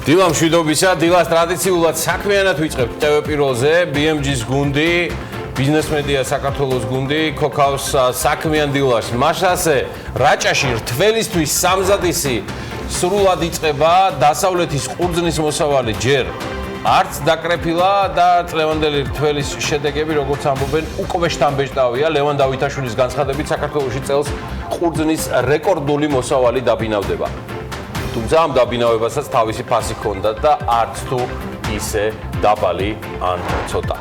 დილა მშვიდობისა, დილას ტრადიციულად საქმიანად ვიწყებთ TV პირველზე, BMG-ს გუნდი, ბიზნეს მედია საქართველოს გუნდი, ქოქავს საქმიან დილას. მაშასე რაჭაში რთველისთვის სამზადისი სრულად იწყება, დასავლეთის ყურძნის მოსავალი ჯერ არც დაკრეფილა და წლევანდელი რთველის შედეგები, როგორც ამბობენ, უკვე შთამბეჭდავია. ლევან დავითაშვილის განცხადებით, საქართველოში წელს ყურძნის რეკორდული მოსავალი დაბინავდება. თუმცა ამ დაბინავებასაც თავისი ფასი ჰქონდა და არც თუ ისე დაბალი ან ცოტა.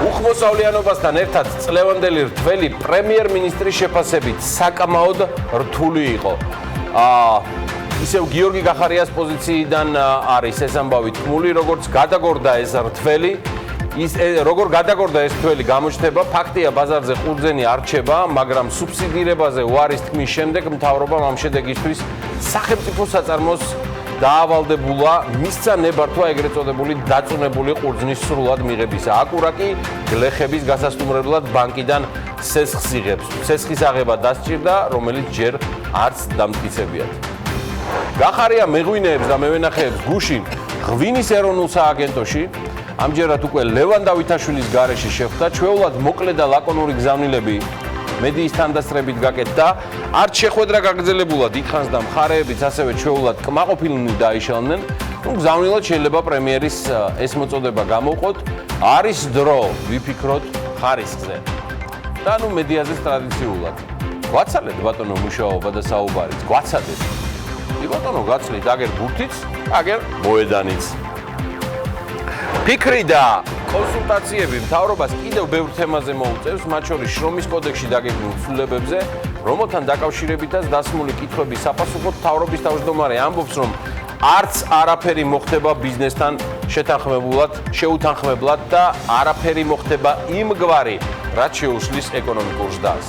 უხმოსავლიანობასთან ერთად წლევანდელი რთველი პრემიერ-მინისტრის შეფასებით საკმაოდ რთული იყო. ისევ გიორგი გახარიას პოზიციიდან არის ეს ამბავი თქმული, როგორც გადაგორდა ეს რთველი, როგორ გადაგორდა ეს რთველი გამოჩნდება, ფაქტია ბაზარზე ყურძენი არ რჩება, მაგრამ სუბსიდირებაზე უარის თქმის შემდეგ მთავრობამ ამ შედეგისთვის სახელმწიფო საწარმოს დაავალდებულა მისცა ნებართვა ეგრეთ წოდებული დაწუნებული ყურძნის სრულად მიღებისა. აკურაკი გლეხების გასასტუმრებლად ბანკიდან სესხს იღებს. სესხის აღება დასჭირდა, რომელიც ჯერ არც დამტკიცებიათ. გახარია მეღვინეებს და მევენახეებს გუშინ ღვინის ეროვნულ სააგენტოში ამჯერად უკვე ლევან დავითაშვილის გარეშე შეხვდა, ჩვეულად მოკლე და ლაკონური გზავნილები მედიის თანდასწრებით გაკეთდა, არც შეხვედრა გაგრძელებულა დიდხანს და მხარეებიც ასევე ჩვეულად კმაყოფილნი დაიშალნენ. გზავნილად შეიძლება პრემიერის ეს მოწოდება გამოვყოთ, არის დრო ვიფიქროთ ხარისხზე. და მედიაზეც ტრადიციულად. გვაცალეთ ბატონო მუშაობა და საუბარიც, გვაცადეთ. ბატონო გაცლით აგერ ბურთიც, აგერ მოედანიც. ფიქრი და კონსულტაციები მთავრობას კიდევ ბევრ თემაზე მოუწევს, მათ შორის შრომის კოდექსში დაგეგმილ ცვლილებებზე, რომელთან დაკავშირებითაც დასმული კითხვების საპასუხოდ მთავრობის თავმჯდომარე ამბობს, რომ არც არაფერი მოხდება ბიზნესთან შეუთანხმებლად და არაფერი მოხდება იმგვარი, რაც შეუშლის ეკონომიკურ ზრდას.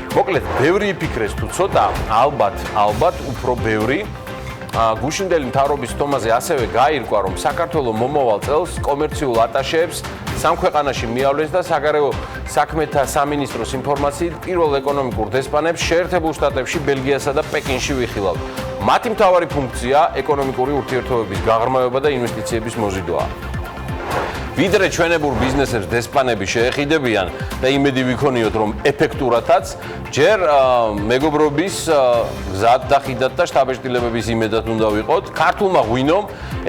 მოკლედ, ბევრი იფიქრეს თუ ცოტა, ალბათ უფრო ბევრი. გუშინდელი მთავრობის თომაზე ასევე გაირკვა, რომ საქართველოს მომავალ წელს კომერციულ ატაშეებს სამ ქვეყანაში მიავლენს და საგარეო საქმეთა სამინისტროს ინფორმაციით პირველ ეკონომიკურ დესპანებს შეერთებულ შტატებში, ბელგიასა და პეკინში ვიხილავთ. მათი მთავარი ფუნქცია ეკონომიკური ურთიერთობების გაღრმავება და ინვესტიციების მოზიდვა. ვიდრე ჩვენებურ ბიზნესებს დესპანები შეეხიდებიან და იმედი ვიქონიოთ, რომ ეფექტურათაც, ჯერ მეგობრობის გზად და ხიდად და შთაბეჭდილებების იმედად უნდა ვიყოთ. ქართულმა ღვინომ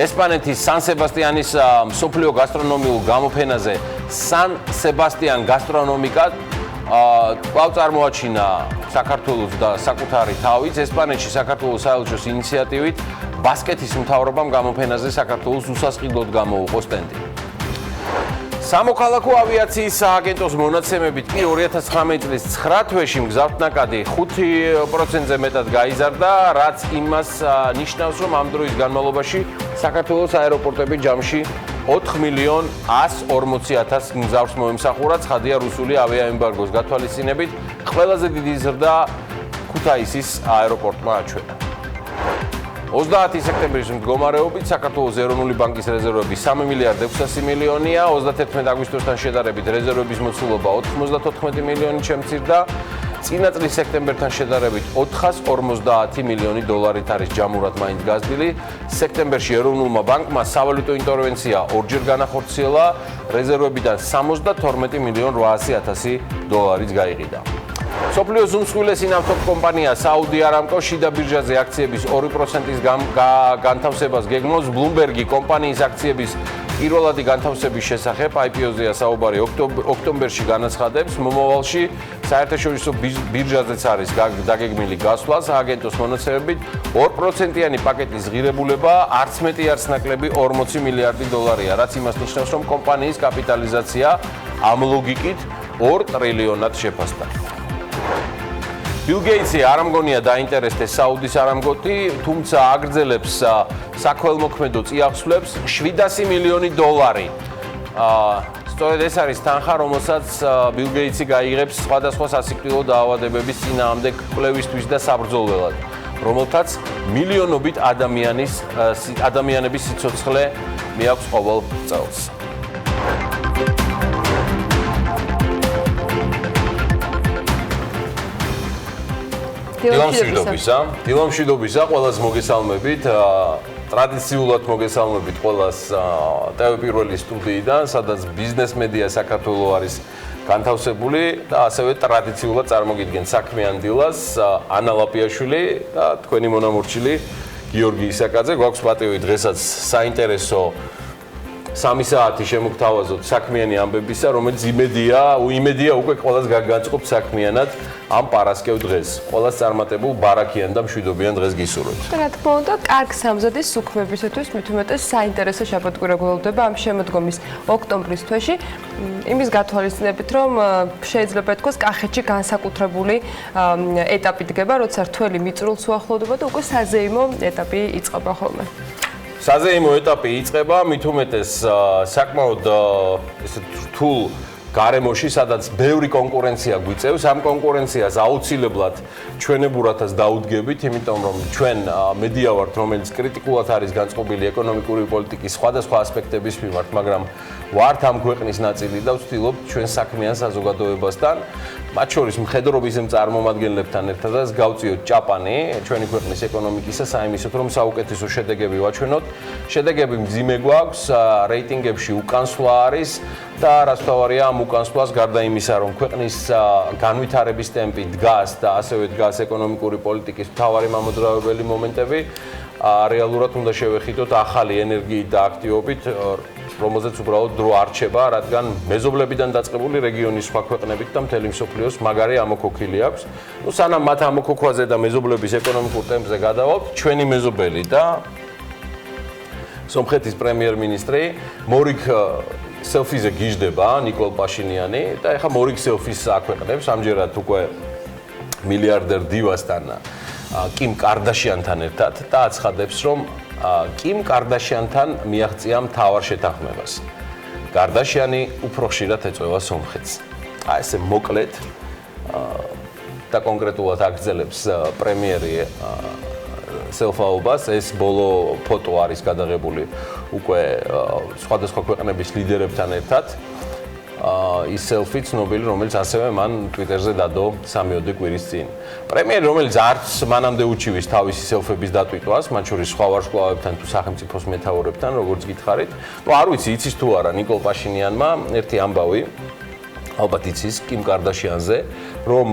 ესპანეთის სან სებასტიანის მსოფლიო გასტრონომიულ გამოფენაზე სან სებასტიან გასტრონომიკა კვლავ წარმოაჩინა საქართველოს და საკუთარი თავიც. ესპანეთში საქართველოს საელჩოს ინიციატივით ბასკეთის მთავრობამ გამოფენაზე საქართველოს უსასყიდლოდ გამოუყო სტენდი. სამოქალაქო ავიაციის სააგენტოს მონაცემებით კი 2019 წლის 9 თვეში მგზავრთნაკადი 5%-ზე მეტად გაიზარდა, რაც იმას ნიშნავს, რომ ამ დროის განმავლობაში საქართველოს აეროპორტები ჯამში 4.140.000 მგზავრს მოემსახურა, ცხადია რუსული ავიაემბარგოს გათვალისწინებით, ყველაზე დიდი ზრდა ქუთაისის აეროპორტმა აჩვენა. 30 სექტემბრის მდგომარეობით საქართველოს ეროვნული ბანკის რეზერვები 3 მილიარდ 600 მილიონია, 31 აგვისტოსთან შედარებით რეზერვების მოცულობა 94 მილიონი შემცირდა, წინა წლის სექტემბერთან შედარებით 450 მილიონი დოლარით არის ჯამურად მაინც გაზრდილი. სექტემბერში ეროვნულმა ბანკმა სავალუტო ინტერვენცია ორჯერ განახორციელა, რეზერვებიდან 72 მილიონ 800.000 დოლარიც გაიყიდა. სოფლიოს უმსხვილესი ნავთობკომპანია საუდი არამკო შიდა ბირჟაზე აქციების 2%-ის განთავსებას გეგმავს. ბლუმბერგი კომპანიის აქციების პირველადი განთავსების შესახებ IPO-ზეა საუბარი ოქტომბერში განაცხადებს. მომავალში საერთაშორისო ბირჟაზეც არის დაგეგმილი გასვლა. სააგენტოს მონაცემებით 2%-იანი პაკეტის ღირებულება არც მეტი არც ნაკლები 40 მილიარდი დოლარია, რაც იმას ნიშნავს, რომ კომპანიის კაპიტალიზაცია ამ ლოგიკით 2 ტრილიონად შეფასდა. ბილ გეიტსი არ ამგონია დაინტერესდეს საუდის არამკოთი, თუმცა აგრძელებს საქველმოქმედო წიაღსვლებს 700 მილიონი დოლარი. სწორედ ეს არის თანხა, რომელსაც ბილ გეიტსი გაიღებს სხვადასხვა სასიკვდილო დაავადებების წინააღმდეგ კვლევისთვის და საბრძოლველად, რომელთაც მილიონობით ადამიანების სიცოცხლე მიაქვს ყოველ წელს. დილა მშვიდობისა, ყველას მოგესალმებით. ტრადიციულად მოგესალმებით ყველას ტელევიზიული სტუდიიდან, სადაც ბიზნეს მედია საქართველოს არის განთავსებული და ასევე ტრადიციულად წარმოგიდგენ საქმიან დილას ანა ლაპიაშვილი და თქვენი მონამორჩილი გიორგი ისაკაძე. გვაქვს პატივი დღესაც საინტერესო 3 საათი შემოგთავაზოთ საქმიანი ამბებისა, რომელიც იმედია უკვე ყველას გაგანწყობთ საქმიანად ამ პარასკევ დღეს. ყველას წარმატებულ ბარაქიან და მშვიდობიან დღეს გისურვებთ. რა თქმა უნდა, კარგ სამზადის სუქმებისათვის მით უმეტეს საინტერესო შაბათ-კვირა გველოდება ამ შემოდგომის ოქტომბრის თვეში. იმის გათვალისწინებით, რომ შეიძლება ითქვას, კახეთში განსაკუთრებული ეტაპი დგება, როცა რთველი მიწურულს უახლოვდება და უკვე საზეიმო ეტაპი იწყება ხოლმე. საზეიმო ეტაპი იწყება, მით უმეტეს საკმაოდ ესე რთულ გარემოში, სადაც ბევრი კონკურენცია გვიწევს. ამ კონკურენციას აუცილებლად ჩვენებურათაც დაუდგებით, იმიტომ რომ ჩვენ მედია ვართ, რომელიც კრიტიკულად არის განწყობილი ეკონომიკური პოლიტიკის სხვადასხვა ასპექტების მიმართ, მაგრამ ვართ ამ ქვეყნის ნაწილი და ვცდილობთ ჩვენ საქმიან საზოგადოებასთან, მათ შორის მხედრობის წარმომადგენლებთან ერთადაც გავწიოთ ჭაპანი ჩვენი ქვეყნის ეკონომიკისა საიმისოდ, რომ საუკეთესო შედეგები ვაჩვენოთ. შედეგები მძიმე გვაქვს, რეიტინგებში უკანსვლა არის და რაც თავარია ამ უკანსვლას გარდა იმისა, რომ ქვეყნის განვითარების ტემპი დგას და ასევე დგას ეკონომიკური პოლიტიკის მთავარი მამოძრავებელი მომენტები, რეალურად უნდა შევეხითოთ ახალი ენერგიით და აქტივობით, რომელზეც უბრალოდ დრო არ რჩება, რადგან მეზობლებიდან დაწყებული რეგიონის სხვა ქვეყნებით და მთელი მსოფლიოს მაგარი ამოქოქილი აქვს. სანამ მათ ამოქოქვაზე და მეზობლების ეკონომიკურ ტემპზე გადავალთ, ჩვენი მეზობელი და სომხეთის პრემიერ-მინისტრი მორიგ სელფიზე გიждდება ნიკოლ პაშინიანი და ეხა მორიგ სელფის აქვეყნებს ამჯერად უკვე მილიარდერ დივასთან კიმ კარდაშიანთან ერთად და აცხადებს, რომ კიმ კარდაშიანთან მიაღწია მთავარ შეთანხმებას. კარდაშიანი უფრო ხშირად ეწევა სომხეთს. ესე მოკლედ და კონკრეტულად აგრძელებს პრემიერი სელფაობას. ეს ბოლო ფოტო არის გადაღებული უკვე სხვადასხვა ქვეყნების ლიდერებთან ერთად. ის სელფი ცნობილი, რომელიც ასევე მან ტვიტერზე დადო 3-4 კვირის წინ. პრემიერი, რომელიც არც მანამდე უჩივის თავისი სელფების დატვიტვას, მათ შორის სხვა ვარსკვლავებთან თუ სახელმწიფოს მეთაურებთან, როგორც გითხარით. არ ვიცი, იცის თუ არა ნიკოლ პაშინიანმა ერთი ამბავი, ალბათ იცის კიმ კარდაშიანზე, რომ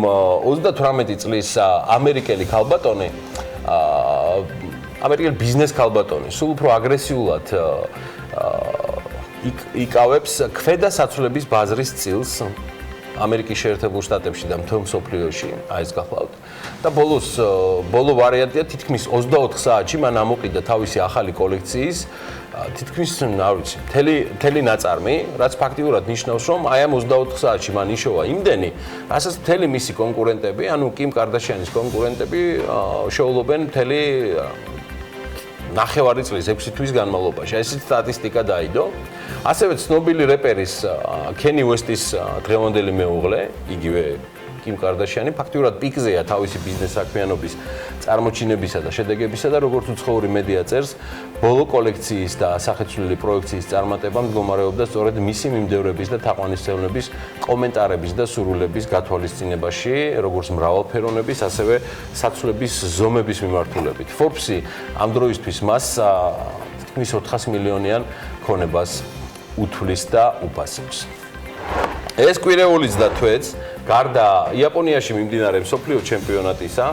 38 წლის ამერიკელი ქალბატონი ამერიკელი ბიზნეს ქალბატონი სულ უფრო აგრესიულად იკავებს ქვედასაცვლების ბაზრის წილს ამერიკის შეერთებულ შტატებში და მთელ მსოფლიოში, ეს გახლავთ. და ბოლო ვარიანტია თითქმის 24 საათში მან ამოყიდა თავისი ახალი კოლექციის თითქმის, არ ვიცი, მთელი ნაწარმი, რაც ფაქტიურად ნიშნავს, რომ აი ამ 24 საათში მან იშოვა იმდენი, რასაც მთელი მისი კონკურენტები, ანუ კიმ კარდაშიანის კონკურენტები შეულობენ მთელი 9 წლის 6 თვის განმავლობაში. ესეც სტატისტიკა დაიდო. ასევე ცნობილი რეპერის კენი უესტის დღევანდელი მეუღლე, იგივე კიმ კარდაშიანი, ფაქტიურად პიკზეა თავისი ბიზნეს საქმიანობის წარმოჩინებისა და შედეგებისა და როგორც უცხოური მედია წერს, ბოლო კოლექციის და სახეცვლილი პროექციის წარმატება მდგომარეობდა სწორედ მისი მიმდევრების და თაყვანისმცემლების კომენტარების და სურვილების გათვალისწინებაში, როგორც მრავალფეროვნების, ასევე საცვლების ზომების მიმართულებით. Forbes-ი ამ დროისთვის მას თითქმის 400 მილიონიან ქონებას უთვლის და უფასებს. ეს კვირეულიც და თვეც გარდა იაპონიაში მიმდინარე მსოფლიო ჩემპიონატისა,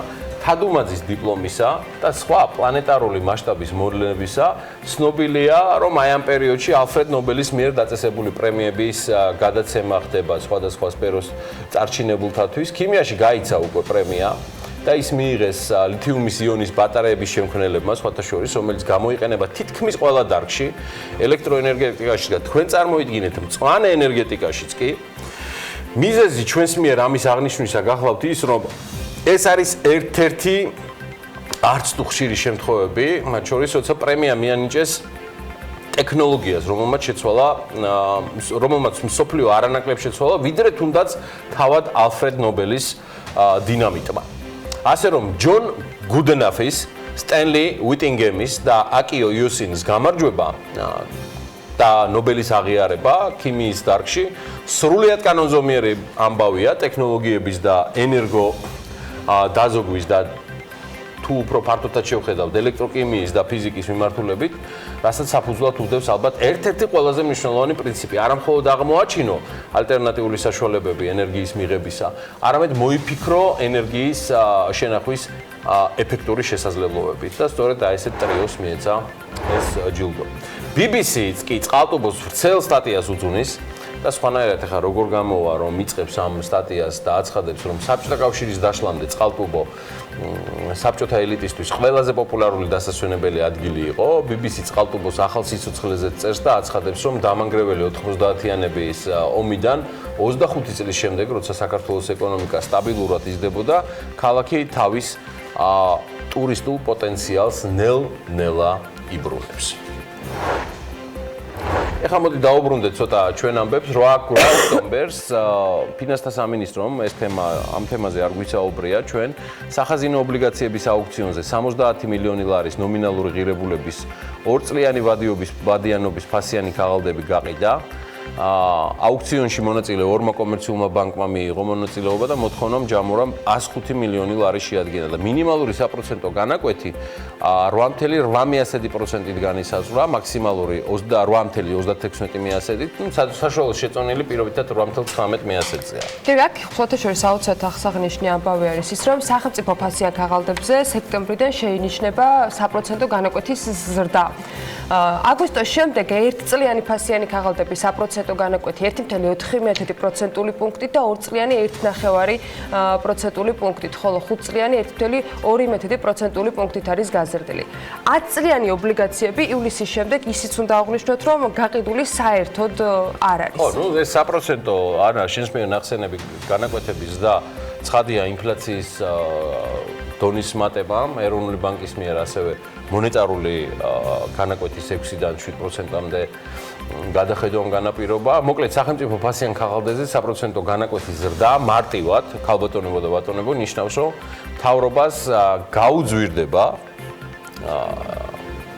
თადუმაძის დიპლომისა და სხვა პლანეტარული მასშტაბის მოვლენებისა, ცნობილია, რომ აი ამ პერიოდში ალფრედ ნობელის მიერ დაწესებული პრემიების გადაცემა ხდება სხვადასხვა სფეროს წარჩინებულთათვის. ქიმიაში გაიცა უკვე პრემია და ის მიიღეს ლითიუმის იონის ბატარეების შემქმნელებმა, სხვათა შორის, რომელიც გამოიყენება თითქმის ყველა დარგში, ელექტროენერგეტიკაში და თქვენ წარმოიდგინეთ მწვანე ენერგეტიკაშიც კი. მიზეზი ჩვენს მიერ ამის აღნიშვნისა გახლავთ ის, რომ ეს არის ერთ-ერთი არც თუ ხშირი შემთხვევები, მათ შორის, როცა პრემია მიანიჭეს ტექნოლოგიას, რომელმაც მსოფლიო არანაკლებ შეცვალა, ვიდრე თუნდაც თავად ალფრედ ნობელის დინამიტმა. ასე რომ ჯონ გუდენაფის, სტენლი უიტინგემის და აკიო იოსინის გამარჯვება და ნობელის აღიარება ქიმიის დარგში სრულიად კანონზომიერი ამბავია ტექნოლოგიების და ენერგო დაზოგვის და თუ უფრო ფართოდაც შევხედავთ ელექტროქიმიის და ფიზიკის მიმართულებით, რასაც საფუძვლად უდევს ალბათ ერთ-ერთი ყველაზე მნიშვნელოვანი პრინციპი, არა მხოლოდ აღმოაჩინო ალტერნატიული საშუალებები ენერგიის მიღებისა, არამედ მოიფიქრო ენერგიის შენახვის ეფექტური შესაძლებლობებით და სწორედ აი ესეთ ტრიოს მიეცა ეს ჯილდო. BBC-ც კი წყალტუბოს ვრცელ სტატიას უძუნის და სხვანაირად ახლა როგორ გამოვა რომ იწყებს ამ სტატიას და აცხადებს რომ საბჭოთა კავშირის დაშლამდე წყალტუბო საბჭოთა ელიტისთვის ყველაზე პოპულარული დასასვენებელი ადგილი იყო. BBC წყალტუბოს ახალ სიცოცხლეზე წერს და აცხადებს რომ დამანგრეველი 90-იანების ომიდან 25 წლის შემდეგ, როცა საქართველოს ეკონომიკა სტაბილურად იზრდებოდა, ქალაქი თავის ტურისტულ პოტენციალს ნელ-ნელა იბრუნებს. ეხლა მოდი დაუბრუნდეთ ცოტა ჩვენ ამბებს 8 ოქტომბერს ფინანსთა სამინისტრომ ამ თემაზე არ გვისაუბრია ჩვენ სახაზინო ობლიგაციების აუქციონზე 70 მილიონი ლარის ნომინალური ღირებულების 2 წლიანი ვადიანობის ფასიანი ქაღალდები გაყიდა. აუქციონში მონაწილე ორმა კომერციულმა ბანკმა მიიღო მონაწილეობა და მოთხოვნამ ჯამურამ 105 მილიონი ლარი შეადგინა და მინიმალური საპროცენტო განაკვეთი 8.8%-ით განისაზღვრა, მაქსიმალური 28.36%-ით, საშუალო შეწონილი პირობითად 8.19%-ია. აქ ხუთაშორის საოცრად აღსანიშნავი ამბავი არის ის, რომ სახელმწიფო ფასიან ქაღალდებზე სექტემბრიდან შეინიშნება საპროცენტო განაკვეთის ზრდა. აგვისტოს შემდეგ ერთწლიანი ფასიანი ქაღალდების საპროცენტო განაკვეთი 1.4% პუნქტით და 2 წლიანი 1.9% პუნქტით, ხოლო 5 წლიანი 1.2% პუნქტით არის გაზრდილი. 10 წლიანი ობლიგაციები ივლისის შემდეგ ისიც უნდა აღვნიშნოთ, რომ გაყიდული საერთოდ არ არის. ხო, ნუ ეს საპროცენტო არა შენს მიერ ნახსენები განაკვეთების და ცხადია ინფლაციის დონის მატებამ ეროვნული ბანკის მიერ ასევე მონეტარული განაკვეთის 6-დან 7%-მდე გადახედვამ განაპირობა. მოკლედ სახელმწიფო ფასიან ქაღალდებზე საპროცენტო განაკვეთის ზრდა მარტივად, ქალბატონებო და ბატონებო, ნიშნავს, რომ მთავრობას გაუძვირდება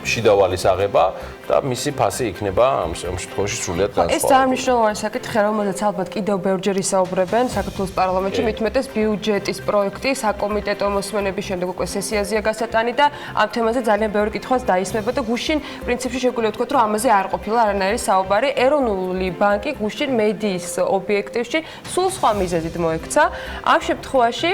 შიდავალის აღება და მისი ფასი იქნება ამ შემთხვევაში სრულიად განსხვავებული. ეს ძალიან მნიშვნელოვანი საკითხია, რომელზეც ალბათ კიდევ ბევრჯერ ისაუბრებენ საქართველოს პარლამენტში, მით უმეტეს ბიუჯეტის პროექტი საკომიტეტო მოსმენების შემდეგ უკვე სესიაზეა გასატანი და ამ თემაზე ძალიან ბევრი კითხვაც დაისმება და გუშინ პრინციპში შეგვიძლია ვთქვათ, რომ ამაზე არ ყოფილა არანაირი საუბარი. ეროვნული ბანკი გუშინ მედიის ობიექტივში სულ სხვა მიზეზით მოექცა. ამ შემთხვევაში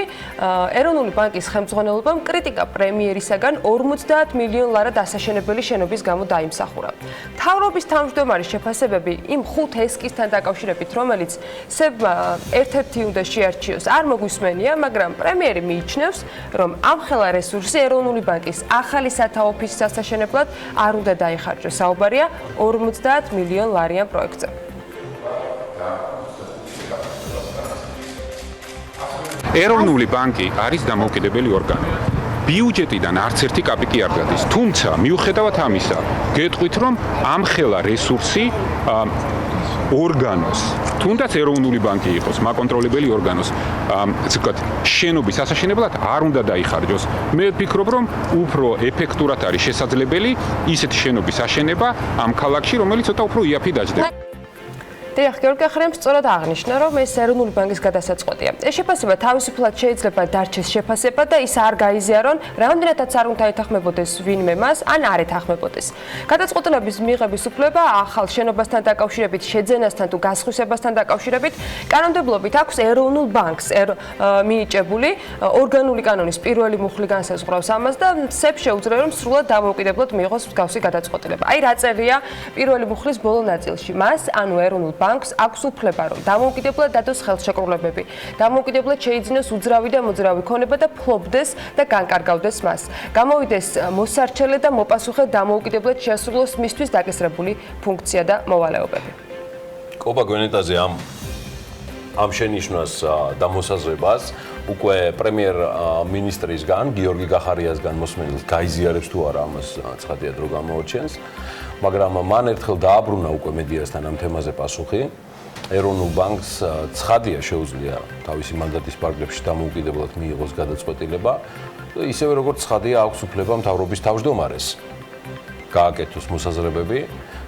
ეროვნული ბანკის ხელმძღვანელობამ კრიტიკა პრემიერისაგან 50 მილიონ ლარად ასაშენებელი შენობის გამო დაიმსახურა. მთავრობის თავმჯდომარის შეფასებები იმ 5 ესკისთან დაკავშირებით, რომელიც სებმა ერთ-ერთი უნდა შეარჩიოს, არ მოგვისმენია, მაგრამ პრემიერი მიიჩნევს, რომ ამ ხელა რესურსი ეროვნული ბანკის ახალი სათავო ოფისის ასაშენებლად არ უნდა დაიხარჯოს. საუბარია 50 მილიონ ლარიან პროექტზე. ეროვნული ბანკი არის დამოუკიდებელი ორგანო. ბიუჯეტიდან არც ერთი კაპიკი არ გადის. თუმცა, მიუხედავად ამისა, გეტყვით, რომ ამ ხელა რესურსი ორგანოს, თუნდაც ეროვნული ბანკი იყოს, მაკონტროლებელი ორგანოს, ვთქვათ, შენობის ასაშენებლად არ უნდა დაიხარჯოს. მე ვფიქრობ, რომ უფრო ეფექტურად არის შესაძლებელი ისეთი შენობის აშენება ამ ქალაქში, რომელიც ცოტა უფრო იაფი დაჯდება. დიახ, გიორგი ახარიამ სწორად აღნიშნა, რომ ეს ეროვნული ბანკის გადასაწყვეტია. ეს შეფასება თავისუფლად შეიძლება დარჩეს შეფასება და ის არ გაიზიარონ, რამდენადაც არ უნდა ეთანხმებოდეს ვინმე მას, ან არ ეთანხმებოდეს. გადაწყვეტილების მიღების უფლება ახალ შენობასთან დაკავშირებით, შეძენასთან თუ გასხვისებასთან დაკავშირებით კანონმდებლობით აქვს ეროვნულ ბანკს მინიჭებული ორგანული კანონის პირველი მუხლი განსაზღვრავს ამას და სებ შეუძლია, რომ სრულად დამოუკიდებლად მიიღოს მსგავსი გადაწყვეტილება. აი რა წერია პირველი მუხლის ბოლო ნაწილში. მას, ანუ ეროვნულ ბანკს აქვს უფლება, რომ დამოუკიდებლად დადოს ხელშეკრულებები, დამოუკიდებლად შეიძინოს უძრავი და მოძრავი ქონება და ფლობდეს და განკარგავდეს მას. გამოვიდეს მოსარჩელე და მოპასუხე დამოუკიდებლად შეასრულოს მისთვის დაკისრებული ფუნქცია და მოვალეობები. კობა გვენეტაზე ამ შენიშვნას და მოსაზრებას უკვე პრემიერ-მინისტრისგან, გიორგი გახარიასგან მოსმენილს გაიზიარებს თუ არა ამას ცხადია დრო გამოუჩენს. მაგრამ მან ერთხელ დააბრუნა უკვე მედიასთან ამ თემაზე პასუხი. ეროვნულ ბანკს ცხადია შეუძლია თავისი მანდატის პარაგრაფში დამოუკიდებლად მიიღოს გადაწყვეტილება. ისევე როგორც ცხადია აქვს უფლება მთავრობის თავმჯდომარეს გააკეთოს მოსაზრებები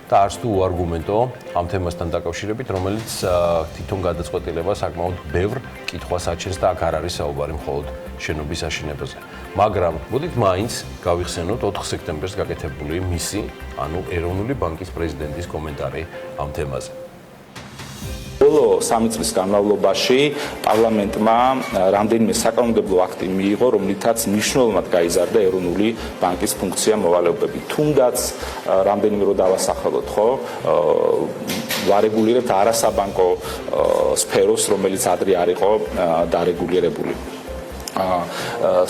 და არც თუ უარგუმენტო ამ თემასთან დაკავშირებით, რომელიც თვითონ გადაწყვეტილება საკმაოდ ბევრ კითხვას აჩენს და აქ არ არის საუბარი მხოლოდ შენობის აშენებაზე. მაგრამ მოდით მაინც გავიხსენოთ 4 სექტემბერს გაკეთებული მისი, ანუ ეროვნული ბანკის პრეზიდენტის კომენტარი ამ თემაზე. ბოლო 3 წლის განმავლობაში პარლამენტმა რამდენიმე საკანონმდებლო აქტი მიიღო, რომლითაც მნიშვნელოვნად გაიზარდა ეროვნული ბანკის ფუნქცია მოვალეობები. თუნდაც რამდენიმე რო დავასახელოთ, ხო? ვარეგულირებთ არასაბანკო სფეროს, რომელიც ადრე არ იყო დარეგულირებული.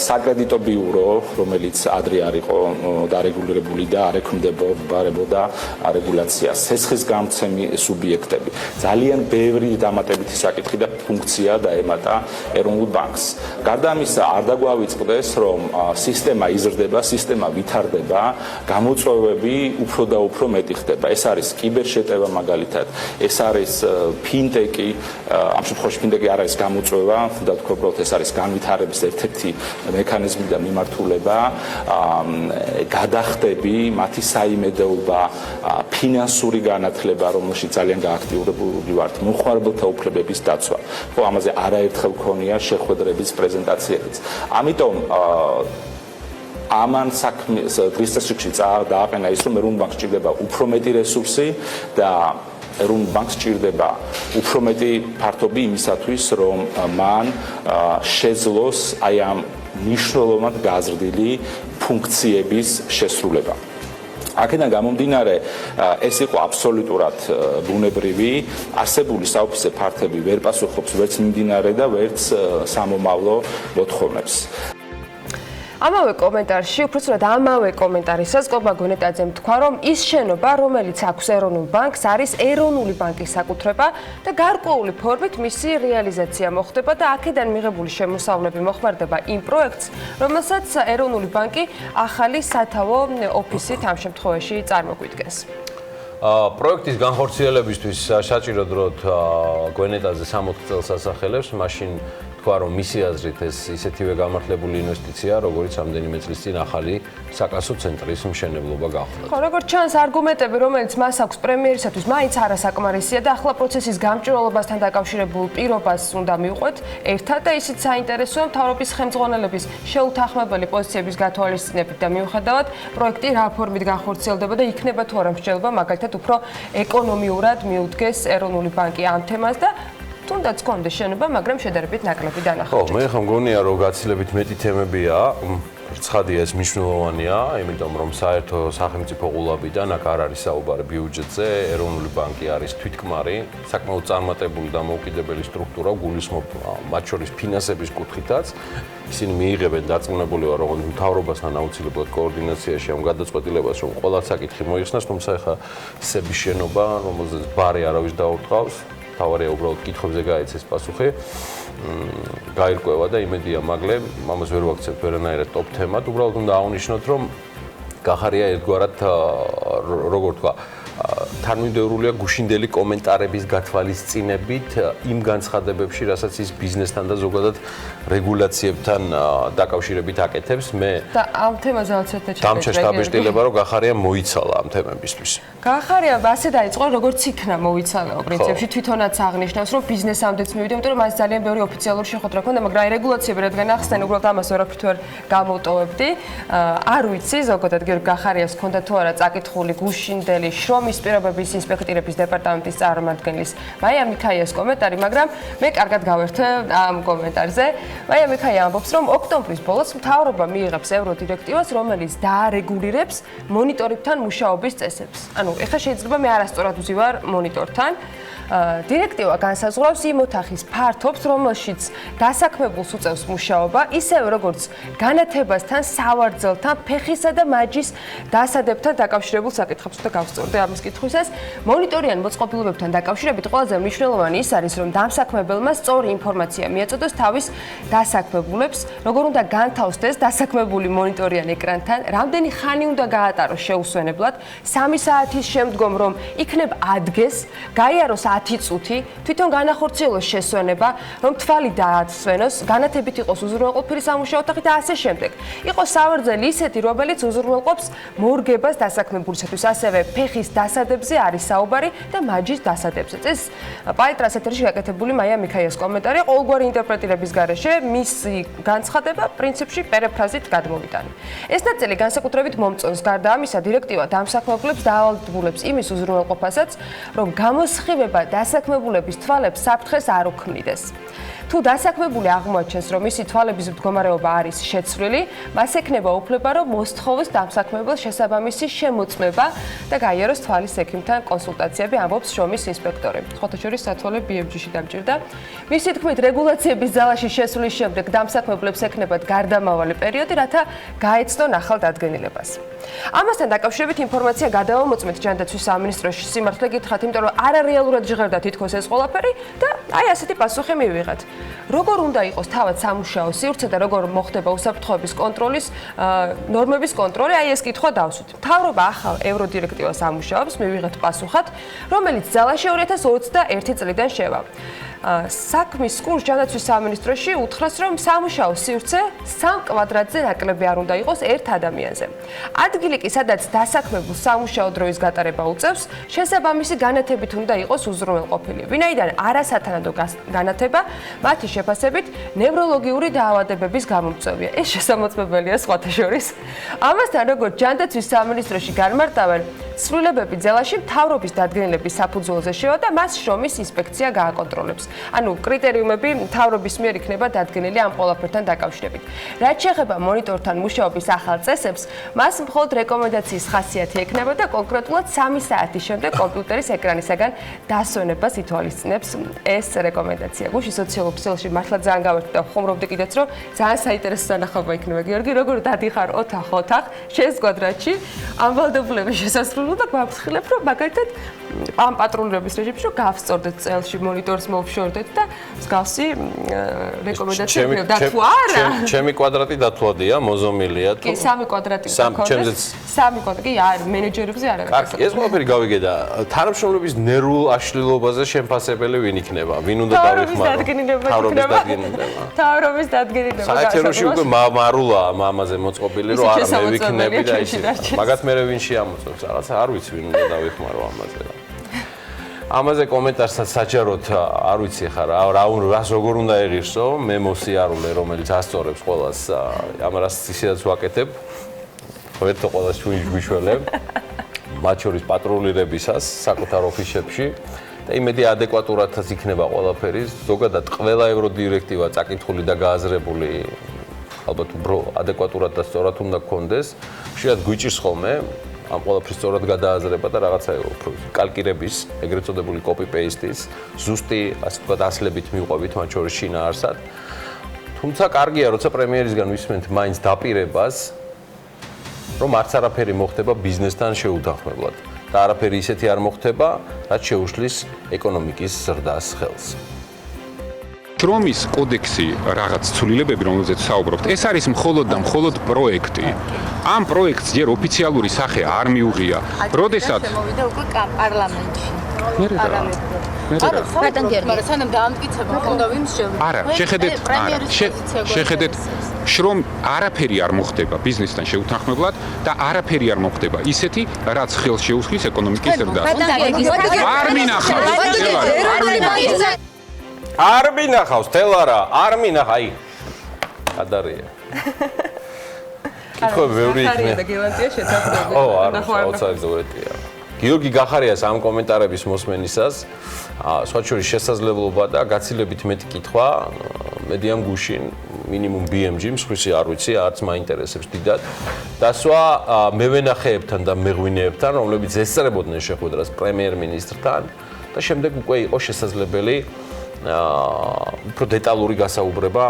საკრედიტო ბიურო, რომელიც ადრე არ იყო დარეგულირებული და არ ექვემდებარებოდა რეგულაციას, სესხისგამცემი სუბიექტები. ძალიან ბევრი დამატებითი საკითხი და ფუნქცია დაემატა ეროვნულ ბანკს. გარდა ამისა, არ დაგვავიწყდეს, რომ სისტემა იზრდება, სისტემა ვითარდება, გამოწვევები უფრო და უფრო მეტი ხდება. ეს არის კიბერშეტევა მაგალითად, ეს არის ფინტეკი, ამ შემთხვევაში ფინტეკი არ არის გამოწვევა, და თქვა უბრალოდ ეს არის განვითარების ერთ-ერთი მექანიზმი და მიმართულება, გადახდები, მათი საიმედოობა, ფინანსური განათლება, რომელშიც ძალიან გააქტიურებული ვართ, მომხმარებელთა უფლებების დაცვა. ხო, ამაზე არაერთხელ ქონია შეხვედრების პრეზენტაციებიც. ამიტომ ამან საქმის დღის წესრიგში დააყენა ის, რომ ეროვნულ ბანკს ჭირდება უფრო მეტი რესურსი და ეროვნულ ბანკს ჭირდება უფრო მეტი ფართობი იმისათვის, რომ მან შეძლოს აი ამ მნიშვნელოვნად გაზრდილი ფუნქციების შესრულება. აქედან გამომდინარე, ეს იყო აბსოლუტურად ბუნებრივი, არსებული საოფისე ფართები ვერ პასუხობს ვერც მიმდინარე და ვერც სამომავლო მოთხოვნებს. ამავე კომენტარში, უბრალოდ ამავე კომენტარისას კობა გონეტაძემ თქვა, რომ ის შენობა, რომელიც აქვს ეროვნულ ბანკს, არის ეროვნული ბანკის საკუთრება და გარკვეული ფორმით მისი რეალიზაცია მოხდება და აქედან მიღებული შემოსავლები მოხმარდება იმ პროექტს, რომელსაც ეროვნული ბანკი ახალი სათავო ოფისით ამ შემთხვევაში წარმოგვიდგენს. პროექტის განხორციელებისთვის საჭირო დროთ გონეტაძე 60 წელს ასახელებს, მაშინ თქვა, რომ მისი აზრით ეს ისეთივე გამართლებული ინვესტიცია, როგორც რამდენიმე წლის წინ ახალი საკასო ცენტრის მშენებლობა გახდა. ხო, როგორც ჩანს, არგუმენტები, რომელიც მას აქვს პრემიერისათვის, მაინც არასაკმარისია და ახლა პროცესის გამჭვირვალობასთან დაკავშირებულ პირობას უნდა მივყვეთ ერთად და ისიც საინტერესოა მთავრობის ხელმძღვანელების შეუთანხმებელი პოზიციების გათვალისწინებით და მიუხედავად პროექტი რა ფორმით განხორციელდება და იქნება თუ არა მსჯელობა, მაგალითად უფრო ეკონომიურად მიუდგეს ეროვნული ბანკი ამ თემას და თუნდაც გონდეს შენობა, მაგრამ შედარებით ნაკლები დანახავთ. ხო, მე ხომ მგონია, რომ გაცილებით მეტი თემებია. ცხადია, ეს მნიშვნელოვანია, იმიტომ რომ საერთო სახელმწიფო ღულაბიდან აქ არ არის საუბარი ბიუჯეტზე, ეროვნული ბანკი არის თვითკმარი, საკმაოდ წარმატებული და მოუკიდებელი სტრუქტურა, გულისხმობ მათ შორის ფინანსების კუთხითაც. ისინი მიიღებენ დარწმუნებული ვარ, რომ მთავრობასთან აუცილებლად კოორდინაციაში ამ გადაწყვეტილებას, რომ ყველა საკითხი მოიხსნას, თუმცა ახლა სების შენობა, რომელზეც ბარი არავის დაურტყავს, თავარია უბრალოდ კითხვებზე გაეცეს პასუხი. გაირკვევა და იმედია მაგლე, ამას ვერ ვაქცევთ ვერანაირად ტოპ თემად, უბრალოდ უნდა აღნიშნოთ, რომ გახარია ერთგვარად როგორ თქვა, თანმიმდევრულია გუშინდელი კომენტარების გათვალისწინებით იმ განცხადებებში, რასაც ის ბიზნესთან და ზოგადად რეგულაციებთან დაკავშირებით აკეთებს. მე და ამ თემაზე ალბათ დამჩაშტაბეშტილება, რომ გახარია მოიცალა ამ თემებისთვის. გახარია ასე დაიწყო, როგორც იქნა მოიცალაო პრინციპში, თვითონაც აღნიშნავს, რომ ბიზნესამდეც მივიდა, იმიტომ რომ მას ძალიან ბევრი ოფიციალური შეხვედრა ჰქონდა, მაგრამ აი რეგულაციები რადგან ახსენ, უბრალოდ ამას ვერაფრით ვერ გამოვტოვებდი. არ ვიცი, ზოგადად გახარიას ჰქონდა თუ არა წაკითხული გუშინდელი შრომის პირობების ინსპექტირების დეპარტამენტის წარმომადგენლის მაია მიქაიას კომენტარი, მაგრამ მე კარგად გავერთე ამ კომენტარზე. მაია მიქაია ამბობს, რომ ოქტომბრის ბოლოს მთავრობა მიიღებს ევროდირექტივას, რომელიც დაარეგულირებს მონიტორებთან მუშაობის წესებს. ანუ ეხლა შეიძლება მე არასწორად ვზივარ მონიტორთან. დირექტივა განსაზღვრავს იმ ოთახის ფართობს, რომელშიც დასაქმებულს უწევს მუშაობა, ისევე როგორც განათებასთან, სავარძელთან, ფეხისა და მაჯის დასადებთან დაკავშირებულ საკითხებს და გავსწორდე ამის კითხვისას. მონიტორიან მოწყობილობებთან დაკავშირებით ყველაზე მნიშვნელოვანი ის არის, რომ დამსაქმებელმა სწორი ინფორმაცია მიაწოდოს თავის დასაქმებულებს, როგორ უნდა განთავსდეს დასაქმებული მონიტორიან ეკრანთან, რამდენი ხანი უნდა გაატაროს შეუსვენებლად, 3 საათის შემდგომ რომ იქნებ ადგეს, გაიაროს 10 წუთი, თვითონ განახორციელოს შესვენება, რომ თვალი დააცვენოს, განათებით იყოს უზრუნველყოფილი სამუშაო ოთახი და ასე შემდეგ. იყოს სავარძელი ისეთი, რომელიც უზრუნველყოფს მორგებას დასაქმებულისათვის, ასევე ფეხის დასადებზე არის საუბარი და მაჯის დასადებზეც. ეს პაეტრას ეთერში გაკეთებული მაია მიქაიას კომენტარი, ყოველგვარი ინტერპრეტირების გარეშე მისი განცხადება პრინციპში პერიფრაზით გადმოვიტანი. ეს ნაწილი განსაკუთრებით მომწონს, გარდა ამისა, დირექტივა დამსაქმებულებს დაავალდებულებს იმის უზრუნველყოფასაც, რომ გამოსხივება დასაქმებულების თვალებს საფრთხეს არ უქმნიდეს. თუ დასაქმებული აღმოაჩენს, რომ მისი თვალების მდგომარეობა არის შეცვლილი, მას ექნება უფლება, რომ მოსთხოვოს დამსაქმებელს შესაბამისი შემოწმება და გაიაროს თვალის ექიმთან კონსულტაციები, ამბობს შრომის ინსპექტორი. სხვათა შორის სათვალე BMG-ში დამჭირდა. მისი თქმით, რეგულაციების ძალაში შესვლის შემდეგ დამსაქმებლებს ექნებათ გარდამავალი პერიოდი, რათა გაეცნონ ახალ დადგენილებას. ამასთან დაკავშირებით ინფორმაცია გადავამოწმეთ ჯანდაცვის სამინისტროში. სიმართლე გითხრათ, იმიტომ რომ არარეალურად ჟღერდა თითქოს ეს ყველაფერი და აი ასეთი პასუხი მივიღეთ. როგორ უნდა იყოს თავად სამუშაო სივრცე და როგორ მოხდება უსაფრთხოების კონტროლის ნორმების კონტროლი, აი ეს კითხვა დავსვით. მთავრობა ახალ ევროდირექტივას ამუშავებს, მივიღეთ პასუხად, რომელიც ძალაში 2021 წლიდან შევა. საქმის კურს ჯანდაცვის სამინისტროში უთხრას, რომ სამუშაო სივრცე 3 კვადრატზე ნაკლები არ უნდა იყოს ერთ ადამიანზე. ადგილი კი, სადაც დასაქმებულ სამუშაო დროის გატარება უწევს, შესაბამისი განათებით უნდა იყოს უზრუნველყოფილი. ვინაიდან არასათანადო განათება მათი შეფასებით ნევროლოგიური დაავადებების გამომწვევია. ეს შესამოწმებელია სხვათა შორის. ამასთან, როგორც ჯანდაცვის სამინისტროში განმარტავენ, ცვლილებები ძალაში მთავრობის დადგენილების საფუძველზე შევა და მას შრომის ინსპექცია გააკონტროლებს. ანუ კრიტერიუმები მთავრობის მიერ იქნება დადგენილი ამ ყველაფერთან დაკავშირებით. რაც შეეხება მონიტორთან მუშაობის ახალ წესებს, მას მხოლოდ რეკომენდაციის ხასიათი ექნება და კონკრეტულად 3 საათის შემდეგ კომპიუტერის ეკრანისაგან დასვენებას ითვალისწინებს ეს რეკომენდაცია. გუშინ სოციალურ ქსელში მართლა ძალიან გავერთი და ხუმრობდი კიდეც, რომ ძალიან საინტერესო სანახაობა იქნება. გიორგი, როგორ დადიხარ ოთახ, შენს კვადრატში, ამ ვალდებულების შესასრულებლად და გვაფრთხილებ, რომ მაგალითად ამ პატრულირების რეჟიმში რომ გავსწორდეთ წელში მონიტორს მოვშორდეთ და მსგავსი რეკომენდაცია ექნება და თუ არა ჩემი კვადრატი დათვლადია, მოზომილია თუ კი 3 კვადრატი გქონდეს 3 კვადრატი არ მენეჯერებზე არ არის. ეს ყველაფერი გავიგე და თანამშრომლობის ნერვულ აშლილობაზე შემფასებელი ვინ იქნება? ვინ უნდა დავიხმარო? თავრობის დადგენილება. საერთოდ უკვე მარულა ამაზე მოწყობილი რომ არა მე ვიქნები და ისე. მაგათ მე ვინ შეამოწმებს? რაღაცა არ ვიცი ვინ უნდა დავიხმარო ამაზე. ამაზე კომენტარსაც საჯაროდ არ ვიცი ხარ რას როგორ უნდა ეღირსო მე მოსიარულე რომელიც ასწორებს ყველას ამ რას ისედაც ვაკეთებ ერთო ყველას ჩვიშველებ მათ შორის პატრულირებისას საკუთარ ოფისებში და იმედი ადეკვატურადაც იქნება ყველაფერი ზოგადად ყველა ევროდირექტივა წაკითხული და გააზრებული ალბათ უფრო ადეკვატურად და სწორად უნდა გქონდეს ხშირად გვიჭირს ხოლმე ამ ყველაფრის სწორად გადააზრება და რაღაცა კალკირების, ეგრეთ წოდებული copy-paste-ის, ზუსტი, ასე ვთქვათ, ასლებით მივყვებით მათ შორის შინაარსად. თუმცა კარგია, როცა პრემიერისგან ვისმენთ მაინც დაპირებას, რომ არც არაფერი მოხდება ბიზნესთან შეუთანხმებლად და არაფერი ისეთი არ მოხდება, რაც შეუშლის ეკონომიკის ზრდას ხელს. შრომის კოდექსი რაღაც ცვლილებები, რომელზეც საუბრობთ, ეს არის მხოლოდ და მხოლოდ პროექტი. ამ პროექტს ჯერ ოფიციალური სახე არ მიუღია. როდესაც შემოვიდა უკვე პარლამენტში. არა, მაგრამ სანამ დაამტკიცება, უნდა ვინც შევა. არა, შეხედეთ შრომ არაფერი არ მოხდება ბიზნესთან შეუთანხმებლად და არაფერი არ მოხდება ისეთი, რაც ხელს შეუხლის ეკონომიკის ზრდას. არ მინახავს. არ მინახავს, თელარა, არ მინახა, აი. ადარია. კითხვა ბევრი იქნება. და გელანტია შეთანხმებული. არა, აუცილებლია. გიორგი გახარიას ამ კომენტარების მოსმენისას სხვა შორის შესაძლებლობა და გაცილებით მეტი კითხვა მედიამ გუშინ მინიმუმ BMG მსხვისი არ ვიცი, არც მაინტერესებს დიდად. დასვა მევენახეებთან და მეღვინეებთან, რომლებიც ესწრებოდნენ შეხვედრას პრემიერ-მინისტრთან და შემდეგ უკვე იყო შესაძლებელი უფრო დეტალური გასაუბრება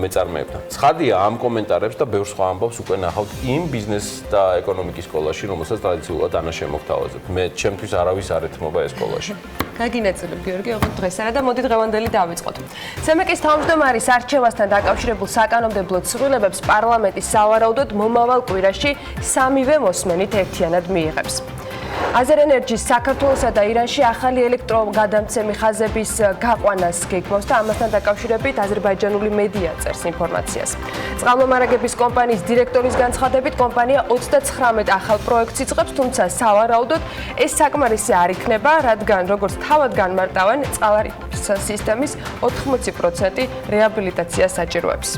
მეწარმეებთან. ცხადია ამ კომენტარებს და ბევრ სხვა ამბავს უკვე ნახავთ იმ ბიზნეს და ეკონომიკის სკოლაში, რომელსაც ტრადიციულად ანა შემოგთავაზებთ. მე ჩემთვის არავის არ ეთმობა ეს სკოლაში. გაგინაწილებ გიორგი, ოღონდ დღესარა და მოდი დღევანდელი დავიწყოთ. CMEK-ის თავმჯდომარის არჩევასთან დაკავშირებულ საკანონმდებლო ცვლილებებს პარლამენტი სავარაუდოდ მომავალ კვირაში 3-ვე მოსმენით ერთიანად მიიღებს. აზერენერგიის საქართველოსა და ირანში ახალი ელექტროგადამცემი ხაზების გაყვანას გეგმავს და ამასთან დაკავშირებით აზერბაიჯანული მედია წერს ინფორმაციას. წყალმომარაგების კომპანიის დირექტორის განცხადებით, კომპანია 39 ახალ პროექტს იწყებს, თუმცა სავარაუდოდ ეს საკმარისი არ იქნება, რადგან როგორც თავად განმარტავენ, წყალარიფის სისტემის 80% რეაბილიტაციას საჭიროებს.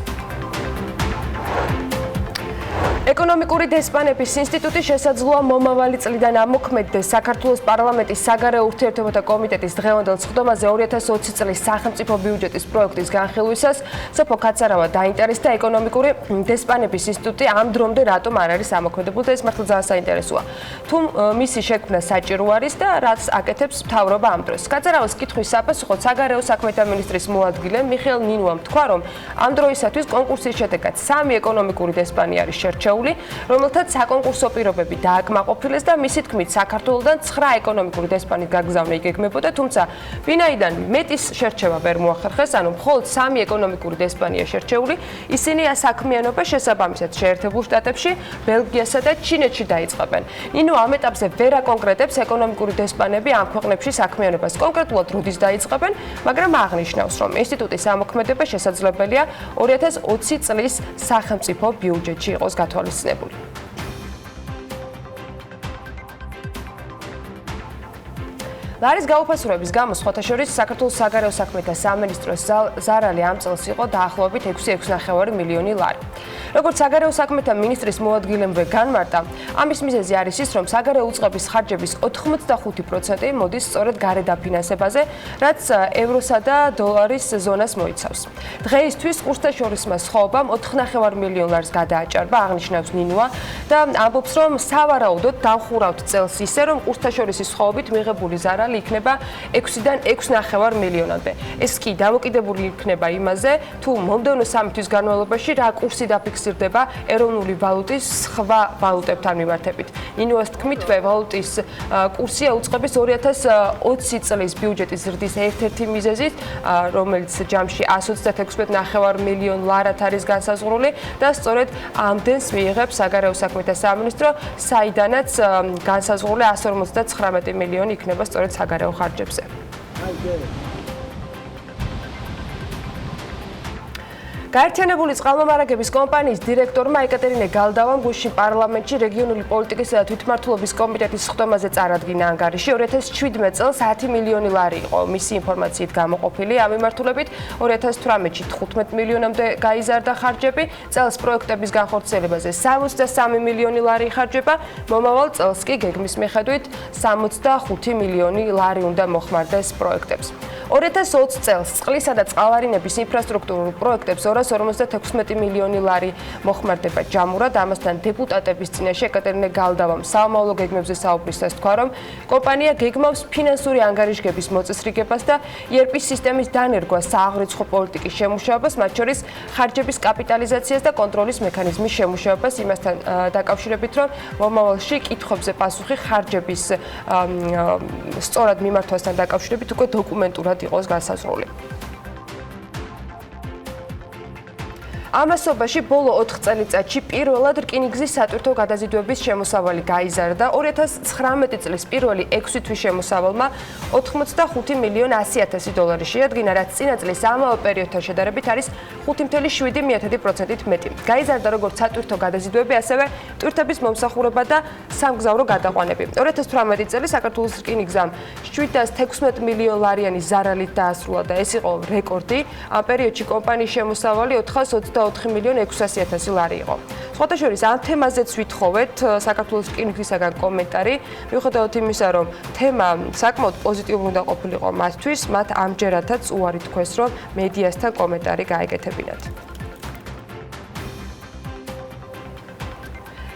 ეკონომიკური დესპანების ინსტიტუტი შესაძლოა მომავალი წლიდან ამოქმედდეს საქართველოს პარლამენტის საგარეო ურთიერთობათა კომიტეტის დღევანდელ სხდომაზე 2020 წლის სახელმწიფო ბიუჯეტის პროექტის განხილვისას. სოფო კაცარავა დაინტერესდა ეკონომიკური დესპანების ინსტიტუტი ამ დრომდე რატომ არ არის ამოქმედებული და ეს მართლა ძალიან საინტერესოა. თუ მისი შექმნა საჭირო არის და რაც აკეთებს მთავრობა ამ დროს. კაცარავას კითხვის საპასუხოდ საგარეო საქმეთა მინისტრის მოადგილე მიხეილ ნინუამ თქვა, რომ ამ დროისათვის კონკურსის შედეგად 3 ეკონომიკური დესპანი არის შერჩეული, რომელთაც საკონკურსო პირობები დააკმაყოფილეს და მისი თქმით საქართველოსთან 9 ეკონომიკური დესპანით გაგზავნა იგეგმებოდა, თუმცა ვინაიდან მეტის შერჩევა ვერ მოახერხეს, ანუ მხოლოდ 3 ეკონომიკური დესპანია შერჩეული, ისინი საქმიანობას შესაბამისად შეერთებულ შტატებში, ბელგიასა და ჩინეთში დაიწყებენ. ნინო ამ ეტაპზე ვერ აკონკრეტებს ეკონომიკური დესპანები ამ ქვეყნებში საქმიანობას კონკრეტულად როდის დაიწყებენ, მაგრამ აღნიშნავს, რომ ინსტიტუტის ამოქმედება შესაძლებელია 2020 წლის სახელმწიფო ბიუჯეტში იყოს გათვალისწინებული. ლარის გაუფასურების გამო სხვათაშორის საქართველოს საგარეო საქმეთა სამინისტროს ზარალი ამ წელს იყო დაახლოებით 6.9 მილიონი ლარი. როგორც საგარეო საქმეთა მინისტრის მოადგილემ განმარტა, ამის მიზეზი არის ის, რომ საგარეო უწყების ხარჯების 85% მოდის სწორედ გარე დაფინანსებაზე, რაც ევროსა და დოლარის ზონას მოიცავს. დღეისთვის კურსთაშორისმა სხვაობამ 4.5 მილიონ ლარს გადააჭარბა, აღნიშნავს ნინუა და ამბობს, რომ სავარაუდოდ დავხურავთ წელს ისე, რომ კურსთაშორისი სხვაობით მიღებული ზარალი იქნება 6-დან 6.5 მილიონამდე. ეს კი დამოკიდებული იქნება იმაზე, თუ მომდევნო 3 თვის განმავლობაში რა კურსი დაფიქსირდება ეროვნული ვალუტის სხვა ვალუტებთან მიმართებით. ნინუას თქმით, ვალუტის კურსია უწყების 2020 წლის ბიუჯეტის ზრდის ერთ-ერთი მიზეზით, რომელიც ჯამში 136.5 მილიონ ლარად არის განსაზღვრული და სწორედ ამდენს მიიღებს საგარეო საქმეთა სამინისტრო, საიდანაც განსაზღვრული 159 მილიონი იქნება სწორედ საგარეო ხარჯებზე. გაერთიანებული წყალმომარაგების კომპანიის დირექტორმა ეკატერინე გალდავამ გუშინ პარლამენტში რეგიონული პოლიტიკისა და თვითმმართველობის კომიტეტის სხდომაზე წარადგინა ანგარიში. 2017 წელს 10 მილიონი ლარი იყო მისი ინფორმაციით გამოყოფილი. ამ მიმართულებით 2018-ში 15 მილიონამდე გაიზარდა ხარჯები, წელს პროექტების განხორციელებაზე 63 მილიონი ლარი იხარჯება, მომავალ წელს კი გეგმის მიხედვით 65 მილიონი ლარი უნდა მოხმარდეს პროექტებს. 2020 წელს წყლისა და წყალვარინების ინფრასტრუქტურულ პროექტებს 256 მილიონი ლარი მოხმარდება ჯამურად. ამასთან დეპუტატების წინაშე ეკატერინე გალდავამ საომავლო გეგმებზე საუბრისას თქვა, რომ კომპანია გეგმავს ფინანსური ანგარიშგების მოწესრიგებას და ERP სისტემის დანერგვას, სააღრიცხვო პოლიტიკის შემუშავებას, მათ შორის ხარჯების კაპიტალიზაციას და კონტროლის მექანიზმის შემუშავებას, იმასთან დაკავშირებით, რომ მომავალში კითხვებზე პასუხი ხარჯების სწორად მიმართვასთან დაკავშირებით უკვე დოკუმენტურად იყოს განსაზღვრული. ამასობაში ბოლო 4 წელიწადში პირველად რკინიგზის სატვირთო გადაზიდვების შემოსავალი გაიზარდა. 2019 წლის პირველი 6 თვის შემოსავალმა 85 მილიონ 100.000 დოლარი შეადგინა, რაც წინა წლის ამავე პერიოდთან შედარებით არის 5.7%-ით მეტი. გაიზარდა როგორც სატვირთო გადაზიდვები, ასევე ტვირთების მომსახურება და სამგზავრო გადაყვანები. 2018 წელი საქართველოს რკინიგზამ 716 მილიონ ლარიანი ზარალით დაასრულა და ეს იყო რეკორდი. ამ პერიოდში კომპანიის შემოსავალი 424 მილიონ 600.000 ლარი იყო. სხვათა შორის ამ თემაზეც ვითხოვეთ საქართველოს რკინიგზისაგან კომენტარი, მიუხედავად იმისა, რომ თემა საკმაოდ პოზიტიური უნდა ყოფილიყო მათთვის, მათ ამჯერადაც უარი თქვეს, რომ მედიასთან კომენტარი გაეკეთებინათ.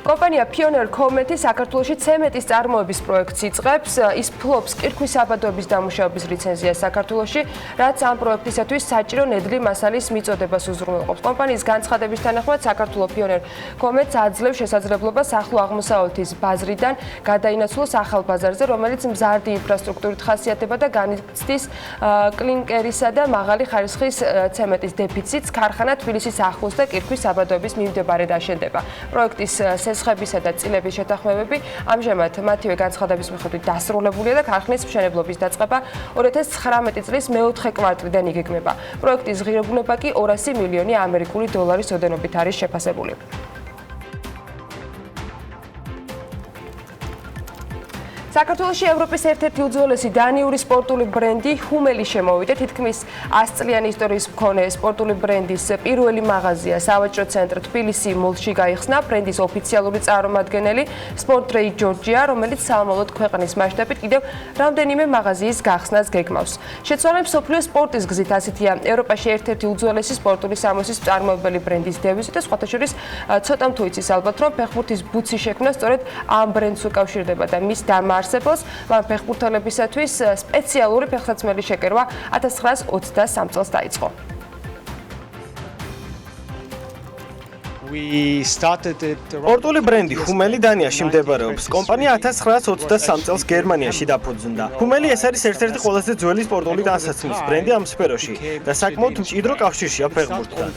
კომპანია Pioneer Cometi საქართველოში ცემენტის წარმოების პროექტს იწყებს. ის ფლობს კირქვის საბადოების დამუშავების ლიცენზიას საქართველოში, რაც ამ პროექტისათვის საჭირო ნედლი მასალის მიწოდებას უზრუნველყოფს. კომპანიის განცხადების თანახმად საქართველოს Pioneer Cometi აძლევს შესაძლებლობას ახლო აღმოსავლეთის ბაზრიდან გადაინაცვლოს ახალ ბაზარზე, რომელიც მზარდი ინფრასტრუქტურით ხასიათდება და განიცდის კლინკერისა და მაღალი ხარისხის ცემენტის დეფიციტს. ქარხანა თბილისის ახლოს და კირქვის საბადოების მიმდებარედ აშენდება. პროექტის ნუსხებისა და წილების შეთანხმებები ამჟამად მათივე განცხადების მიხედვით დასრულებულია და ქარხნის მშენებლობის დაწყება 2019 წლის მეოთხე კვარტლიდან იგეგმება. პროექტის ღირებულება კი 200 მილიონი ამერიკული დოლარის ოდენობით არის შეფასებული. საქართველოში ევროპის ერთ-ერთი უძველესი დანიური სპორტული ბრენდი ჰუმელი შემოვიდა. თითქმის 100 წლიანი ისტორიის მქონე სპორტული ბრენდის პირველი მაღაზია სავაჭრო ცენტრ თბილისი მოლში გაიხსნა. ბრენდის ოფიციალური წარმომადგენელი სპორტრეი ჯორჯია, რომელიც სამომავლოდ ქვეყნის მასშტაბით კიდევ რამდენიმე მაღაზიის გახსნას გეგმავს. შეცვალე მსოფლიო სპორტის გზით ასეთია ევროპაში ერთ-ერთი უძველესი სპორტული სამოსის მწარმოებელი ბრენდის დევიზი და სხვათა შორის ცოტამ თუ იცის ალბათ, რომ ფეხბურთის ბუცი შექმნა სწორედ ამ ბრენდს უკავშირდება და მის არსებობს, მან ფეხბურთელებისათვის სპეციალური ფეხსაცმელი შეკერვა 1923 წელს დაიწყო. სპორტული ბრენდი ჰუმელი დანიაში მდებარეობს. კომპანია 1923 წელს გერმანიაში დაფუძნდა. ჰუმელი ეს არის ერთ-ერთი ყველაზე ძველი სპორტული ტანსაცმლის ბრენდი ამ სფეროში და საკმაოდ მჭიდრო კავშირშია ფეხბურთთან.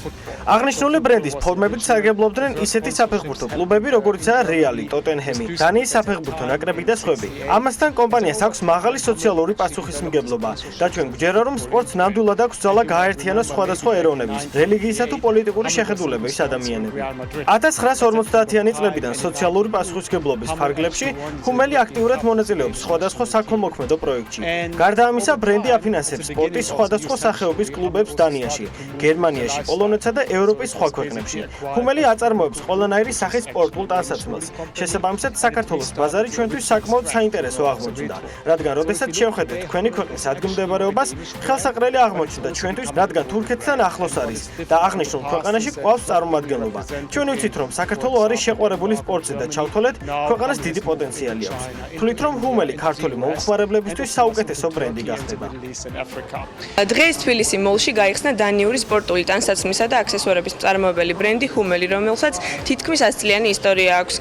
აღნიშნული ბრენდის ფორმებით სარგებლობდნენ ისეთი საფეხბურთო კლუბები, როგორიცაა რეალი, ტოტენჰემი, დანიის საფეხბურთო ნაკრები და სხვები. ამასთან კომპანიას აქვს მაღალი სოციალური პასუხისმგებლობა და ჩვენ გვჯერა, რომ სპორტს ნამდვილად აქვს ძალა გააერთიანოს სხვადასხვა ეროვნების, რელიგიისა თუ პოლიტიკური შეხედულებების ადამიანები. 1950-იანი წლებიდან სოციალური პასუხისმგებლობის ფარგლებში ჰუმელი აქტიურად მონაწილეობს სხვადასხვა საქველმოქმედო პროექტში. გარდა ამისა, ბრენდი აფინანსებს სპორტის სხვადასხვა სახეობის კლუბებს დანიაში, გერმანიაში, პოლონეთსა და ევროპის სხვა ქვეყნებში. ჰუმელი აწარმოებს ყველანაირი სახის სპორტულ ტანსაცმელს. შესაბამისად, საქართველოს ბაზარი ჩვენთვის საკმაოდ საინტერესო აღმოჩნდა, რადგან როდესაც შევხედეთ თქვენი ქვეყნის ადგილმდებარეობას, ხელსაყრელი აღმოჩნდა ჩვენთვის, რადგან თურქეთთან ახლოს არის და აღნიშნულ ქვეყანაში ყავს წარმომადგენლობა. ჩვენ ვიცით, რომ საქართველო არის შეყვარებული სპორტზე და ჩავთვალეთ, ქვეყანას დიდი პოტენციალი აქვს. თვლით, რომ ჰუმელი ქართული მომხმარებლებისთვის საუკეთესო ბრენდი გახდება. დღეს თბილისი მოლში გაიხსნა დანიური სპორტული ტანსაცმლისა და აქსესუარების მწარმოებელი ბრენდი ჰუმელი, რომელსაც თითქმის 100 წლიანი ისტორია აქვს.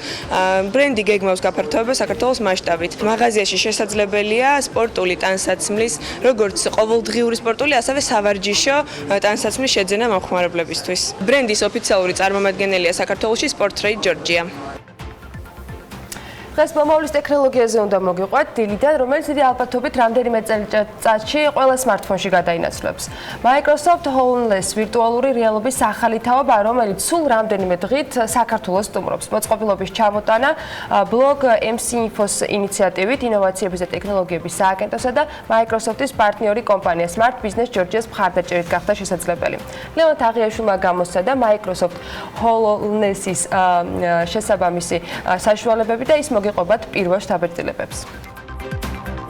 ბრენდი გეგმავს გაფართოებას საქართველოს მასშტაბით. მაღაზიაში შესაძლებელია სპორტული ტანსაცმლის, როგორც ყოველდღიური სპორტული, ასევე სავარჯიშო ტანსაცმლის შეძენა მომხმარებლებისთვის. ბრენდის ოფიციალური წარმომადგენელია საქართველოში სპორტრეი ჯორჯია. დღეს მომავლის ტექნოლოგიაზე უნდა მოგიყვათ დილიდან, რომელიც დიდი ალბათობით რამდენიმე წელიწადში ყველა smartphone-ში გადაინაცვლებს. Microsoft HoloLens ვირტუალური რეალობის ახალი თაობა, რომელიც სულ რამდენიმე დღით საქართველოს სტუმრობს. მოწყობილობის ჩამოტანა blog MC Info-s ინიციატივით ინოვაციების და ტექნოლოგიების სააგენტოსა და Microsoft-ის პარტნიორი კომპანია Smart Business Georgia-ს მხარდაჭერით გახდა შესაძლებელი. ლევან თაღიაშვილმა გამოსცადა Microsoft HoloLens-ის შესაბამისი საშუალებები და ის მოგიყვებათ პირველ შთაბეჭდილებებს.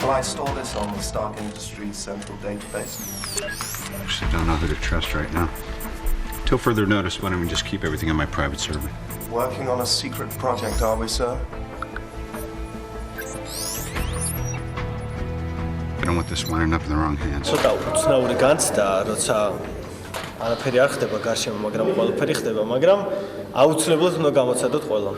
Well, I installed this on the Stark Industries central database. I actually don't know who to trust right now. Till further notice, why don't we just keep everything on my private server? Working on a secret project, are we, sir? I don't want this winding up in the wrong hands. ცოტა უცნაური განცდა, როცა არაფერი არ ხდება გარშემო, მაგრამ ყველაფერი ხდება, მაგრამ აუცილებლად უნდა გამოცადოთ ყველა.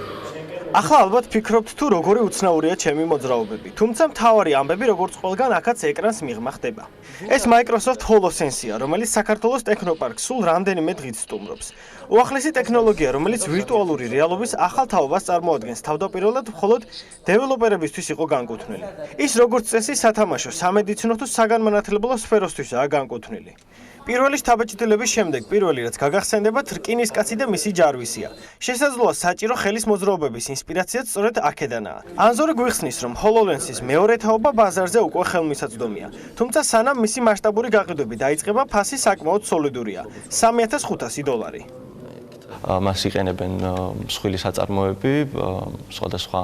ახლა ალბათ ფიქრობთ თუ როგორი უცნაურია ჩემი მოძრაობები, თუმცა მთავარი ამბები როგორც ყველგან აქაც ეკრანს მიღმა ხდება. ეს Microsoft HoloSense-ია, რომელიც საქართველოს ტექნოპარკს სულ რამდენიმე დღით სტუმრობს. უახლესი ტექნოლოგია, რომელიც ვირტუალური რეალობის ახალ თაობას წარმოადგენს, თავდაპირველად მხოლოდ დეველოპერებისთვის იყო განკუთვნილი. ის როგორც წესი სათამაშო, სამედიცინო თუ საგანმანათლებლო სფეროსთვისაა განკუთვნილი. პირველი შთაბეჭდილების შემდეგ პირველი რაც გაგახსენდებათ რკინისკაცი და მისი ჯარვისია. შესაძლოა საჭირო ხელის მოძრაობების ინსპირაციაც სწორედ აქედანაა. ანზორი გვიხსნის, რომ HoloLens-ის მეორე თაობა ბაზარზე უკვე ხელმისაწვდომია. თუმცა სანამ მისი მასშტაბური გაყიდვები დაიწყება, ფასი საკმაოდ სოლიდურია. $3,500. მას იყენებენ მსხვილი საწარმოები, სხვადასხვა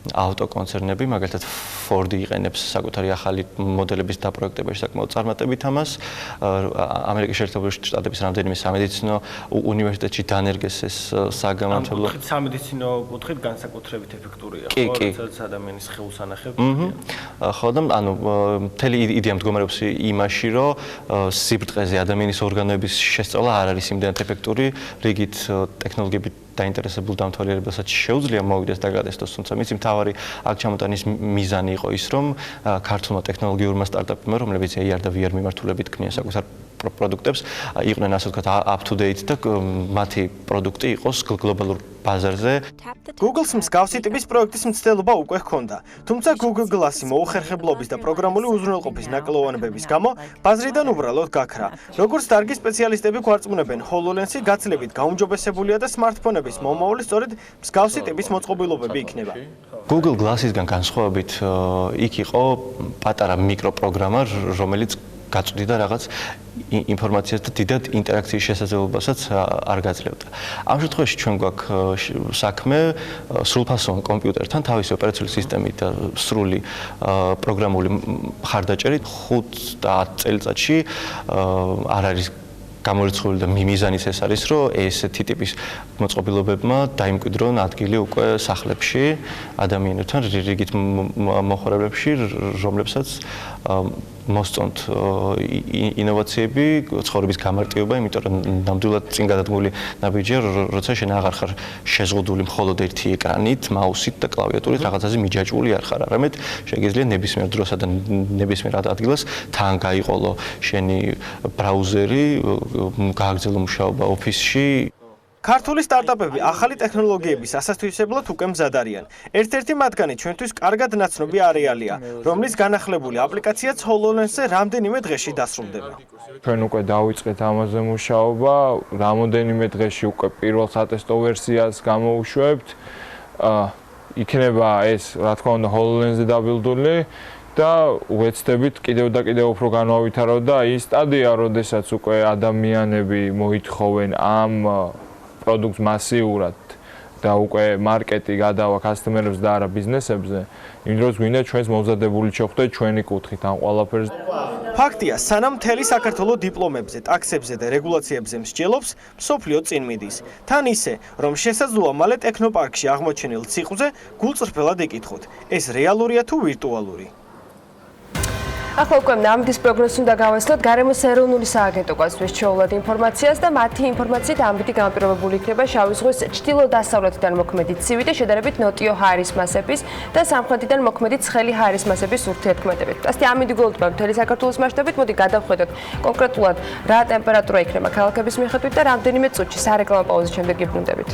ავტოკონცერნები, მაგალითად Ford იყენებს საკუთარი ახალი მოდელების დაპროექტებაში საკმაოდ წარმატებით ამას. ამერიკის შეერთებული შტატების რამდენიმე სამედიცინო უნივერსიტეტში დანერგეს ეს საგამომცემლო. სამედიცინო კუთხით განსაკუთრებით ეფექტურია, როდესაც ადამიანის ხელს ანახებთ. ხო და ანუ მთელი იდეა მდგომარეობს იმაში, რომ სიბრტყეზე ადამიანის ორგანოების შესწავლა არ არის იმდენად ეფექტური, რიგით ტექნოლოგიებით დაინტერესებულ დამთვალიერებელსაც შეუძლია მოვიდეს და გადასცეს, თუმცა მისი მთავარი აქ ჩამოტანის მიზანი იყო ის, რომ ქართულმა ტექნოლოგიურმა სტარტაპებმა, რომლებიც AR და VR მიმართულებით ქმნიან საკუთარ პროდუქტებს იყვნენ ასე ვთქვათ up to date და მათი პროდუქტი იყოს გლობალურ ბაზარზე. Google-ს მსგავსი ტიპის პროექტის მცდელობა უკვე ჰქონდა, თუმცა Google Glass-ი მოუხერხებლობის და პროგრამული უზრუნველყოფის ნაკლოვანებების გამო ბაზრიდან უბრალოდ გაქრა. როგორც დარგი სპეციალისტები გვარწმუნებენ, HoloLens-ი გაცილებით გაუმჯობესებულია და smartphone-ების მომავალი სწორედ მსგავსი ტიპის მოწყობილობები იქნება. Google Glass-ისგან განსხვავებით იქ იყო პატარა მიკროპროგრამა, რომელიც გაწვდიდა რაღაც ინფორმაციას და დიდად ინტერაქციის შესაძლებლობასაც არ გაძლევდა. ამ შემთხვევაში ჩვენ გვაქვს საქმე სრულფასოვან კომპიუტერთან, თავისი ოპერაციული სისტემით და სრული პროგრამული მხარდაჭერით 5 და 10 წელიწადში არ არის გამორიცხული და მიზანის ეს არის, რომ ესეთი ტიპის მოწყობილობებმა დაიმკვიდრონ ადგილი უკვე სახლებში ადამიანებთან რიგით მოხარებლებში, რომლებსაც მოსწონთ ინოვაციები, ცხოვრების გამარტივება, იმიტომ რომ ნამდვილად წინ გადადგმული ნაბიჯია, როცა შენ აღარ ხარ შეზღუდული მხოლოდ ერთი ეკრანით, მაუსით და კლავიატურით რაღაცაზე მიჯაჭვული არ ხარ, არამედ შეგიძლია ნებისმიერ დროსა და ნებისმიერ ადგილას თან გაიყოლო შენი ბრაუზერი, გააგრძელო მუშაობა ოფისში. ქართული სტარტაპები ახალი ტექნოლოგიების ასასთვისებლად უკვე მზად არიან. ერთ-ერთი მათგანი ჩვენთვის კარგად ნაცნობი არეალია, რომლის განახლებული აპლიკაციაც HoloLens-ზე რამდენიმე დღეში დასრულდება. ჩვენ უკვე დავიწყეთ ამაზე მუშაობა, რამოდენიმე დღეში უკვე პირველ სატესტო ვერსიას გამოვუშვებთ. იქნება ეს, რა თქმა უნდა, HoloLens-ზე დაბილდული და ვეცდებით კიდევ და კიდევ უფრო განვავითარო და ის სტადია, როდესაც უკვე ადამიანები მოითხოვენ ამ პროდუქტს მასიურად და უკვე მარკეტი გადავა კასტომერებს და არა ბიზნესებზე, იმ დროს გვინდა ჩვენს მომზადებული ჩოხდეთ ჩვენი კუთხით ამ ყველაფერს. ფაქტია, სანამ მთელი საქართველო დიპლომებზე, ტაქსებზე და რეგულაციებზე მსჯელობს, მსოფლიო წინ მიდის. თან ისე, რომ შესაძლოა მალე ტექნოპარკში აღმოჩენილ ციყვზე გულწრფელად იკითხოთ, ეს რეალურია თუ ვირტუალური. ახლა უკვე ნამდვილ პროგრესს უნდა გავესწროთ გარემოს ეროვნული სააგენტო გვასწვეს ჩეულად ინფორმაციას და მათი ინფორმაციით ამბითი განპირობებული იქნება შავი ზღვის ჩრდილო-დასავლეთიდან მოქმედი ცივი და შედარებით ნოტიო ჰაერის მასების და სამხრეთიდან მოქმედი ცხელი ჰაერის მასების ურთიერთქმედებით. ასე ამინდი გულდება მთელი საქართველოს მასშტაბით, მოდი გადავხედოთ კონკრეტულად რა ტემპერატურა იქნება ქალაქების მიხედვით და რამდენიმე წუთში სარეკლამო პაუზის შემდეგ გიბრუნდებით.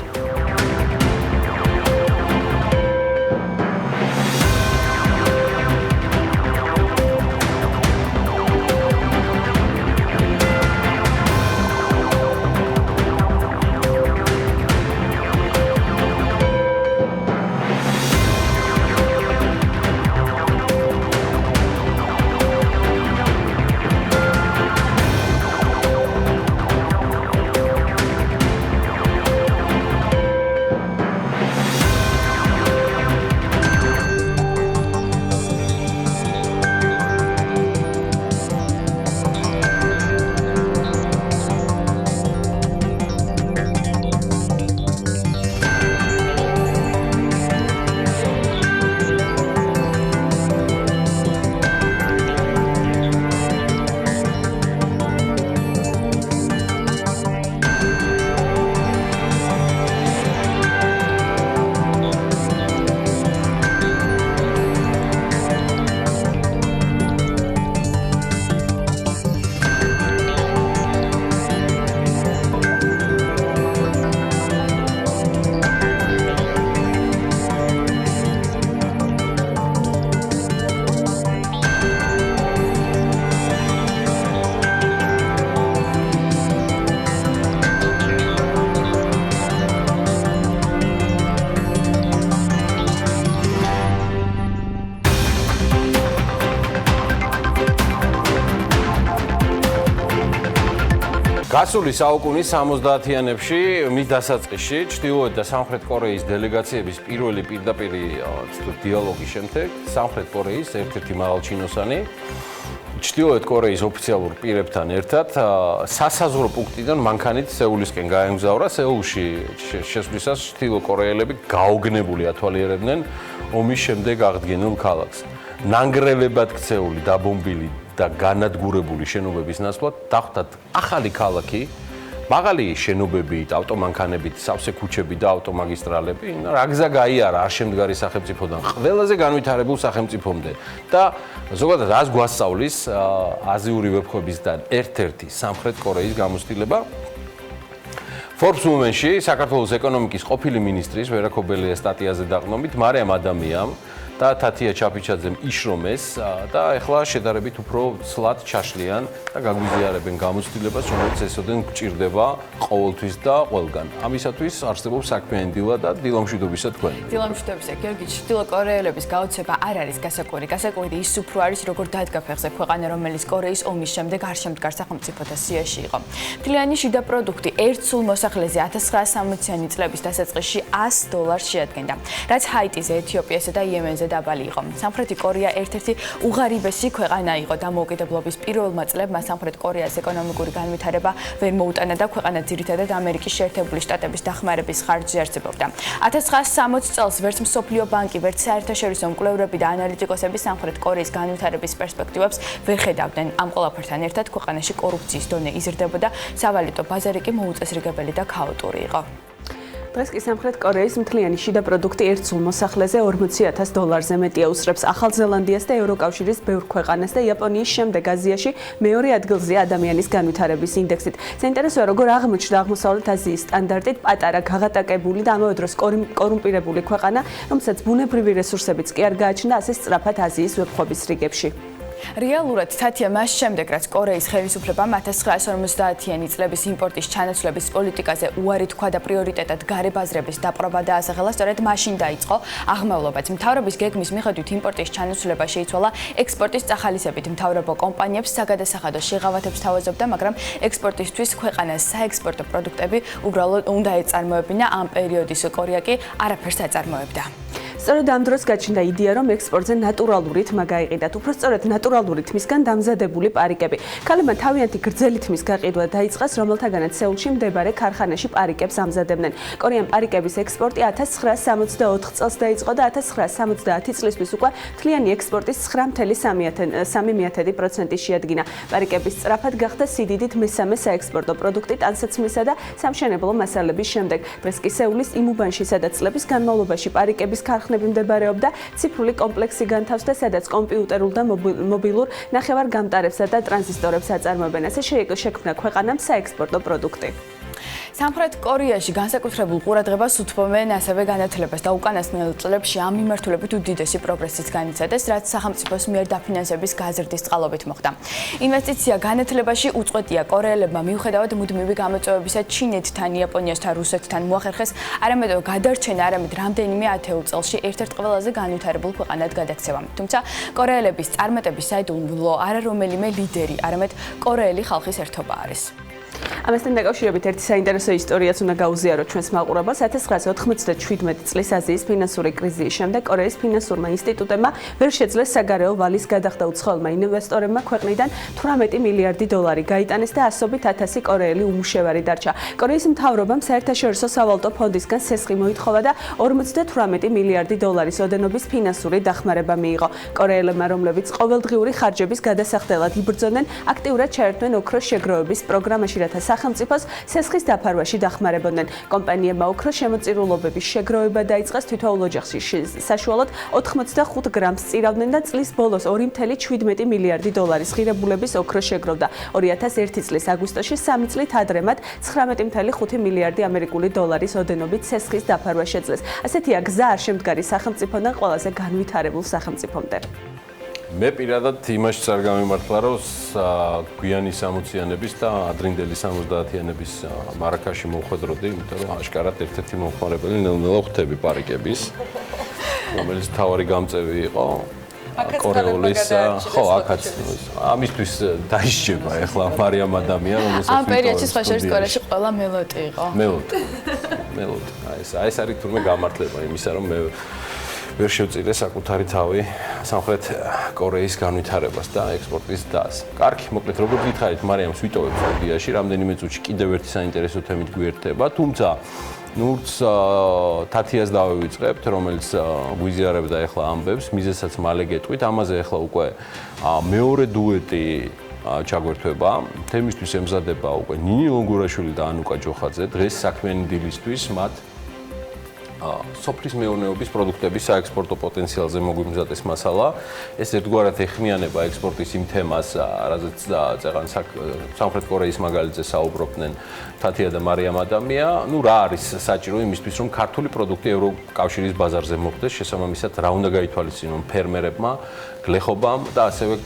გასული საუკუნის 70-იანებში მის დასაწყისში ჩრდილოეთ და სამხრეთ კორეის დელეგაციების პირველი პირდაპირ დიალოგის შემდეგ სამხრეთ კორეის ერთ-ერთი მაღალჩინოსანი ჩრდილოეთ კორეის ოფიციალურ პირებთან ერთად სასაზღვრო პუნქტიდან მანქანით სეულისკენ გაემგზავრა. სეულში შესვლისას ჩრდილო კორეელები გაოგნებული ათვალიერებდნენ ომის შემდეგ აღდგენილ ქალაქს. ნანგრევებად ქცეული დაბომბილი და განადგურებული შენობების ნაცვლად დახვდათ ახალი ქალაქი, მაღალი შენობებით, ავტომანქანებით, სავსე ქუჩები და ავტომაგისტრალები, რა გზა გაიარა არ შემდგარი სახელმწიფოდან ყველაზე განვითარებულ სახელმწიფომდე და ზოგადად ას გვასწავლის აზიური ვებქვებისგან ერთ-ერთი სამხრეთ კორეის გამოცდილება. Forbes Women-ში საქართველოს ეკონომიკის ყოფილი მინისტრის ვერაკობელია სტატიაზე დაყრდნობით მარიამ ადამიანს და თათია ჩაფიჩაძემ იშრომეს და ეხლა შედარებით უფრო ცლად ჩაშლიან და გაგვიზიარებენ გამოცდილებას, რომელიც ესოდენ გჭირდება ყოველთვის და ყველგან. ამისათვის არსებობს საქმიანი დილა და დილა მშვიდობისა თქვენ. დილა მშვიდობისა, გიორგი, ჩრდილო კორეელების გაოცება არ არის გასაკვირი. გასაკვირი ის უფრო არის, როგორ დადგა ფეხზე ქვეყანა, რომელიც კორეის ომის შემდეგ არ შემდგარ სახელმწიფოთა სიაში იყო. მთლიანი შიდა პროდუქტი ერთ სულ მოსახლეზე 1960-იანი წლების დასაწყისში $100 შეადგენდა, რაც ჰაიტიზე, ეთიოპიასა და იემენზე დაბალი იყო. სამხრეთი კორეა ერთ-ერთი უღარიბესი ქვეყანა იყო დამოუკიდებლობის პირველმა წლებმა სამხრეთ კორეას ეკონომიკური განვითარება ვერ მოუტანა და ქვეყანა ძირითადად ამერიკის შეერთებული შტატების დახმარების ხარჯზე არსებობდა. 1960 წელს ვერც მსოფლიო ბანკი, ვერც საერთაშორისო მკვლევრები და ანალიტიკოსები სამხრეთ კორეის განვითარების პერსპექტივებს ვერ ხედავდნენ. ამ ყველაფერთან ერთად ქვეყანაში კორუფციის დონე იზრდებოდა, სავალუტო ბაზარი კი მოუწესრიგებელი და ქაოტური იყო. დღეს კი სამხრეთ კორეის მთლიანი შიდა პროდუქტი ერთ სულ მოსახლეზე $40,000-ზე მეტია, უსწრებს ახალ ზელანდიას და ევროკავშირის ბევრ ქვეყანას და იაპონიის შემდეგ აზიაში მეორე ადგილზეა ადამიანის განვითარების ინდექსით. საინტერესოა, როგორ აღმოჩნდა აღმოსავლეთ აზიის სტანდარტით პატარა, გაღატაკებული და ამავე დროს კორუმპირებული ქვეყანა, რომელსაც ბუნებრივი რესურსებიც კი არ გააჩნდა ასე სწრაფად აზიის ვებხვების რიგებში. რეალურად თათია მას შემდეგ, რაც კორეის ხელისუფლებამ 1950-იანი წლების იმპორტის ჩანაცვლების პოლიტიკაზე უარი თქვა და პრიორიტეტად გარე ბაზრების დაპყრობა დაასახელა, სწორედ მაშინ დაიწყო აღმავლობაც. მთავრობის გეგმის მიხედვით იმპორტის ჩანაცვლება შეიცვალა ექსპორტის წახალისებით. მთავრობა კომპანიებს საგადასახადო შეღავათებს თავაზობდა, მაგრამ ექსპორტისთვის ქვეყანას საექსპორტო პროდუქტები უბრალოდ უნდა ეწარმოებინა. ამ პერიოდის კორეა კი არაფერს აწარმოებდა. სწორედ ამ დროს გაჩნდა იდეა, რომ ექსპორტზე ნატურალური თმა გაიყიდათ. უფრო სწორედ ნატურალური თმისგან დამზადებული პარიკები. ქალებმა თავიანთი გრძელი თმის გაყიდვა დაიწყეს, რომელთაგანაც სეულში მდებარე ქარხანაში პარიკებს ამზადებდნენ. კორეამ პარიკების ექსპორტი 1964 წელს დაიწყო და 1970 წლისთვის უკვე მთლიანი ექსპორტის 9.3% შეადგინა. პარიკების სწრაფად გახდა სიდიდით მესამე საექსპორტო პროდუქტი ტანსაცმლისა და სამშენებლო მასალების შემდეგ. დღეს კი სეულის იმუბანში, სადაც წლების განმავლობაში პარიკების ქარხანა მდებარეობდა, ციფრული კომპლექსი განთავსდა, სადაც კომპიუტერულ და მობილურ ნახევარგამტარებსა და ტრანზისტორებს აწარმოებენ. ასე შექმნა ქვეყანამ საექსპორტო პროდუქტი. სამხრეთ კორეაში განსაკუთრებულ ყურადღებას უთმობენ ასევე განათლებას და უკანასკნელ წლებში ამ მიმართულებით უდიდესი პროგრესიც განიცადეს, რაც სახელმწიფოს მიერ დაფინანსების გაზრდის წყალობით მოხდა. ინვესტიცია განათლებაში უწყვეტია კორეელებმა მიუხედავად მუდმივი გამოწვევებისა ჩინეთთან, იაპონიასთან, რუსეთთან მოახერხეს არამედ გადარჩენა, არამედ რამდენიმე ათეულ წელში ერთ-ერთ ყველაზე განვითარებულ ქვეყანად გადაქცევა. თუმცა კორეელების წარმატების საიდუმლო არა რომელიმე ლიდერი, არამედ კორეელი ხალხის ერთობა არის. ამასთან დაკავშირებით ერთი საინტერესო ისტორიაც უნდა გაუზიაროთ ჩვენს მაყურებელს. 1997 წლის აზიის ფინანსური კრიზისის შემდეგ კორეის ფინანსურმა ინსტიტუტებმა ვერ შეძლეს საგარეო ვალის გადახდა უცხოელმა ინვესტორებმა ქვეყნიდან $18 მილიარდი გაიტანეს და ასობით ათასი კორეელი უმუშევარი დარჩა. კორეის მთავრობამ საერთაშორისო სავალუტო ფონდისგან სესხი მოითხოვა და $58 მილიარდი ოდენობის ფინანსური დახმარება მიიღო. კორეელებმა, რომლებიც ყოველდღიური ხარჯების გადასახდელად იბრძოდნენ, აქტიურად ჩაერთვნენ ოქროს შეგროვების პროგრამაში, რათა სახელმწიფოს სესხის დაფარვაში დახმარებოდნენ. კომპანიებმა ოქროს შემოწირულობების შეგროვება დაიწყეს თითოეულ ოჯახში საშუალოდ 85 გრამს წირავდნენ და წლის ბოლოს $2.7 მილიარდი ღირებულების ოქროს შეგროვდა. 2001 წლის აგვისტოში 3 წლით ადრე მათ $19.5 მილიარდი ოდენობით სესხის დაფარვა შეძლეს. ასეთია გზა არ შემდგარი სახელმწიფოდან ყველაზე განვითარებულ სახელმწიფომდე. მე პირადად იმაშიც არ გამიმართლა, რომ გვიანი 60-იანების და ადრინდელი 70-იანების მარაკაში მოვხვედროდი, იმიტომ რომ აშკარად ერთ-ერთი მომხმარებელი ნელ-ნელა ხვდები პარიკების, რომელიც თავარი გამწევი იყო. კორეულის, ხო, აქაც ამისთვის დაიშჩება ახლა მარიამ ადამიანს, რომელსაც ამ პერიოდში სხვა შორის კორეაში ყველა მელოტი იყო. მელოტი. ეს არის თურმე გამართლება იმისა, რომ მე ვერ შევწირე საკუთარი თავი სამხრეთ კორეის განვითარებას და ექსპორტის დას. კარგი, მოკლედ როგორ გითხარით, მარიამს ვიტოვებ სტუდიაში, რამდენიმე წუთში კიდევ ერთი საინტერესო თემით გვერდება, თუმცა ნურც თათიას დავივიწყებთ, რომელიც გვიზიარებდა ახლა ამბებს, მიზესაც მალე გეტყვით, ამაზე ახლა უკვე მეორე დუეტი ჩაგვერთვება. თემისთვის ემზადება უკვე ნინი ოგურაშვილი და ანუკა ჯოხაძე. დღეს საქმიანი დილისთვის მათ სოფლის მეურნეობის პროდუქტების საექსპორტო პოტენციალზე მოგვიმზადეს მასალა. ეს ერთგვარად ეხმიანება ექსპორტის იმ თემას, რაზეც წეღან სამხრეთ კორეის მაგალითზე საუბრობდნენ თათია და მარიამ ადამია. ნუ რა არის საჭირო იმისთვის, რომ ქართული პროდუქტი ევროკავშირის ბაზარზე მოხვდეს, შესაბამისად რა უნდა გაითვალისწინონ ფერმერებმა, გლეხობამ და ასევე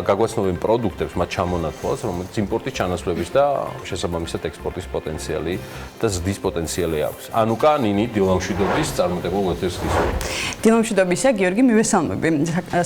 გაგვაცნობენ პროდუქტებს მათ ჩამონათვალს, რომელიც იმპორტის ჩანაცვლების და შესაბამისად ექსპორტის პოტენციალი და ზრდის პოტენციალი აქვს. ანუკა ნინი დილამშვიდობის წარმატებულ ეთერს გისურვებთ. დილამშვიდობისა, გიორგი, მივესალმები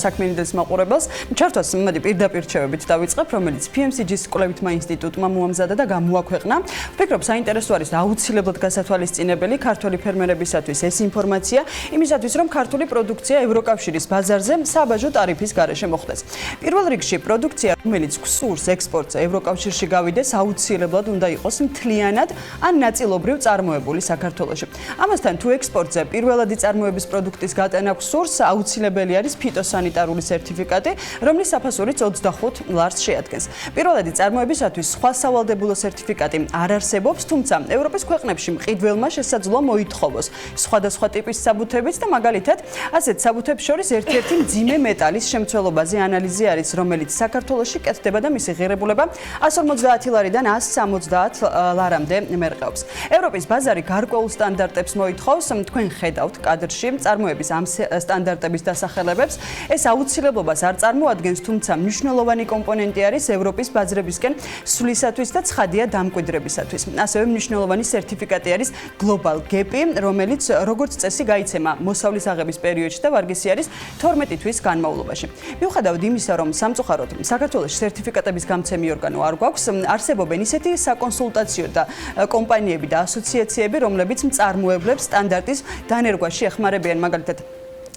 საქმიანი დილის მაყურებელს. ჩართვას მოდი პირდაპირ რჩევებით დავიწყებ, რომელიც PMCG-ის კვლევითმა ინსტიტუტმა მოამზადა და გამოაქვეყნა. ვფიქრობ, საინტერესო არის და აუცილებლად გასათვალისწინებელი ქართული ფერმერებისათვის ეს ინფორმაცია, იმისათვის, რომ ქართული პროდუქცია ევროკავშირის ბაზარზე საბაჟო ტარიფის გარეშე მოხვდეს. პირველ რიგში პროდუქცია, რომელიც გსურს ექსპორტზე ევროკავშირში გავიდეს, აუცილებლად უნდა იყოს მთლიანად ან ნაწილობრივ წარმოებული საქართველოში. ამასთან თუ ექსპორტზე პირველადი წარმოების პროდუქტის გატანა გსურს, აუცილებელი არის ფიტოსანიტარული სერტიფიკატი, რომლის საფასურიც 25 ლარს შეადგენს. პირველადი წარმოებისათვის სხვა სავალდებულო სერტიფიკატი არ არსებობს, თუმცა ევროპის ქვეყნებში მყიდველმა შესაძლოა მოითხოვოს სხვადასხვა ტიპის საბუთებიც და მაგალითად, ასეთ საბუთებს შორის ერთ-ერთი მძიმე მეტალის შემცველობაზე ანალიზი არის, რომელიც საქართველოში კეთდება და მისი ღირებულება 150 ლარიდან 170 ლარამდე მერყეობს. ევროპის ბაზარი გარკვეულ სტანდარტებს მოითხოვს, თქვენ ხედავთ კადრში წარმოების ამ სტანდარტების დასახელებებს. ეს აუცილებლობას არ წარმოადგენს, თუმცა მნიშვნელოვანი კომპონენტი არის ევროპის ბაზრებისკენ სვლისათვის და ცხადია დამკვიდრებისათვის. ასევე მნიშვნელოვანი სერტიფიკატი არის Global Gap, რომელიც როგორც წესი გაიცემა მოსავლის აღების პერიოდში და ვარგისი არის 12 თვის განმავლობაში. მიუხედავად იმისა, რომ სამწუხაროდ საქართველოს სერტიფიკატების გამცემი ორგანო არ გვაქვს, არსებობენ ისეთი საკონსულტაციო და კომპანიები და ასოციაციები, რომლებიც მწარმოებლებს სტანდარტის დანერგვაში ეხმარებიან, მაგალითად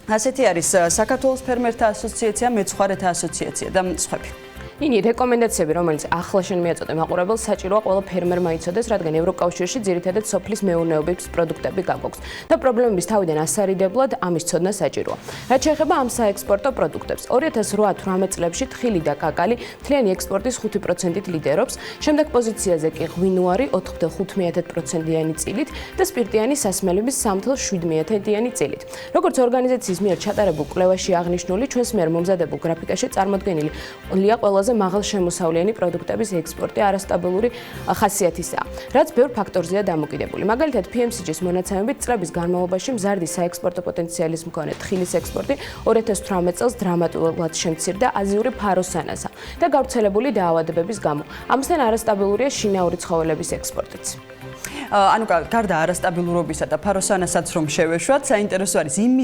ასეთი არის საქართველოს ფერმერთა ასოციაცია, მეცხვარეთა ასოციაცია და სხვები. ნინი, რეკომენდაციები, რომელიც ახლა შენ მიაწოდე მაყურებელს, საჭიროა ყველა ფერმერმა იცოდეს, რადგან ევროკავშირში ძირითადად სოფლის მეურნეობის პროდუქტები გაგვაქვს და პრობლემების თავიდან ასარიდებლად ამის ცოდნა საჭიროა. რაც შეეხება ამ საექსპორტო პროდუქტებს, 2008-18 წლებში თხილი და კაკალი მთლიანი ექსპორტის 5%-ით ლიდერობს, შემდეგ პოზიციაზე კი ღვინოარი 4.5%-იანი წილით და სპირტიანი სასმელების 3.7%-იანი წილით. როგორც ორგანიზაციის მიერ ჩატარებულ კვლევაში აღნიშნული, ჩვენს მიერ მომზადებულ გრაფიკაში წარმოდგენილია ყველაზე მაღალ შემოსავლიანი პროდუქტების ექსპორტი არასტაბილური ხასიათისაა, რაც ბევრ ფაქტორზეა დამოკიდებული. მაგალითად, PMCG-ის მონაცემებით წლების განმავლობაში მზარდი საექსპორტო პოტენციალის მქონე თხილის ექსპორტი 2018 წელს დრამატულად შემცირდა აზიური ფაროსანასა და გავრცელებული დაავადებების გამო. ამასთან არასტაბილურია შინაური ცხოველების ექსპორტიც. ანუკა, გარდა არასტაბილურობისა და ფაროსანასაც რომ შევეშვათ, საინტერესო არის იმ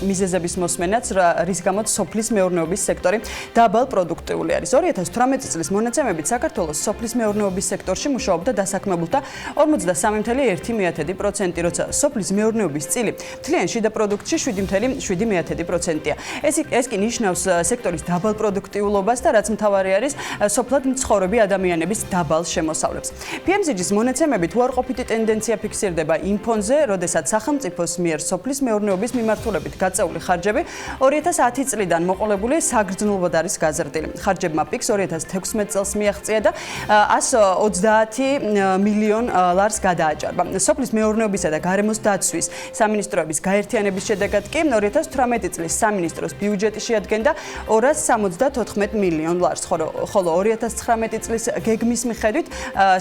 მიზეზების მოსმენაც, რის გამოც სოფლის მეურნეობის სექტორი დაბალ პროდუქტიული არის. 2018 წლის მონაცემებით საქართველოს სოფლის მეურნეობის სექტორში მუშაობდა დასაქმებულთა 43.1%, როცა სოფლის მეურნეობის წილი მთლიან შიდა პროდუქტში 7.7%-ია. ეს კი ნიშნავს სექტორის დაბალ პროდუქტიულობას და რაც მთავარი არის, სოფლად მცხოვრები ადამიანების დაბალ შემოსავლებს. PMCG-ის მონაცემებით უარყოფითი ტენდენცია ფიქსირდება იმ ფონზე, როდესაც სახელმწიფოს მიერ სოფლის მეურნეობის მიმართულებით გაწეული ხარჯები 2010 წლიდან მოყოლებული საგრძნობლად არის გაზრდილი. ხარჯებმა პიკს 2016 წელს მიაღწია და 130 მილიონ ლარს გადააჭარბა. სოფლის მეურნეობისა და გარემოს დაცვის სამინისტროების გაერთიანების შედეგად კი 2018 წლის სამინისტროს ბიუჯეტი შეადგენდა 274 მილიონ ლარს, ხოლო 2019 წლის გეგმის მიხედვით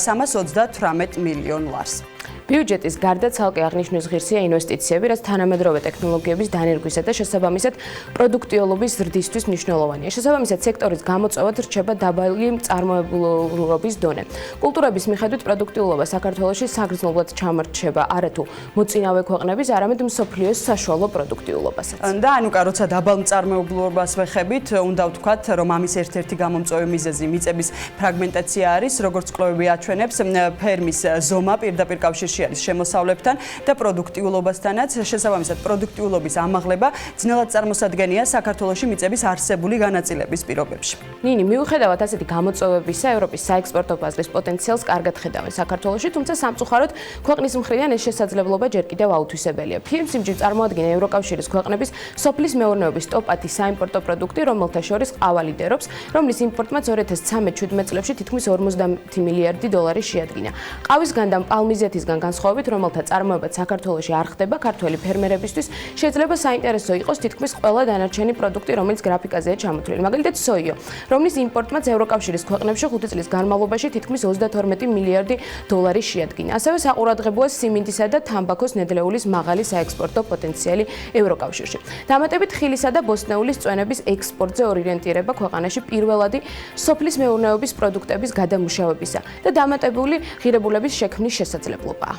328 მილიონ ლარს. ბიუჯეტის გარდა ცალკე აღნიშნვის ღირსია ინვესტიციები, რაც თანამედროვე ტექნოლოგიების დანერგვისა და შესაბამისად პროდუქტიულობის ზრდისთვის მნიშვნელოვანია. შესაბამისად სექტორის გამოწვევად რჩება დაბალი მწარმოებლობის დონე. კულტურების მიხედვით პროდუქტიულობა საქართველოში საგრძნობლად ჩამორჩება არათუ მოწინავე ქვეყნების, არამედ მსოფლიოს საშუალო პროდუქტიულობასაც. და ანუკა, როცა დაბალ მწარმოებლობას ვეხებით, უნდა ვთქვათ, რომ ამის ერთ-ერთი გამომწვევი მიზეზი მიწების ფრაგმენტაცია არის, როგორც კვლევები აჩვენებს, ფერმის ზომა პირდაპირ კავშირში არის შემოსავლებთან და პროდუქტიულობასთანაც. შესაბამისად, პროდუქტიულობის ამაღლება ძნელად წარმოსადგენია საქართველოში მიწების არსებული განაწილების პირობებში. ნინი, მიუხედავად ასეთი გამოწვევებისა, ევროპის საექსპორტო ბაზრის პოტენციალს კარგად ხედავენ საქართველოში, თუმცა სამწუხაროდ ქვეყნის მხრიდან ეს შესაძლებლობა ჯერ კიდევ აუთვისებელია. FMCG წარმოადგენს ევროკავშირის ქვეყნების სოფლის მეურნეობის ტოპ-10 საიმპორტო პროდუქტი, რომელთა შორის ყავა ლიდერობს, რომლის იმპორტმაც 2013-17 წლებში თითქმის 50 მილიარდი დოლარი შეადგინა. ყავისგან და პალმიზეთისგან განსხვავებით, რომელთა წარმოებაც საქართველოში არ ხდება, ქართველი ფერმერებისთვის შეიძლება საინტერესო იყოს თითქმის ყველა დანარჩენი პროდუქტი, რომელიც გრაფიკაზეა ჩამოთვლილი. მაგალითად, სოიო, რომლის იმპორტმაც ევროკავშირის ქვეყნებში 5 წლის განმავლობაში თითქმის 32 მილიარდი დოლარი შეადგინა. ასევე საყურადღებოა სიმინდისა და თამბაქოს ნედლეულის მაღალი საექსპორტო პოტენციალი ევროკავშირში. დამატებით ხილისა და ბოსტნეულის წვენების ექსპორტზე ორიენტირება ქვეყანაში პირველადი სოფლის მეურნეობის პროდუქტების გადამუშავებისა და დამატებული ღირებულების შექმნის შესაძლებლობაა.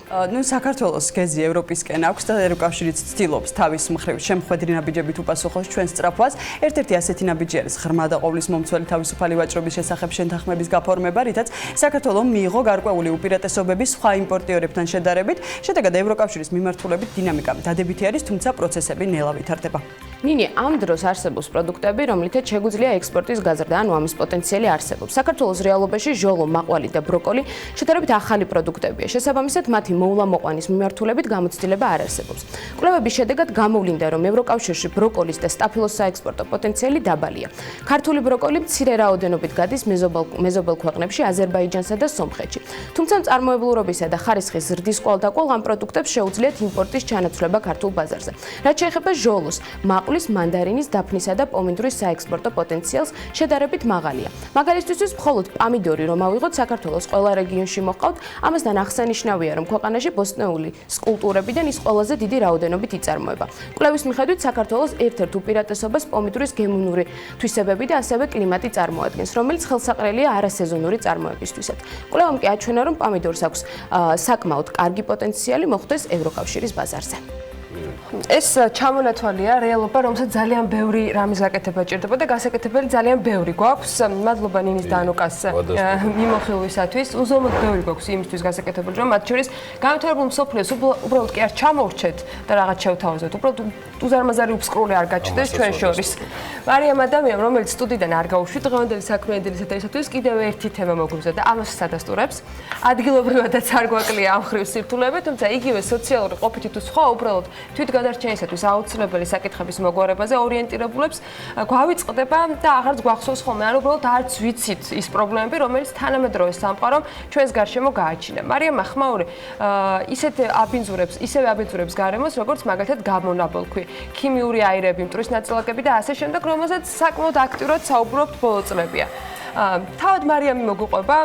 საქართველოს გეზი ევროპისკენ აქვს და ევროკავშირიც ცდილობს თავის მხრივ შემხვედრი ნაბიჯებით უპასუხოს ჩვენს სწრაფვას. ერთ-ერთი ასეთი ნაბიჯი არის ღრმა და ყოვლის მომცველი თავისუფალი ვაჭრობის შესახებ შეთანხმების გაფორმება, რითაც საქართველოს მიიღო გარკვეული უპირატესობები სხვა იმპორტიორებთან შედარებით. შედეგად ევროკავშირის მიმართულებით დინამიკა დადებითი არის, თუმცა პროცესები ნელა ვითარდება. ნინი, ამ დროს არსებობს პროდუქტები, რომლითაც შეგვიძლია ექსპორტის გაზრდა, ანუ ამის პოტენციალი არსებობს. საქართველოს რეალობაში ჟოლო, მაყვალი და ბროკოლი შედარებით ახალი პროდუქტებია. შესაბამისად, მათი მოვლა-მოყვანის მიმართულებით გამოცდილება არ არსებობს. კვლევების შედეგად გამოვლინდა, რომ ევროკავშირში ბროკოლის და სტაფილოს საექსპორტო პოტენციალი დაბალია. ქართული ბროკოლი მცირე რაოდენობით გადის მეზობელ ქვეყნებში, აზერბაიჯანსა და სომხეთში. თუმცა მწარმოებლურობისა და ხარისხის ზრდის კვალდაკვალ ამ პროდუქტებს შეუძლიათ იმპორტის ჩანაცვლება ქართულ ბაზარზე. რაც შეეხება ჟოლოს, მაყვლის, მანდარინის, დაფნისა და პომინდურის საექსპორტო პოტენციალს შედარებით მაღალია. მაგალითისთვის, მხოლოდ პამიდორი რომ ავიღოთ, საქართველოს ყველა რეგიონში მოჰყავთ, ამასთან აღსანიშნავია, რომ ქვეყანაში ბოსტნეულის კულტურებიდან ის ყველაზე დიდი რაოდენობით იწარმოება. კვლევის მიხედვით, საქართველოს ერთ-ერთ უპირატესობას პომიდურის გემოვნური თვისებები და ასევე კლიმატი წარმოადგენს, რომელიც ხელსაყრელია არასეზონური წარმოებისთვისაც. კვლევამ კი აჩვენა, რომ პომიდორს აქვს საკმაოდ კარგი პოტენციალი მოხვდეს ევროკავშირის ბაზარზე. ეს ჩამონათვალია რეალობა, რომელსაც ძალიან ბევრი რამის გაკეთება ჭირდება და გასაკეთებელი ძალიან ბევრი გვაქვს. მადლობა ნინის დანუკას მიმოხილვისათვის. უზომოდ ბევრი გვაქვს იმისთვის გასაკეთებელი, რომ მათ შორის განვითარებულ მსოფლიოს უბრალოდ კი არ ჩამოვრჩეთ და რაღაც შევთავაზოთ. უბრალოდ უზარმაზარი უფსკრული არ გაჩნდეს ჩვენ შორის. მარიამ ადამიანს, რომელიც სტუდიიდან არ გაუშვით, დღევანდელი საქმიანი დილის ეთერისათვის კიდევ ერთი თემა მოგვიზდა და ამას სადასტურებს. ადგილობრივადაც არ გვაკლია ამ ხრივ სირთულეები, თუმცა იგივე სოციალური ყოფითი თუ სხვა უბრალოდ თვითგადარჩენისათვის აუცილებელი საკითხების მოგვარებაზე ორიენტირებულებს გვავიწყდება და აღარც გვახსოვს ხოლმე, ან უბრალოდ არც ვიცით ის პრობლემები, რომელიც თანამედროვე სამყარომ ჩვენს გარშემო გააჩინა. მარიამ ახმაური ისევე აბინძურებს გარემოს, როგორც მაგალითად გამონაბოლქვი, ქიმიური აირები, მტვრის ნაწილაკები და ასე შემდეგ, რომელზეც საკმაოდ აქტიურად საუბრობთ ბოლო წლებია. თავად მარიამი მოგუყვება,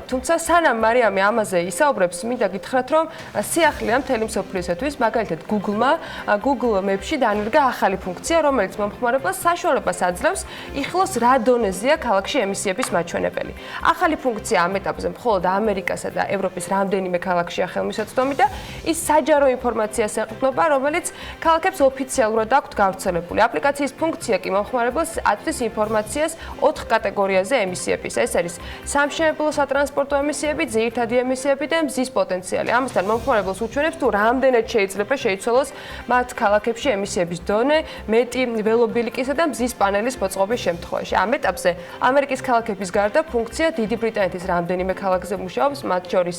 თუმცა სანამ მარიამი ამაზე ისაუბრებს, მინდა გითხრათ, რომ სიახლეა მთელი მსოფლიოსათვის, მაგალითად Google Maps-ში დანერგა ახალი ფუნქცია, რომელიც მომხმარებელს საშუალებას აძლევს იხილოს რა დონეზეა ქალაქში ემისიების მაჩვენებელი. ახალი ფუნქცია ამ ეტაპზე მხოლოდ ამერიკასა და ევროპის რამდენიმე ქალაქშია ხელმისაწვდომი და ის საჯარო ინფორმაციას ეყრდნობა, რომელიც ქალაქებს ოფიციალურად აქვთ გავრცელებული. აპლიკაციის ფუნქცია კი მომხმარებელს აწვდის ინფორმაციას 4 კატეგორიაზე ემისიების. ეს არის სამშენებლო სატრანსპორტო ემისიები, ძირითადი ემისიები და მზის პოტენციალი. ამასთან მომხმარებელს უჩვენებს თუ რამდენად შეიძლება შეიცვალოს მათ ქალაქებში ემისიების დონე, მეტი ველობილიკისა და მზის პანელის მოწყობის შემთხვევაში. ამ ეტაპზე ამერიკის ქალაქების გარდა ფუნქცია დიდი ბრიტანეთის რამდენიმე ქალაქზე მუშაობს, მათ შორის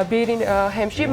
ბირმინგემში,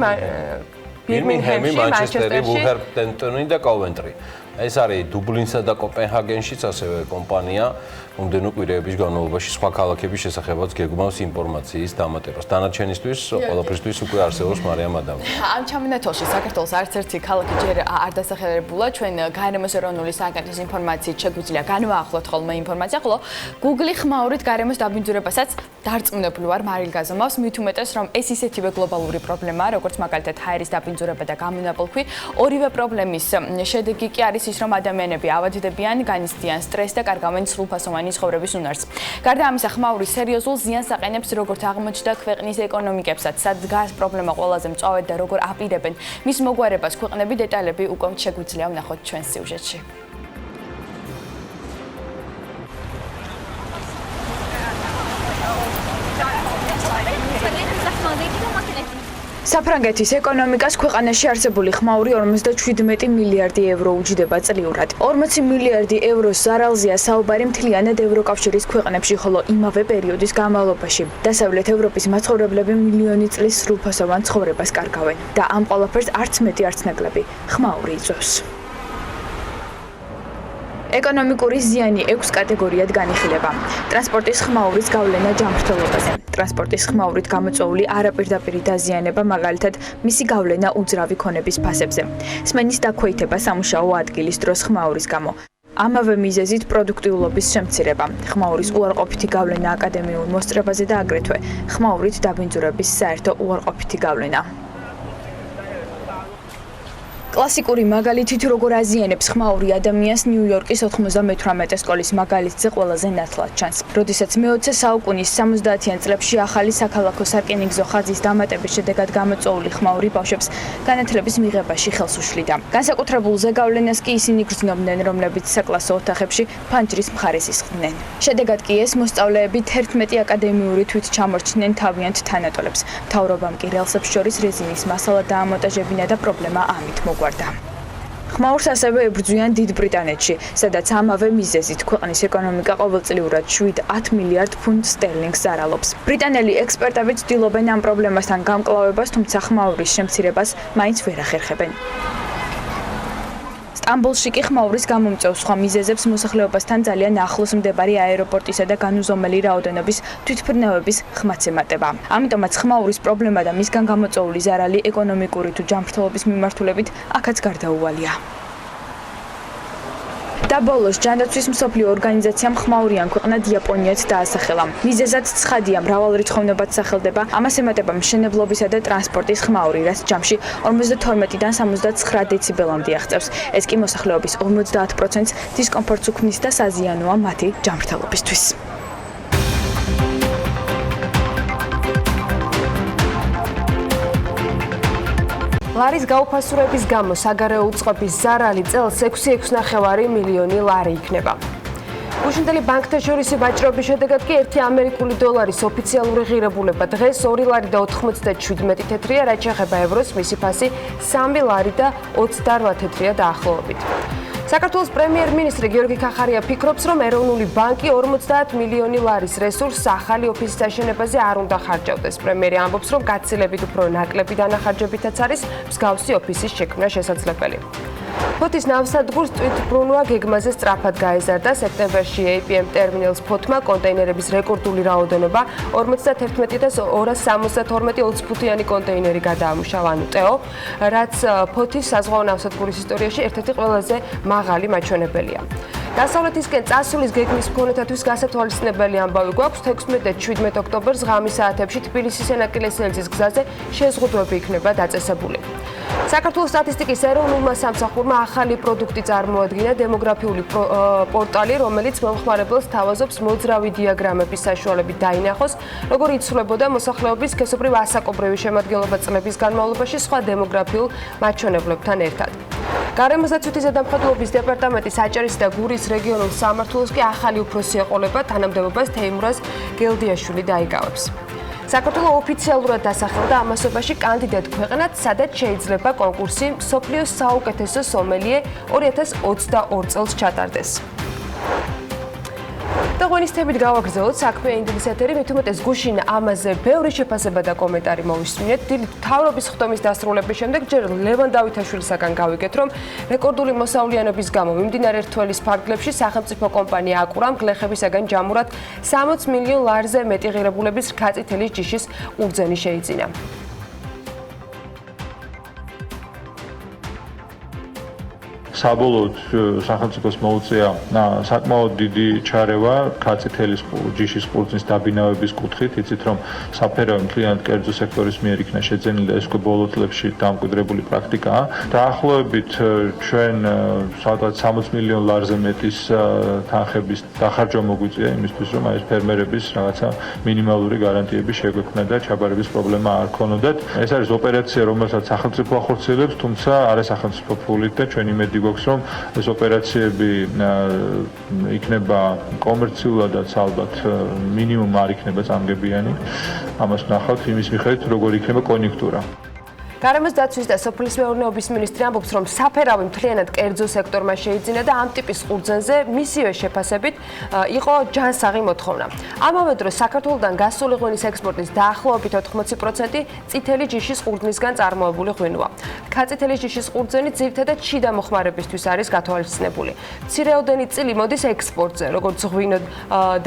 მანჩესტერი, ვულვერჰემპტონი და კოვენტრი. ეს არის დუბლინსა და კოპენჰაგენშიც ასევე კომპანია მომდენო კვირეების განმავლობაში სხვა ქალაქების შესახებაც გეგმავს ინფორმაციის დამატებას. დანარჩენისთვის ყველაფრისთვის უკვე არსებობს მარიამ ადამიანი. ამ ჩამონათვალში საქართველოს არც ერთი ქალაქი ჯერ არ დასახელებულა. ჩვენ გარემოს ეროვნული სააგენტოს ინფორმაციით შეგვიძლია განვაახლოთ ხოლმე ინფორმაცია, ხოლო Google-ი ხმაურით გარემოს დაბინძურებასაც დარწმუნებული ვარ მარილ გაზომავს, მით უმეტეს რომ ეს ისეთივე გლობალური პრობლემაა, როგორც მაგალითად ჰაერის დაბინძურება და გამონაბოლქვი. ორივე პრობლემის შედეგი კი არის ის, რომ ადამიანები ავადდებიან, განიცდიან სტრესს და კარგავენ სრულფასოვანი ცხოვრების უნარს. გარდა ამისა, ხმაური სერიოზულ ზიანს აყენებს როგორც აღმოჩნდა ქვეყნის ეკონომიკებსაც, სად დგას პრობლემა ყველაზე მწვავედ და როგორ აპირებენ მის მოგვარებას ქვეყნები, დეტალები უკვე შეგვიძლია ვნახოთ ჩვენს სიუჟეტში. საფრანგეთის ეკონომიკას ქვეყანაში არსებული ხმაური 57 მილიარდი ევრო უჯდება წლიურად. 40 მილიარდი ევროს ზარალზეა საუბარი მთლიანად ევროკავშირის ქვეყნებში, ხოლო იმავე პერიოდის განმავლობაში დასავლეთ ევროპის მაცხოვრებლები მილიონი წლის სრულფასოვან ცხოვრებას კარგავენ და ამ ყველაფერს არც მეტი არც ნაკლები ხმაური იწვევს. ეკონომიკური ზიანი 6 კატეგორიად განიხილება. ტრანსპორტის ხმაურის გავლენა ჯანმრთელობაზე. ტრანსპორტის ხმაურით გამოწვეული არაპირდაპირი დაზიანება, მაგალითად, მისი გავლენა უძრავი ქონების ფასებზე. სმენის დაქვეითება სამუშაო ადგილის დროს ხმაურის გამო. ამავე მიზეზით პროდუქტიულობის შემცირება, ხმაურის უარყოფითი გავლენა აკადემიურ მოსწრებაზე და აგრეთვე ხმაურით დაბინძურების საერთო უარყოფითი გავლენა. კლასიკური მაგალითით როგორ აზიანებს ხმაური ადამიანს ნიუ-იორკის 98 სკოლის მაგალითზე ყველაზე ნათლად ჩანს. როდესაც მე-20 საუკუნის 70-იან წლებში ახალი საქალაქო სარკინიგზო ხაზის დამატების შედეგად გამოწვეული ხმაური ბავშვებს განათლების მიღებაში ხელს უშლიდა. განსაკუთრებულ ზეგავლენას კი ისინი გრძნობდნენ, რომლებიც საკლასო ოთახებში ფანჯრის მხარეს ისხდნენ. შედეგად კი ეს მოსწავლეები 11 აკადემიური თვით ჩამორჩნენ თავიანთ თანატოლებს. მთავრობამ კი რელსებს შორის რეზინის მასალა დაამონტაჟებინა და პრობლემა ამით მოგვარდა. ხმაურს ასევე ებრძვიან დიდ ბრიტანეთში, სადაც ამავე მიზეზით ქვეყნის ეკონომიკა ყოველწლიურად 7-10 მილიარდ ფუნტ სტერლინგს ზარალობს. ბრიტანელი ექსპერტები ცდილობენ ამ პრობლემასთან გამკლავებას, თუმცა ხმაურის შემცირებას მაინც ვერ ახერხებენ. სტამბოლში კი ხმაურის გამომწვევ სხვა მიზეზებს მოსახლეობასთან ძალიან ახლოს მდებარე აეროპორტისა და განუზომელი რაოდენობის თვითმფრინავების ხმაც ემატება. ამიტომაც ხმაურის პრობლემა და მისგან გამოწვეული ზარალი ეკონომიკური თუ ჯანმრთელობის მიმართულებით აქაც გარდაუვალია. და ბოლოს ჯანდაცვის მსოფლიო ორგანიზაციამ ხმაურიან ქვეყნად იაპონიაც დაასახელა. მიზეზად ცხადია, მრავალრიცხოვნებად სახელდება, ამას ემატება მშენებლობისა და ტრანსპორტის ხმაური, რაც ჯამში 52-დან 79 დეციბელამდე აღწევს. ეს კი მოსახლეობის 50%-ს დისკომფორტს უქმნის და საზიანოა მათი ჯანმრთელობისთვის. ლარის გაუფასურების გამო საგარეო უწყების ზარალი წელს 6,9 მილიონი ლარი იქნება. გუშინდელი ბანკთა შორისი ვაჭრობის შედეგად კი 1 ამერიკული დოლარის ოფიციალური ღირებულება დღეს 2 ლარი და 97 თეთრია, რაც შეეხება ევროს, მისი ფასი 3 ლარი და 28 თეთრია დაახლოებით. საქართველოს პრემიერ-მინისტრი გიორგი ქახარია ფიქრობს, რომ ეროვნული ბანკი 50 მილიონი ლარის რესურსს ახალი ოფისის აშენებაზე არ უნდა ხარჯავდეს. პრემიერი ამბობს, რომ გაცილებით უფრო ნაკლები დანახარჯებითაც არის მსგავსი ოფისის შექმნა შესაძლებელი. ფოთის ნავსადგურს თვითმბრუნვა გეგმაზე სწრაფად გაეზარდა. სექტემბერში APM ტერმინალს ფოთმა კონტეინერების რეკორდული რაოდენობა 51,272 20-ფუტიანი კონტეინერი გადაამუშავა, ანუ ტეო, რაც ფოთის საზღვაო ნავსადგურის ისტორიაში ერთ-ერთი ყველაზე მაღალი მაჩვენებელია. დასავლეთისკენ წასulis გეგმის მქონეთათვის გასათვალისწინებელი ამბავი გვაქვს. 16 და 17 ოქტომბერს ღამის საათებში თბილისის სენაკილესელიძის გზაზე შეზღუდვები იქნება დაწესებული. საქართველოს სტატისტიკის ეროვნულმა სამსახურმა ახალი პროდუქტი წარმოადგინა, დემოგრაფიული პორტალი, რომელიც მომხმარებელს თავაზობს მოძრავი დიაგრამების საშუალებით დაინახოს, როგორ იცვლებოდა მოსახლეობის სქესობრივ ასაკობრივი შემადგენლობა წლების განმავლობაში სხვა დემოგრაფიულ მაჩვენებლებთან ერთად. გარემოსდაცვითი ზედამხედველობის დეპარტამენტის აჭარის და გურის რეგიონულ სამმართველოს კი ახალი უფროსი ეყოლება, თანამდებობას თეიმურაზ გელდიაშვილი დაიკავებს. საქართველო ოფიციალურად დასახელდა ამასობაში კანდიდატ ქვეყნად, სადაც შეიძლება კონკურსი მსოფლიოს საუკეთესო სომელიე 2022 წელს ჩატარდეს. და ღვინისთებით გავაგრძელოთ საქმე ინდების ეთერი, მით უმეტეს გუშინ ამაზე ბევრი შეფასება და კომენტარი მოვისმინეთ. დილით მთავრობის ხდომის დასრულების შემდეგ ჯერ ლევან დავითაშვილისაგან გავიგეთ, რომ რეკორდული მოსავლიანობის გამო მიმდინარე რთველის ფარგლებში სახელმწიფო კომპანია აკურამ გლეხებისაგან ჯამურად 60 მილიონ ლარზე მეტი ღირებულების რქაწითელის ჯიშის ურძენი შეიძინა. საბოლოოდ სახელმწიფოს მოუწია საკმაოდ დიდი ჩარევა ქაწითელის ჯიშის ყურძნის დაბინავების კუთხით. იცით რომ საფერავი მთლიანად კერძო სექტორის მიერ იქნა შეძენილი და ეს ბოლო წლებში დამკვიდრებული პრაქტიკაა. დაახლოებით ჩვენ სადღაც 60 მილიონ ლარზე მეტის თანხების დახარჯვა მოგვიწია იმისთვის, რომ ეს ფერმერების რაღაცა მინიმალური გარანტიები შეგვექმნა და ჩაბარების პრობლემა არ ქონოდათ. ეს არის ოპერაცია, რომელსაც სახელმწიფო ახორციელებს, თუმცა არასახელმწიფო ფულით და ჩვენ იმედი გვაქვს, რომ ეს ოპერაციები იქნება კომერციულადაც ალბათ მინიმუმ არ იქნება წამგებიანი. ამას ვნახავთ იმის მიხედვით, როგორი იქნება კონიუნქტურა. გარემოს დაცვის და სოფლის მეურნეობის მინისტრი ამბობს, რომ საფერავი მთლიანად კერძო სექტორმა შეიძინა და ამ ტიპის ყურძენზე მისივე შეფასებით იყო ჯანსაღი მოთხოვნა. ამავე დროს საქართველოსთან გასული ღვინის ექსპორტის დაახლოებით 80% წითელი ჯიშის ყურძნისგან წარმოებული ღვინოა. ქაწითელი ჯიშის ყურძენი ძირითადად შიდა მოხმარებისთვის არის გათვალისწინებული. მცირეოდენი წილი მოდის ექსპორტზე, როგორც ღვინო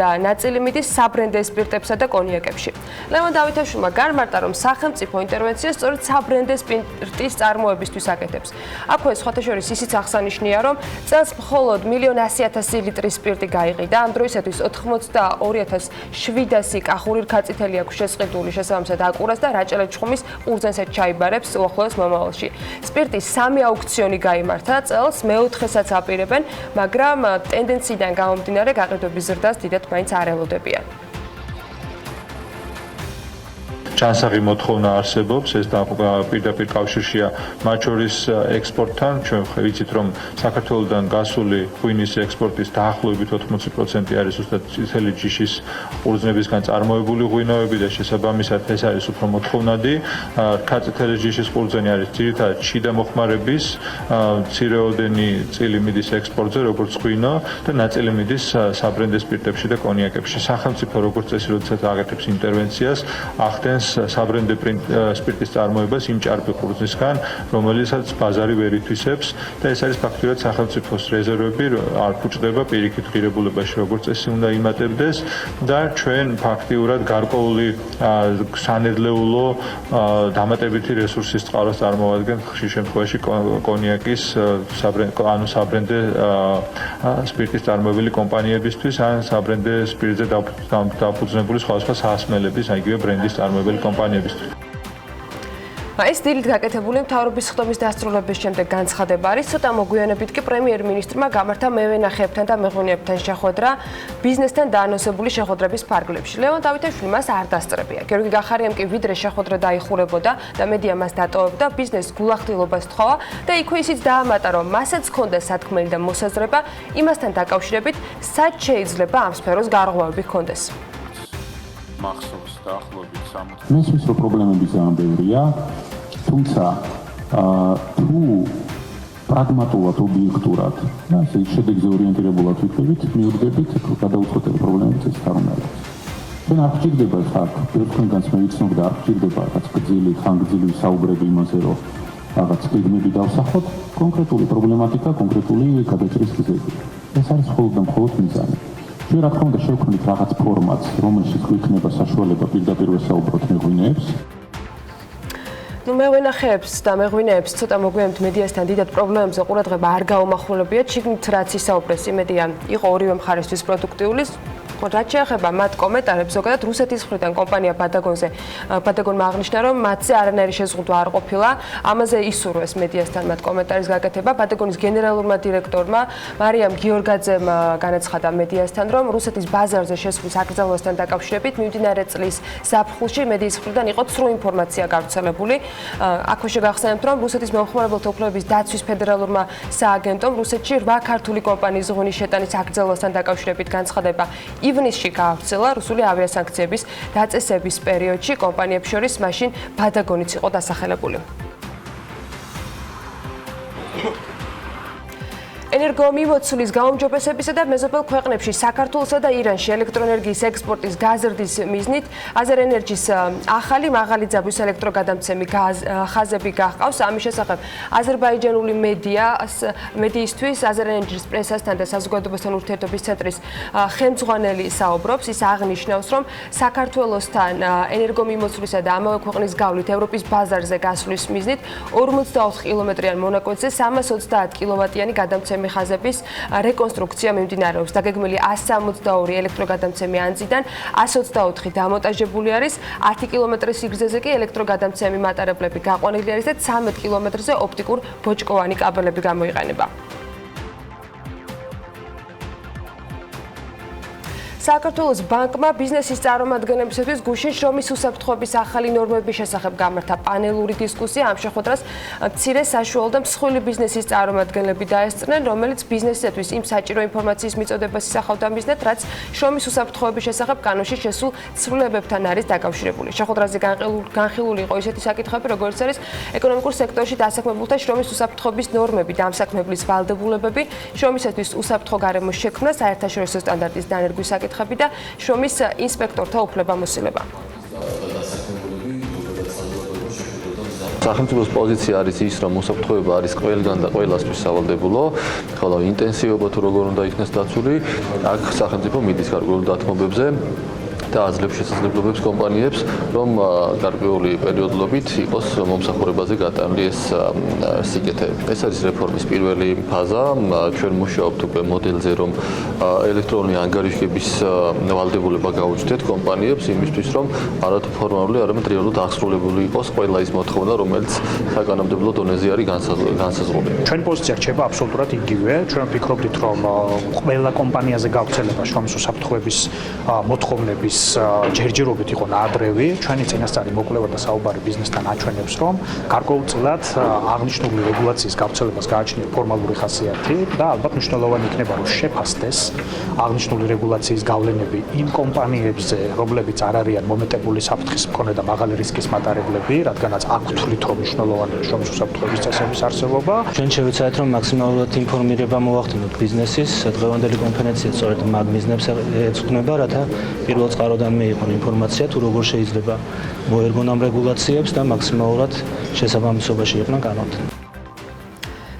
და ნაწილი მიდის საბრენდო სპირტებსა და კონიაკებში. ლევან დავითაშვილმა განმარტა, რომ სახელმწიფო ინტერვენცია სწორედ საბრენდო სპირტის წარმოებისთვის აკეთებს. აქვე სხვათა შორის ისიც აღსანიშნია, რომ წელს მხოლოდ 1,100,000 ლიტრი სპირტი გაიყიდა. ამ დროისათვის 82,700 კახური რქაწითელი აქვს შესყიდული შესაბამისად აკურას და რაჭა-ლეჩხუმის ყურძენსაც ჩაიბარებს უახლოეს მომავალში. სპირტის 3 აუქციონი გაიმართა წელს, მეოთხესაც აპირებენ, მაგრამ ტენდენციიდან გამომდინარე გაყიდვების ზრდას დიდად მაინც არ ელოდებიან. ჯანსაღი მოთხოვნა არსებობს, ეს პირდაპირ კავშირშია მათ შორის ექსპორტთან. ჩვენ ვიცით, რომ საქართველოსთან გასული ღვინის ექსპორტის დაახლოებით 80% არის ზუსტად წითელი ჯიშის ყურძნებისგან წარმოებული ღვინოები და შესაბამისად ეს არის უფრო მოთხოვნადი. ქაწითელი ჯიშის ყურძენი არის ძირითადად შიდა მოხმარების, მცირეოდენი წილი მიდის ექსპორტზე, როგორც ღვინო და ნაწილი მიდის საბრენდო სპირტებში და კონიაკებში. სახელმწიფო როგორც წესი, როდესაც აკეთებს ინტერვენციას, ახდენს საბრენდო სპირტის წარმოებას იმ ჭარბი ყურძნისგან, რომელიცაც ბაზარი ვერ ითვისებს და ეს არის ფაქტობრივად სახელმწიფოს რეზერვები, არ ფუჭდება პირიქით ღირებულებაში, როგორც წესი უნდა იმატებდეს და ჩვენ ფაქტიურად გარკვეული სანედლეულო დამატებითი რესურსის წყაროს წარმოვადგენთ ხშირ შემთხვევაში კონიაკის საბრენდო სპირტის წარმოებელი კომპანიებისთვის ან საბრენდო სპირტზე დაფუძნებული სხვადასხვა საასმელების, იგივე ბრენდის წარმოებელი კომპანიებისთვის. ეს დილით გაკეთებული მთავრობის ხდომის დასრულების შემდეგ განცხადება არის. ცოტა მოგვიანებით კი პრემიერ-მინისტრმა გამართა მევენახეებთან და მეღვინეებთან შეხვედრა ბიზნესთან დაანონსებული შეხვედრების ფარგლებში. ლევან დავითაშვილი მას არ დასწრებია. გიორგი გახარიამ კი ვიდრე შეხვედრა დაიხურებოდა და მედია მას დატოვებდა, ბიზნესს გულახდილობას თხოვა და იქვე ისიც დაამატა, რომ მასაც ჰქონდა სათქმელი და მოსაზრება იმასთან დაკავშირებით, სად შეიძლება ამ სფეროს გარღვევები ჰქონდეს. მახსოვს დაახლოებით 60. მესმის რომ პრობლემები ძალიან ბევრია, თუმცა თუ პრაგმატულად, ობიექტურად და ასე შედეგზე ორიენტირებულად ვიქნებით, მივხვდებით, რომ გადაუწყვეტელი პრობლემებიც ეს არ უნდა იყოს. ჩვენ არ გვჭირდება ხარ, პირიქონგანს მე ვიცნობ და არ გვჭირდება რაღაც გრძელი, ხანგრძლივი საუბრები იმაზე, რომ რაღაც გეგმები დავსახოთ, კონკრეტული პრობლემატიკა, კონკრეტული გადაჭრის გზები. ეს არის მხოლოდ და მხოლოდ მიზანი. ჩვენ რა თქმა უნდა შევქმნით რაღაც ფორმატს, რომელშიც გვექნება საშუალება პირდაპირ ვესაუბროთ მეღვინეებს. მეღვინახეებს და მეღვინეებს ცოტა მოგვიანებით მედიასთან დიდად პრობლემებზე ყურადღება არ გაუმახვილებიათ. შიგნით რაც ისაუბრეს, იმედია იყო ორივე მხარესთვის პროდუქტიული. რაც შეეხება მათ კომენტარებს, ზოგადად რუსეთის მხრიდან კომპანია ბადაგონმა აღნიშნა, რომ მათზე არანაირი შეზღუდვა არ ყოფილა. ამაზე ისურვეს მედიასთან მათ კომენტარის გაკეთება. ბადაგონის გენერალურმა დირექტორმა მარიამ გიორგაძემ განაცხადა მედიასთან, რომ რუსეთის ბაზარზე შესვლის აკრძალვასთან დაკავშირებით მიმდინარე წლის ზაფხულში მედიის მხრიდან იყო ცრუ ინფორმაცია გავრცელებული. აქვე შეგახსენებთ, რომ რუსეთის მომხმარებელთა უფლებების დაცვის ფედერალურმა სააგენტომ რუსეთში 8 ქართული კომპანიის ღვინის შეტანის აკრძალვასთან დაკავშირებით განცხადება ივნისში გაავრცელა რუსული ავიასანქციების დაწესების პერიოდში კომპანიებს შორის მაშინ ბადაგონიც იყო დასახელებული. ენერგომიმოცვლის გაუმჯობესებისა და მეზობელ ქვეყნებში საქართველოსა და ირანში ელექტროენერგიის ექსპორტის გაზრდის მიზნით აზერენერგის ახალი მაღალი ძაბვის ელექტროგადამცემი ხაზები გახყავს. ამის შესახებ აზერბაიჯანული მედიისთვის აზერენერგის პრესასთან და საზოგადოებასთან ურთიერთობის ცენტრის ხელმძღვანელი საუბრობს. ის აღნიშნავს, რომ საქართველოსთან ენერგომიმოცვლისა და ამავე ქვეყნის გავლით ევროპის ბაზარზე გასვლის მიზნით 44 კილომეტრიან მონაკვეთზე 330 კილოვატიანი გადამცემი ხაზების რეკონსტრუქცია მიმდინარეობს. დაგეგმილი 162 ელექტროგადამცემი ანძიდან 124 დამონტაჟებული არის, 10 კილომეტრის სიგრძეზე კი ელექტროგადამცემი მატარებლები გაყვანილი არის და 13 კილომეტრზე ოპტიკურ ბოჭკოვანი კაბელები გამოიყენება. საქართველოს ბანკმა ბიზნესის წარმომადგენლებისათვის გუშინ შრომის უსაფრთხოების ახალი ნორმების შესახებ გამართა პანელური დისკუსია. ამ შეხვედრას მცირე საშუალო და მსხვილი ბიზნესის წარმომადგენლები დაესწრნენ, რომელიც ბიზნესისათვის იმ საჭირო ინფორმაციის მიწოდებას ისახავდა მიზნად, რაც შრომის უსაფრთხოების შესახებ კანონში შესულ ცვლილებებთან არის დაკავშირებული. შეხვედრაზე განხილული იყო ისეთი საკითხები, როგორც არის ეკონომიკურ სექტორში დასაქმებულთა შრომის უსაფრთხოების ნორმები და ამ საქმებლის ვალდებულებები, შრომისათვის უსაფრთხო გარემოს შექმნა, საერთაშორისო სტანდარტის დანერგვის საკითხები და შრომის ინსპექტორთა უფლებამოსილება. სახელმწიფოს პოზიცია არის ის, რომ უსაფრთხოება არის ყველგან და ყველასთვის სავალდებულო, ხოლო ინტენსივობა თუ როგორ უნდა იქნეს დაცული, აქ სახელმწიფო მიდის გარკვეულ დათმობებზე და აძლევს შესაძლებლობებს კომპანიებს, რომ გარკვეული პერიოდულობით იყოს მომსახურებაზე გატანილი ეს სიკეთე. ეს არის რეფორმის პირველი ფაზა. ჩვენ მუშაობთ უკვე მოდელზე, რომ ელექტრონული ანგარიშგების ვალდებულება გაუჩნდეთ კომპანიებს იმისთვის, რომ არათუ ფორმალური, არამედ რეალურად აღსრულებული იყოს ყველა ის მოთხოვნა, რომელიც საკანონმდებლო დონეზე არის განსაზღვრული. ჩვენ პოზიცია რჩება აბსოლუტურად იგივე. ჩვენ ვფიქრობთ, რომ ყველა კომპანიაზე გავრცელება შრომის უსაფრთხოების მოთხოვნების ჯერჯერობით იყო ნაადრევი. ჩვენი წინასწარი მოკვლევა და საუბარი ბიზნესთან აჩვენებს, რომ გარკვეულწილად აღნიშნული რეგულაციის გავრცელებას გააჩნია ფორმალური ხასიათი და ალბათ მნიშვნელოვანი იქნება, რომ შეფასდეს აღნიშნული რეგულაციის გავლენები იმ კომპანიებზე, რომლებიც არ არიან მომეტებული საფრთხის მქონე და მაღალი რისკის მატარებლები, რადგანაც აქვთ თვითონ მნიშვნელოვანი შრომის უსაფრთხოების წესების არსებობა. ჩვენ შევეცადეთ, რომ მაქსიმალურად ინფორმირება მოვახდინოთ ბიზნესის. დღევანდელი კონფერენცია სწორედ მაგ მიზნებს ეძღვნება, რათა პირველ წყაროდან მიიღონ ინფორმაცია თუ როგორ შეიძლება მოერგონ ამ რეგულაციებს და მაქსიმალურად შესაბამისობაში იყვნენ განათლებული.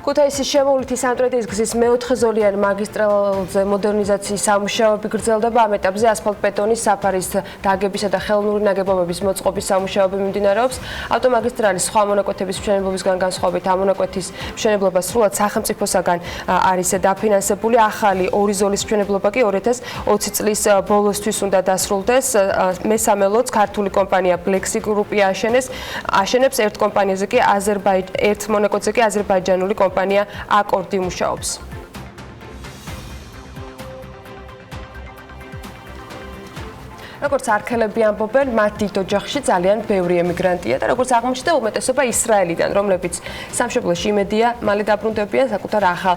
ქუთაისის შემოვლითი სამტრედიის გზის მეოთხეზოლიანი მაგისტრალზე მოდერნიზაციის სამუშაოები გრძელდება. ამ ეტაპზე ასფალტ-ბეტონის საფარის დაგებისა და ხელოვნური ნაგებობების მოწყობის სამუშაოები მიმდინარეობს. ავტომაგისტრალის სხვა მონაკვეთების მშენებლობისგან განსხვავებით ამ მონაკვეთის მშენებლობა სრულად სახელმწიფოსაგან არის დაფინანსებული. ახალი ორი ზოლის მშენებლობა კი 2020 წლის ბოლოსთვის უნდა დასრულდეს. მესამე ლოტს ქართული კომპანია Plexi Group-ი აშენებს, ერთ კომპანიაზე კი ერთ მონაკვეთზე კი აზერბაიჯანული კომპანია აკორდი მუშაობს. როგორც არქელები ამბობენ, მათ დიდ ოჯახში ძალიან ბევრი ემიგრანტია და როგორც აღმოჩნდა, უმეტესობა ისრაელიდან, რომლებიც სამშობლოში იმედია, მალე დაბრუნდებიან საკუთარ ახალ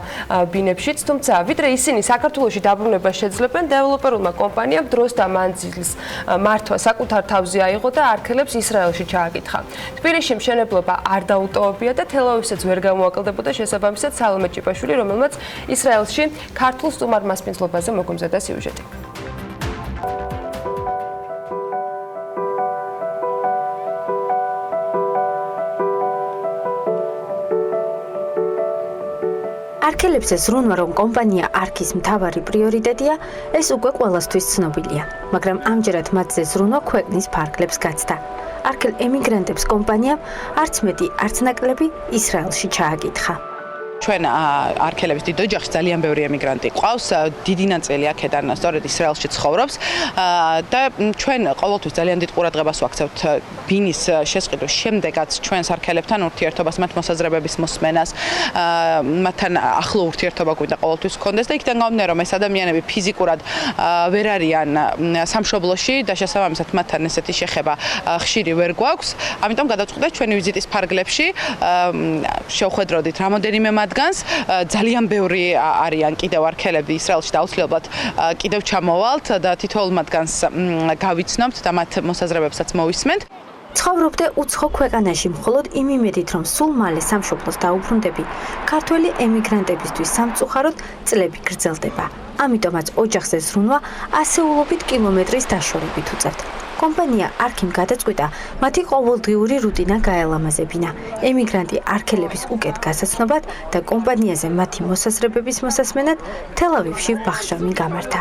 ბინებშიც, თუმცა ვიდრე ისინი საქართველოში დაბრუნებას შეძლებენ, დეველოპერულმა კომპანიამ დროს და მანძილის მართვა საკუთარ თავზე აიღო და არქელებს ისრაელში ჩააკითხა. თბილისში მშენებლობა არ დაუტოვებია და თელ-ავივსაც ვერ გამოაკლდებოდა შესაბამისად სალომე ჭიპაშვილი, რომელმაც ისრაელში ქართულ სტუმარ მასპინძლობაზე მოგამზადა სიუჟეტი. არქელებზე ზრუნვა, რომ კომპანია არქის მთავარი პრიორიტეტია, ეს უკვე ყველასთვის ცნობილია, მაგრამ ამჯერად მათზე ზრუნვა ქვეყნის ფარგლებს გაცდა. არქელ ემიგრანტებს კომპანიამ არც მეტი, არც ნაკლები ისრაელში ჩააკითხა. ჩვენ არქელების დიდ ოჯახში ძალიან ბევრი ემიგრანტი ყავს, დიდი ნაწილი აქედან სწორედ ისრაელში ცხოვრობს და ჩვენ ყოველთვის ძალიან დიდ ყურადღებას ვაქცევთ ბინის შესყიდვის შემდეგაც ჩვენს არქელებთან ურთიერთობას, მათ მოსაზრებების მოსმენას, მათთან ახლო ურთიერთობა გვინდა ყოველთვის გქონდეს და იქიდან გამომდინარე, რომ ეს ადამიანები ფიზიკურად ვერ არიან სამშობლოში და შესაბამისად მათთან ესეთი შეხება ხშირი ვერ გვაქვს, ამიტომ გადავწყვიტეთ ჩვენი ვიზიტის ფარგლებში შევხვედროდით რამოდენიმე მათგანს, ძალიან ბევრი არიან კიდევ არქელები ისრაელში და აუცილებლად კიდევ ჩამოვალთ და თითოეულ მათგანს გავიცნობთ და მათ მოსაზრებებსაც მოვისმენთ. ცხოვრობდე უცხო ქვეყანაში მხოლოდ იმ იმედით, რომ სულ მალე სამშობლოს დაუბრუნდები, ქართველი ემიგრანტებისთვის სამწუხაროდ წლები გრძელდება. ამიტომაც ოჯახზე ზრუნვა ასეულობით კილომეტრის დაშორებით უწევთ. კომპანია არქიმ გადაწყვიტა, მათი ყოველდღიური რუტინა გაელამაზებინა. ემიგრანტი არქელების უკეთ გასაცნობად და კომპანიაზე მათი მოსაზრებების მოსასმენად თელ-ავივში ვახშამი გამართა.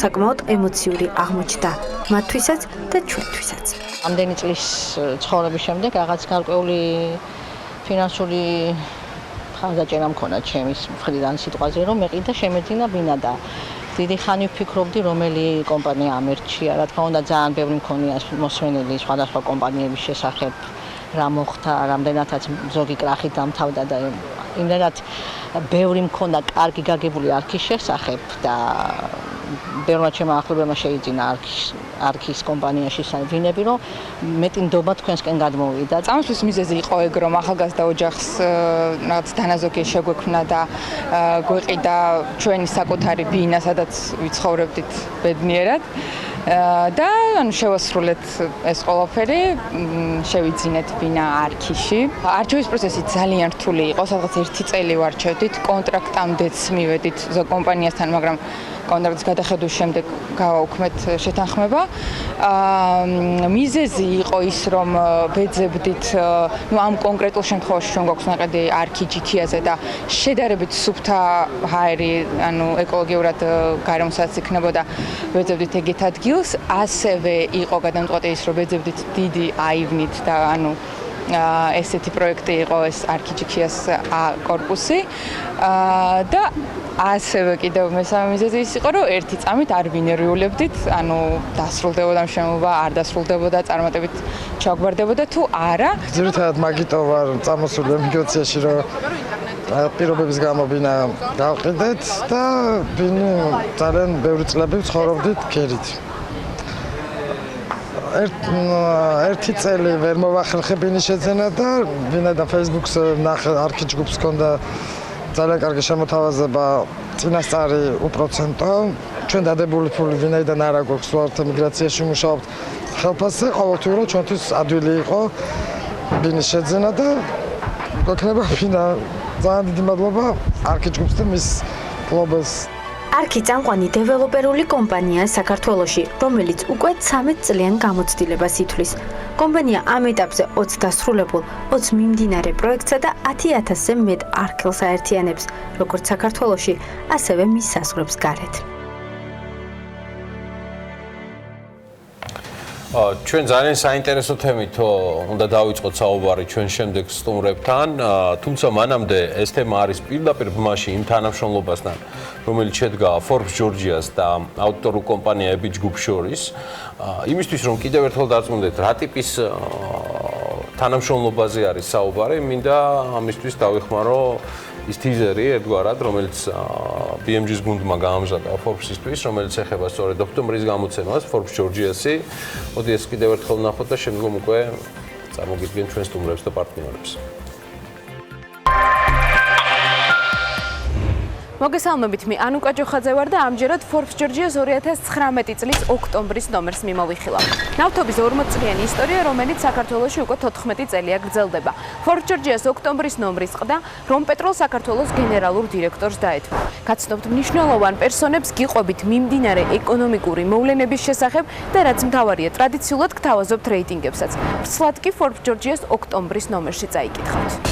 საკმაოდ ემოციური აღმოჩნდა მათთვისაც და ჩვენთვისაც. ამდენი წლის ცხოვრების შემდეგ რაღაც გარკვეული ფინანსური ხარდაჭერა მქონდა ჩემის მხრიდან სიტყვაზე, რომ მეყიდა შემეძინა ბინა და დიდი ხანი ვფიქრობდი, რომელი კომპანია ამერჩია. რა თქმა უნდა, ძალიან ბევრი მქონია მოსმენილი სხვადასხვა კომპანიების შესახებ, რა მოხდა, რამდენადაც ზოგი კრახით დამთავრდა და იმდენად ბევრი მქონდა კარგი გაგებული არქის შესახებ და ბევრმა ჩემმა ახლობელმა შეიძინა არქის კომპანიაში ვინები, რომ მეტი ნდობა თქვენსკენ გადმოვიდა. წამოსვლის მიზეზი იყო ეგ, რომ ახალგაზრდა ოჯახს რაღაც დანაზოგი შეგვექმნა და გვეყიდა ჩვენი საკუთარი ბინა, სადაც ვიცხოვრებდით ბედნიერად. და ანუ შევასრულეთ ეს ყველაფერი, შევიძინეთ ბინა არქიში. არჩევის პროცესი ძალიან რთული იყო, სადღაც 1 წელი ვარჩევდით, კონტრაქტამდეც მივედით ზოგ კომპანიასთან, მაგრამ კონტრაქტის გადახედვის შემდეგ გავაუქმეთ შეთანხმება. მიზეზი იყო ის, რომ ვეძებდით, ამ კონკრეტულ შემთხვევაში ჩვენ გვაქვს ნაყედი არქი ჯიქიაზე და შედარებით სუფთა ჰაერი, ეკოლოგიურად გარემოსაც იქნებოდა, ვეძებდით ეგეთ ადგილს. ასევე იყო გადამწყვეტი ის, რომ ვეძებდით დიდი აივნით და ესეთი პროექტი იყო ეს არქი ჯიქიას კორპუსი. და ასევე კიდევ მესამე მიზეზი ის იყო, რომ ერთი წამით არ ვინერიულებდით, დასრულდებოდა მშენებლობა, არ დასრულდებოდა, წარმატებით ჩაგვარდებოდა თუ არა. ძირითადად მაგიტო ვარ წამოსული ემიგრაციაში, რომ პირობების გამო ბინა გავყიდეთ და ძალიან ბევრი წლები ვცხოვრობდით გერით. ერთი წელი ვერ მოვახერხე ბინის შეძენა და ვინაიდან Facebook-ს ნახე არქი ჯგუფს ჰქონდა ძალიან კარგი შემოთავაზება, წინასწარი უპროცენტო. ჩვენ დადებული ფული ვინაიდან არა გვაქვს, ვართ ემიგრაციაში მუშაობთ ხელფასზე, ყოველთვიურად ჩვენთვის ადვილი იყო ბინის შეძენა და გვექნება ბინა. ძალიან დიდი მადლობა არქი ჯგუფს და მის მფლობელს. არქი წამყვანი დეველოპერული კომპანია საქართველოში, რომელიც უკვე 13 წლიან გამოცდილებას ითვლის. კომპანია ამ ეტაპზე 20 დასრულებულ, 20 მიმდინარე პროექტსა და 10,000-ზე მეტ არქილს აერთიანებს, როგორც საქართველოში, ასევე მის საზღვრებს გარეთ. ჩვენ ძალიან საინტერესო თემითო უნდა დავიწყოთ საუბარი ჩვენ შემდეგ სტუმრებთან, თუმცა მანამდე ეს თემა არის პირდაპირ ბმაში იმ თანამშრომლობასთან, რომელიც შედგა Forbes Georgias და აუდიტორულ კომპანია Ebit ჯგუფს შორის. იმისთვის რომ კიდევ ერთხელ დარწმუნდეთ, რა ტიპის თანამშრომლობაზე არის საუბარი, მინდა ამისთვის დავიხმარო ის ტიზერი ერთგვარად, რომელიც BMG-ს გუნდმა გაამზადა Forbes-ისთვის, რომელიც ეხება სწორედ ოქტომბრის გამოცემას, Forbes Georgias-ი. მოდი ეს კიდევ ერთხელ ვნახოთ და შემდგომ უკვე წარმოგიდგენ ჩვენ სტუმრებს და პარტნიორებს. მოგესალმებით, მე ანუკა ჯოხაძე ვარ და ამჯერად Forbes Georgias 2019 წლის ოქტომბრის ნომერს მიმოვიხილავ. ნავთობის 40 წლიანი ისტორია, რომელიც საქართველოში უკვე 14 წელია გრძელდება. Forbes Georgias ოქტომბრის ნომრის ყდა რომ პეტროლ საქართველოს გენერალურ დირექტორს დაეთმო. გაცნობთ მნიშვნელოვან პერსონებს გიყვებით მიმდინარე ეკონომიკური მოვლენების შესახებ და რაც მთავარია, ტრადიციულად გთავაზობთ რეიტინგებსაც. ვრცლად კი Forbes Georgias ოქტომბრის ნომერში წაიკითხავთ.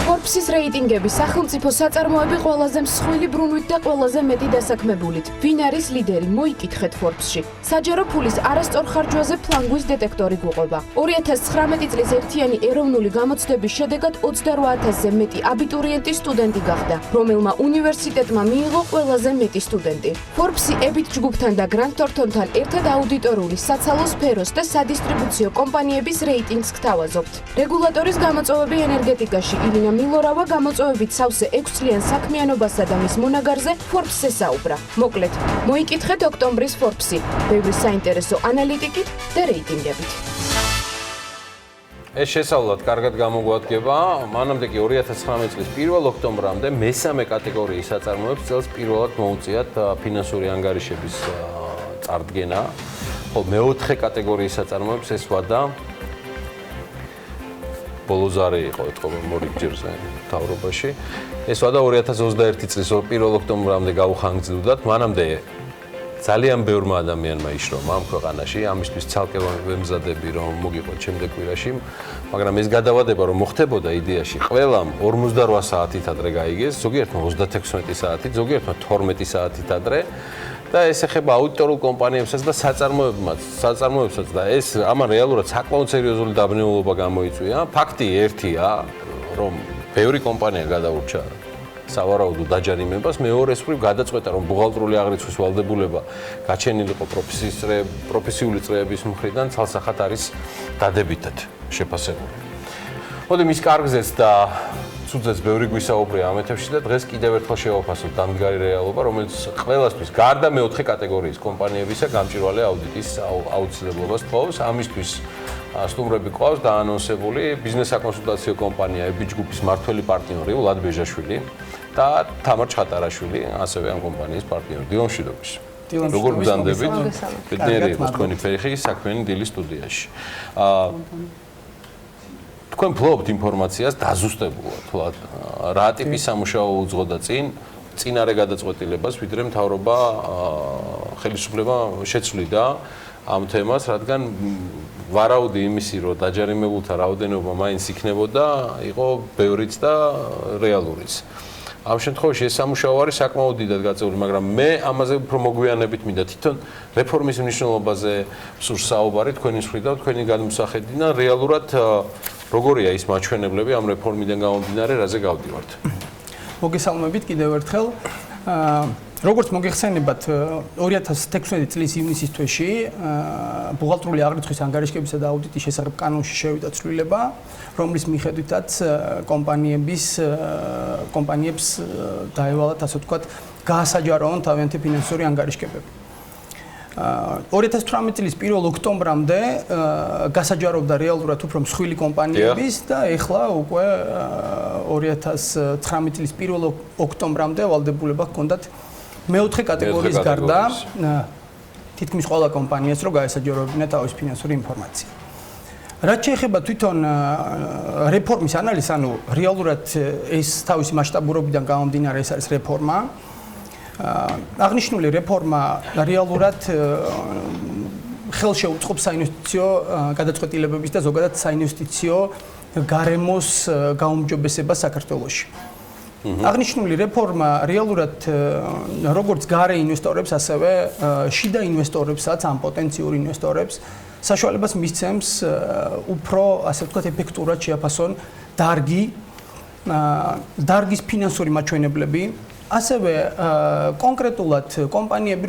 Forbes-ის რეიტინგები სახელმწიფო საწარმოები ყველაზე მსხვილი ბრუნვით და ყველაზე მეტი დასაქმებულით. ვინ არის ლიდერი? მოიკითხეთ Forbes-ში. საჯარო ფულის არასწორ ხარჯვაზე ფლანგვის დეტექტორი გვყვება. 2019 წლის ერთიანი ეროვნული გამოცდების შედეგად 28,000-ზე მეტი აბიტურიენტი სტუდენტი გახდა, რომელმა უნივერსიტეტმა მიიღო ყველაზე მეტი სტუდენტი. Forbes-ი Ebit ჯგუფთან და Grant Thornton-თან ერთად აუდიტორული, საცალო სფეროს და სადისტრიბუციო კომპანიების რეიტინგს გთავაზობთ. რეგულატორის გამოწვევები ენერგეტიკაში ილინა მილორავა გამოწვევებით სავსე 6 წლიან საქმიანობასა და მის მონაგარზე Forbes-ზე საუბრა. მოკლედ, მოიკითხეთ ოქტომბრის Forbes-ი, ბევრი საინტერესო ანალიტიკით და რეიტინგებით. ეს შესაძლოა კარგად გამოგვადგება, მანამდე კი 2019 წლის 1 ოქტომბრამდე მესამე კატეგორიის საწარმოებს წელს პირველად მოუწიათ ფინანსური ანგარიშების წარდგენა, ხოლო მეოთხე კატეგორიის საწარმოებს ეს ვადა ბოლოზარი იყო ეთქობა მორიგჯერზე თავრობაში. ეს ვადა 2021 წლის 1 ოქტომბრამდე გაუხანგრძლივდათ, მანამდე ძალიან ბევრმა ადამიანმა იშრომა ამ ქვეყანაში, ამისთვის ცალკე ვემზადები რომ მოგიყვეთ შემდეგ კვირაში, მაგრამ ეს გადავადება რომ მოხდებოდა იდეაში, ყველამ 48 საათით ადრე გაიგეს, ზოგიერთმა 36 საათით, ზოგიერთმა 12 საათით ადრე. და ეს ეხება აუდიტორულ კომპანიებსაც და საწარმოებსაც და ეს ამან რეალურად საკმაოდ სერიოზული დაბნეულობა გამოიწვია. ფაქტი ერთია, რომ ბევრი კომპანია გადაურჩა სავარაუდო დაჯარიმებას, მეორეს მხრივ გადაწყვეტა, რომ ბუღალტრული აღრიცხვის ვალდებულება გაჩენილიყო პროფესიული წრეების მხრიდან ცალსახად არის დადებითად შეფასებული. მოდი მის კარგზეც და სუძებს ბევრი გვისაუბრია ამ ეთერში და დღეს კიდევ ერთხელ შევაფასოთ დამდგარი რეალობა, რომელიც ყველასთვის გარდა მეოთხე კატეგორიის კომპანიებისა გამჭვირვალე აუდიტის აუცილებლობას თხოვს. ამისთვის სტუმრები ყავს დაანონსებული ბიზნეს საკონსულტაციო კომპანია EBIT ჯგუფის მმართველი პარტნიორი ვლად ბეჟაშვილი და თამარ ჩხატარაშვილი, ასევე ამ კომპანიის პარტნიორი. დილა მშვიდობის. როგორ ბრძანდებით? ბედნიერი იყოს თქვენი ფეხი საქმიანი დილის სტუდიაში. თქვენ ფლობთ ინფორმაციას დაზუსტებულად, თულად რა ტიპის სამუშაო უძღოდა წინარე გადაწყვეტილებას, ვიდრე მთავრობა ხელისუფლება შეცვლიდა ამ თემას, რადგან ვარაუდი იმისი, რომ დაჯარიმებულთა რაოდენობა მაინც იქნებოდა, იყო ბევრიც და რეალურიც. ამ შემთხვევაში ეს სამუშაო არის საკმაოდ დიდად გაწეული, მაგრამ მე ამაზე უფრო მოგვიანებით მინდა თვითონ რეფორმის მნიშვნელობაზე სურს საუბარი თქვენი მხრიდან, თქვენი გადმოსახედიდან, რეალურად როგორია ის მაჩვენებლები ამ რეფორმიდან გამომდინარე, რაზე გავდივართ? მოგესალმებით კიდევ ერთხელ. როგორც მოგეხსენებათ, 2016 წლის ივნისის თვეში ბუღალტრული აღრიცხვის ანგარიშგებისა და აუდიტის შესახებ კანონში შევიდა ცვლილება, რომლის მიხედვითაც კომპანიებს დაევალათ, ასე ვთქვათ, გაასაჯაროონ თავიანთი ფინანსური ანგარიშგებები. 2018 წლის 1 ოქტომბრამდე გასაჯაროვდა რეალურად უფრო მსხვილი კომპანიების და ეხლა უკვე 2019 წლის 1 ოქტომბრამდე ვალდებულება ჰქონდათ მეოთხე კატეგორიის გარდა თითქმის ყველა კომპანიას რო გაესაჯაროებინა თავის ფინანსური ინფორმაცია. რაც შეეხება თვითონ რეფორმის ანალიზს, ანუ რეალურად ეს თავისი მასშტაბურობიდან გამომდინარე ეს არის რეფორმა. აღნიშნული რეფორმა რეალურად ხელშეუწყობს საინვესტიციო გადაწყვეტილებების და ზოგადად საინვესტიციო გარემოს გაუმჯობესებას საქართველოში. აღნიშნული რეფორმა რეალურად როგორც გარე ინვესტორებს, ასევე შიდა ინვესტორებსაც, ამ პოტენციურ ინვესტორებს საშუალებას მისცემს უფრო, ასე ვთქვათ, ეფექტურად შეაფასონ დარგის ფინანსური მაჩვენებლები, ასევე კონკრეტულად კომპანიები,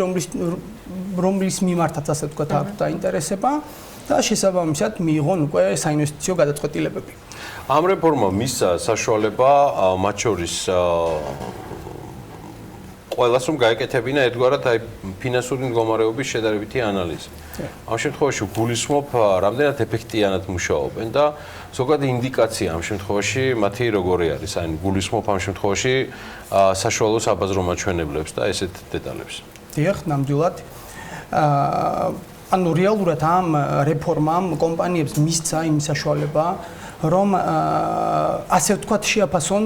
რომლის მიმართაც, ასე ვთქვათ, აქვს დაინტერესება და შესაბამისად მიიღონ უკვე საინვესტიციო გადაწყვეტილებები. ამ რეფორმამ მისცა საშუალება მათ შორის ყველას რომ გაეკეთებინა ერთგვარად აი ფინანსური მდგომარეობის შედარებითი ანალიზი. ამ შემთხვევაში გულისხმობ რამდენად ეფექტიანად მუშაობენ და ზოგადი ინდიკაცია ამ შემთხვევაში მათი როგორი არის? აი გულისხმობ ამ შემთხვევაში საშუალო საბაზრო მაჩვენებლებს და ესეთ დეტალებს. დიახ, ნამდვილად. ანუ რეალურად ამ რეფორმამ კომპანიებს მისცა იმის საშუალება, რომ ასე ვთქვათ, შეაფასონ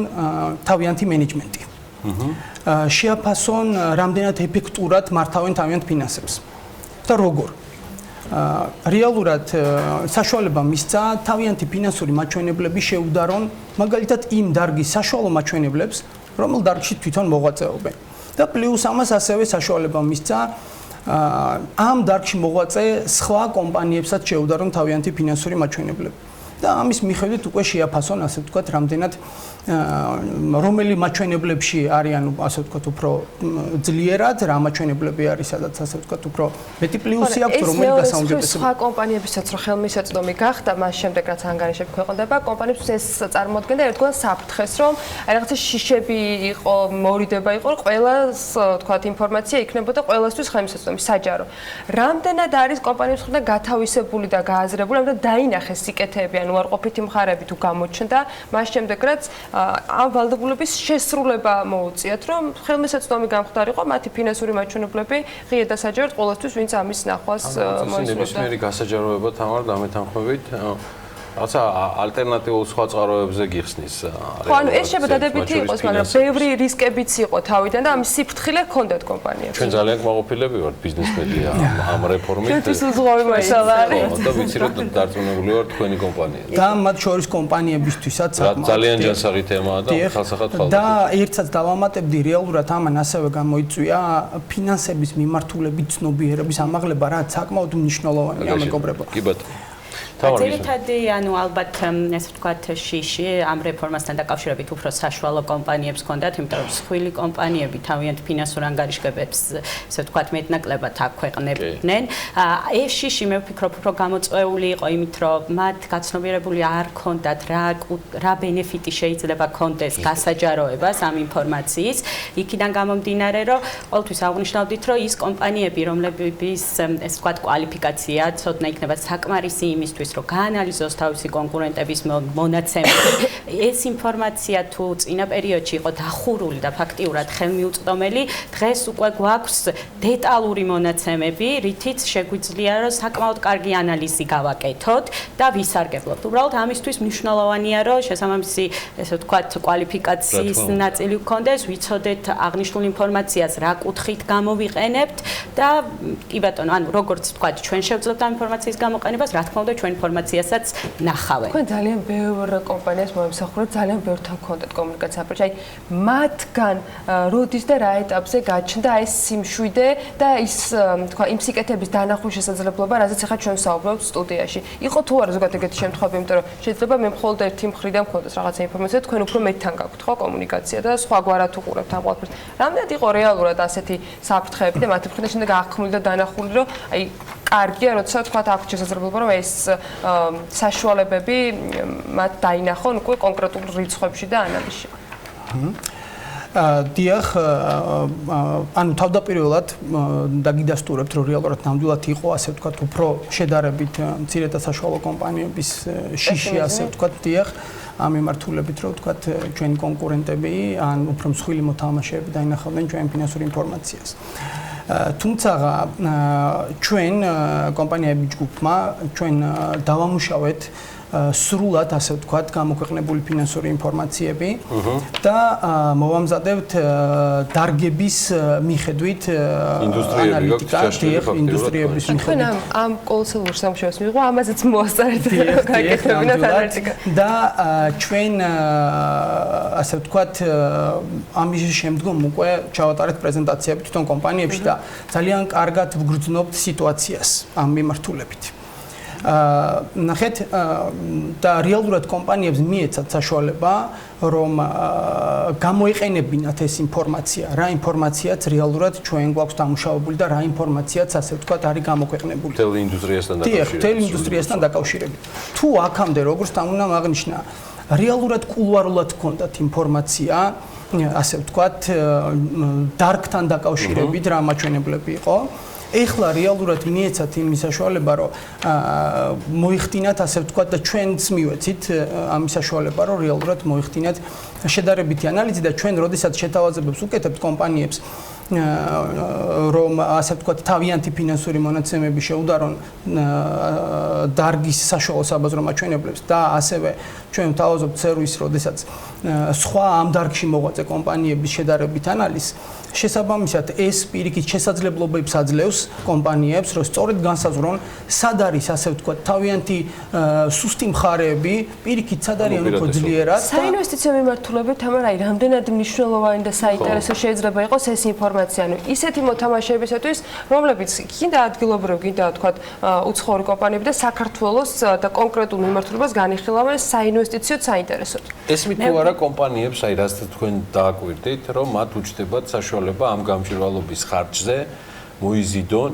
თავიანთი მენეჯმენტი. შეაფასონ რამდენად ეფექტურად მართავენ თავიანთ ფინანსებს. და როგორ? რეალურად საშუალება მისცა თავიანთი ფინანსური მაჩვენებლები შეუდარონ მაგალითად იმ დარგის საშუალო მაჩვენებლებს, რომელ დარგში თვითონ მოღვაწეობენ. და პლუს ამას ასევე საშუალება მისცა ამ დარგში მოღვაწე სხვა კომპანიებსაც შეუდარონ თავიანთი ფინანსური მაჩვენებლები. და ამის მიხედვით უკვე შეაფასონ, ასე ვთქვათ, რამდენად რომელი მაჩვენებლებში არიან, ასე ვთქვათ, უფრო ძლიერად, რა მაჩვენებლები არის, სადაც ასე ვთქვათ, უფრო მეტი პლუსი აქვს, რომელი გასაუმჯობესება. სხვა კომპანიებისაც რო ხელმისაწვდომი გახდა, მას შემდეგ რაც ანგარიშები ქვეყნდება, კომპანიებს ეს წარმოადგენდა ერთგვარ საფრთხეს, რომ აი რაღაცა შიშები იყო, მორიდება იყო, ყველას, ვთქვათ, ინფორმაცია იქნებოდა ყველასთვის ხელმისაწვდომი, საჯარო. რამდენად არის კომპანიებს მხრიდან გათავისებული და გააზრებული, რამდენად დაინახეს სიკეთეები, ანუ უარყოფითი მხარეები თუ გამოჩნდა, მას შემდეგ რაც ამ ვალდებულების შესრულება მოუწიათ, რომ ხელმისაწვდომი გამხდარიყო მათი ფინანსური მაჩვენებლები ღია და საჯაროდ ყოველთვის, ვინც ამის ნახვას მოისურვებდა. ნებისმიერი გასაჯაროება თამარ დამეთანხმებით რაცა ალტერნატიულ სხვა წყაროებზე გიხსნის. ხო, ანუ ეს შეიძლება დადებითი იყოს, მაგრამ ბევრი რისკებიც იყო თავიდან და ამის სიფრთხილე ჰქონდათ კომპანიებს. ჩვენ ძალიან კმაყოფილები ვართ ბიზნესმენები ამ რეფორმით. ჩვენთვის უზღვარი მასალა არის. და ვიცი რომ დარწმუნებული ვარ თქვენი კომპანია. და მათ შორის კომპანიებისთვისაც ძალიან ჯანსაღი თემაა და ხალხსაც ხალხად. და ერთსაც დავამატებდი რეალურად ამან ასევე გამოიწვია ფინანსების მიმართულებით ცნობიერების ამაღლება, რაც საკმაოდ მნიშვნელოვანია მეგობრებო. კი ბატონო. ძირითადი, ანუ ალბათ ესე ვთქვათ, შიში ამ რეფორმასთან დაკავშირებით უფრო საშუალო კომპანიებს ჰქონდათ, იმიტომ რომ სხვილი კომპანიები თავიანთ ფინანსურ ანგარიშგებებს, ესე ვთქვათ, მეტნაკლებად აქვეყნებდნენ. ეს შიში მე ვფიქრობ, უფრო გამოწვეული იყო იმით, რომ მათ გაცნობიერებული არ ჰქონდათ რა ბენეფიტი შეიძლება ჰქონდეს გასაჯაროებას ამ ინფორმაციის. იქიდან გამომდინარე, რომ ყოველთვის აღნიშნავდით, რომ ის კომპანიები, რომლებიც ესე ვთქვათ, კვალიფიკაცია ცოდნა იქნება საკმარისი იმისთვის, რომ გაანალიზოს თავისი კონკურენტების მონაცემები. ეს ინფორმაცია თუ წინა პერიოდში იყო დახურული და ფაქტიურად ხელმიუწვდომელი, დღეს უკვე გვაქვს დეტალური მონაცემები, რითიც შეგვიძლია რომ საკმაოდ კარგი ანალიზი გავაკეთოთ და ვისარგებლოთ. უბრალოდ ამისთვის მნიშვნელოვანია, რომ შესაბამისი, ესე ვთქვათ, კვალიფიკაციის ნაწილი გქონდეს, ვიცოდეთ აღნიშნულ ინფორმაციას რა კუთხით გამოვიყენებთ და კი ბატონო, ანუ როგორც ვთქვათ, ჩვენ შევძლებთ ამ ინფორმაციის გამოყენებას, რა თქმა უნდა, ჩვენ ინფორმაციასაც ნახავენ. თქვენ ძალიან ბევრ კომპანიას მოემსახურეთ, ძალიან ბევრთან გქონდათ კომუნიკაცია, აპრეჩი, აი მათგან როდის და რა ეტაპზე გაჩნდა ეს სიმშვიდე და ის თქვა იმ სიკეთების დანახვის შესაძლებლობა, რაზეც ახლა ჩვენ საუბრობთ სტუდიაში. იყო თუ არა ზოგადად ეგეთი შემთხვევები, იმიტომ რომ შეიძლება მე მხოლოდ ერთი მხრიდან მქონდეს რაღაცა ინფორმაცია, თქვენ უფრო მეტთან გაქვთ ხო კომუნიკაცია და სხვაგვარად უყურებთ ამ ყველაფერს. რამდენად იყო რეალურად ასეთი საფრთხეები და მათი მხრიდან შემდეგ აღქმული და დანახული, რომ აი კარგია, როცა თქვა აქვს შესაძლებლობა, რომ ეს საშუალებები მათ დაინახონ უკვე კონკრეტულ რიცხვებში და ანალიზში. დიახ, ანუ თავდაპირველად დაგიდასტურებთ, რომ რეალურად ნამდვილად იყო, ასე ვთქვათ, უფრო შედარებით მცირე და საშუალო კომპანიების შიში, ასე ვთქვათ, დიახ, ამ მიმართულებით, რომ ვთქვათ, ჩვენი კონკურენტები ან უფრო მსხვილი მოთამაშეები დაინახავდნენ ჩვენ ფინანსურ ინფორმაციას. თუმცა ჩვენ კომპანიების ჯგუფმა ჩვენ დავამუშავეთ სრულად, ასე ვთქვათ, გამოქვეყნებული ფინანსური ინფორმაციები და მოვამზადებთ დარგების მიხედვით ანალიტიკა, ინდუსტრიების მიხედვით. ამ კოლოსალურ სამუშაოს მიიღო, ამაზეც მოასწარეთ გაკეთებინათ ანალიტიკა. და ჩვენ ასე ვთქვათ, ამის შემდგომ უკვე ჩავატარეთ პრეზენტაციები თვითონ კომპანიებში და ძალიან კარგად ვგრძნობთ სიტუაციას ამ მიმართულებით. ნახეთ და რეალურად კომპანიებს მიეცათ საშუალება, რომ გამოიყენებინათ ეს ინფორმაცია, რა ინფორმაციაც რეალურად ჩვენ გვაქვს დამუშავებული და რა ინფორმაციაც, ასე ვთქვათ, არის გამოქვეყნებული. მთელ ინდუსტრიასთან დაკავშირებით. მთელ ინდუსტრიასთან დაკავშირებით. თუ აქამდე როგორც თან უნდა აღნიშნა, რეალურად კულუარულად ჰქონდათ ინფორმაცია, ასე ვთქვათ, დარგთან დაკავშირებით, რა მაჩვენებლები იყო. ეხლა რეალურად მიეცათ იმის საშუალება, რომ მოიხდინათ, ასე ვთქვათ, და ჩვენც მივეცით ამის საშუალება, რომ რეალურად მოიხდინათ შედარებითი ანალიზი და ჩვენ როდესაც შეთავაზებებს უკეთებთ კომპანიებს, რომ ასე ვთქვათ, თავიანთი ფინანსური მონაცემები შეუდარონ დარგის საშუალო საბაზრო მაჩვენებლებს და ასევე ჩვენ ვთავაზობთ სერვისს, როდესაც სხვა ამ დარგში მოღვაწე კომპანიების შედარებით ანალიზს, შესაბამისად ეს პირიქით შესაძლებლობებს აძლევს კომპანიებს, რომ სწორედ განსაზღვრონ, სად არის, ასე ვთქვათ, თავიანთი სუსტი მხარეები, პირიქით სად არის უფრო ძლიერად. საინვესტიციო მიმართულებით, თამარ, აი, რამდენად მნიშვნელოვანი და საინტერესო შეიძლება იყოს ეს ინფორმაცია, ანუ ისეთი მოთამაშეებისათვის, რომლებიც კიდე ადგილობრივ, კიდე ვთქვათ, უცხოური კომპანიები და საქართველოს და კონკრეტულ მიმართულებას განიხილავენ საინვესტიციო საინტერესოდ. ესმით თუ არა კომპანიებს, აი, რასაც თქვენ დააკვირდით, რომ მათ უჩნდებათ საშუალება ამ გამჭვირვალობის ხარჯზე მოიზიდონ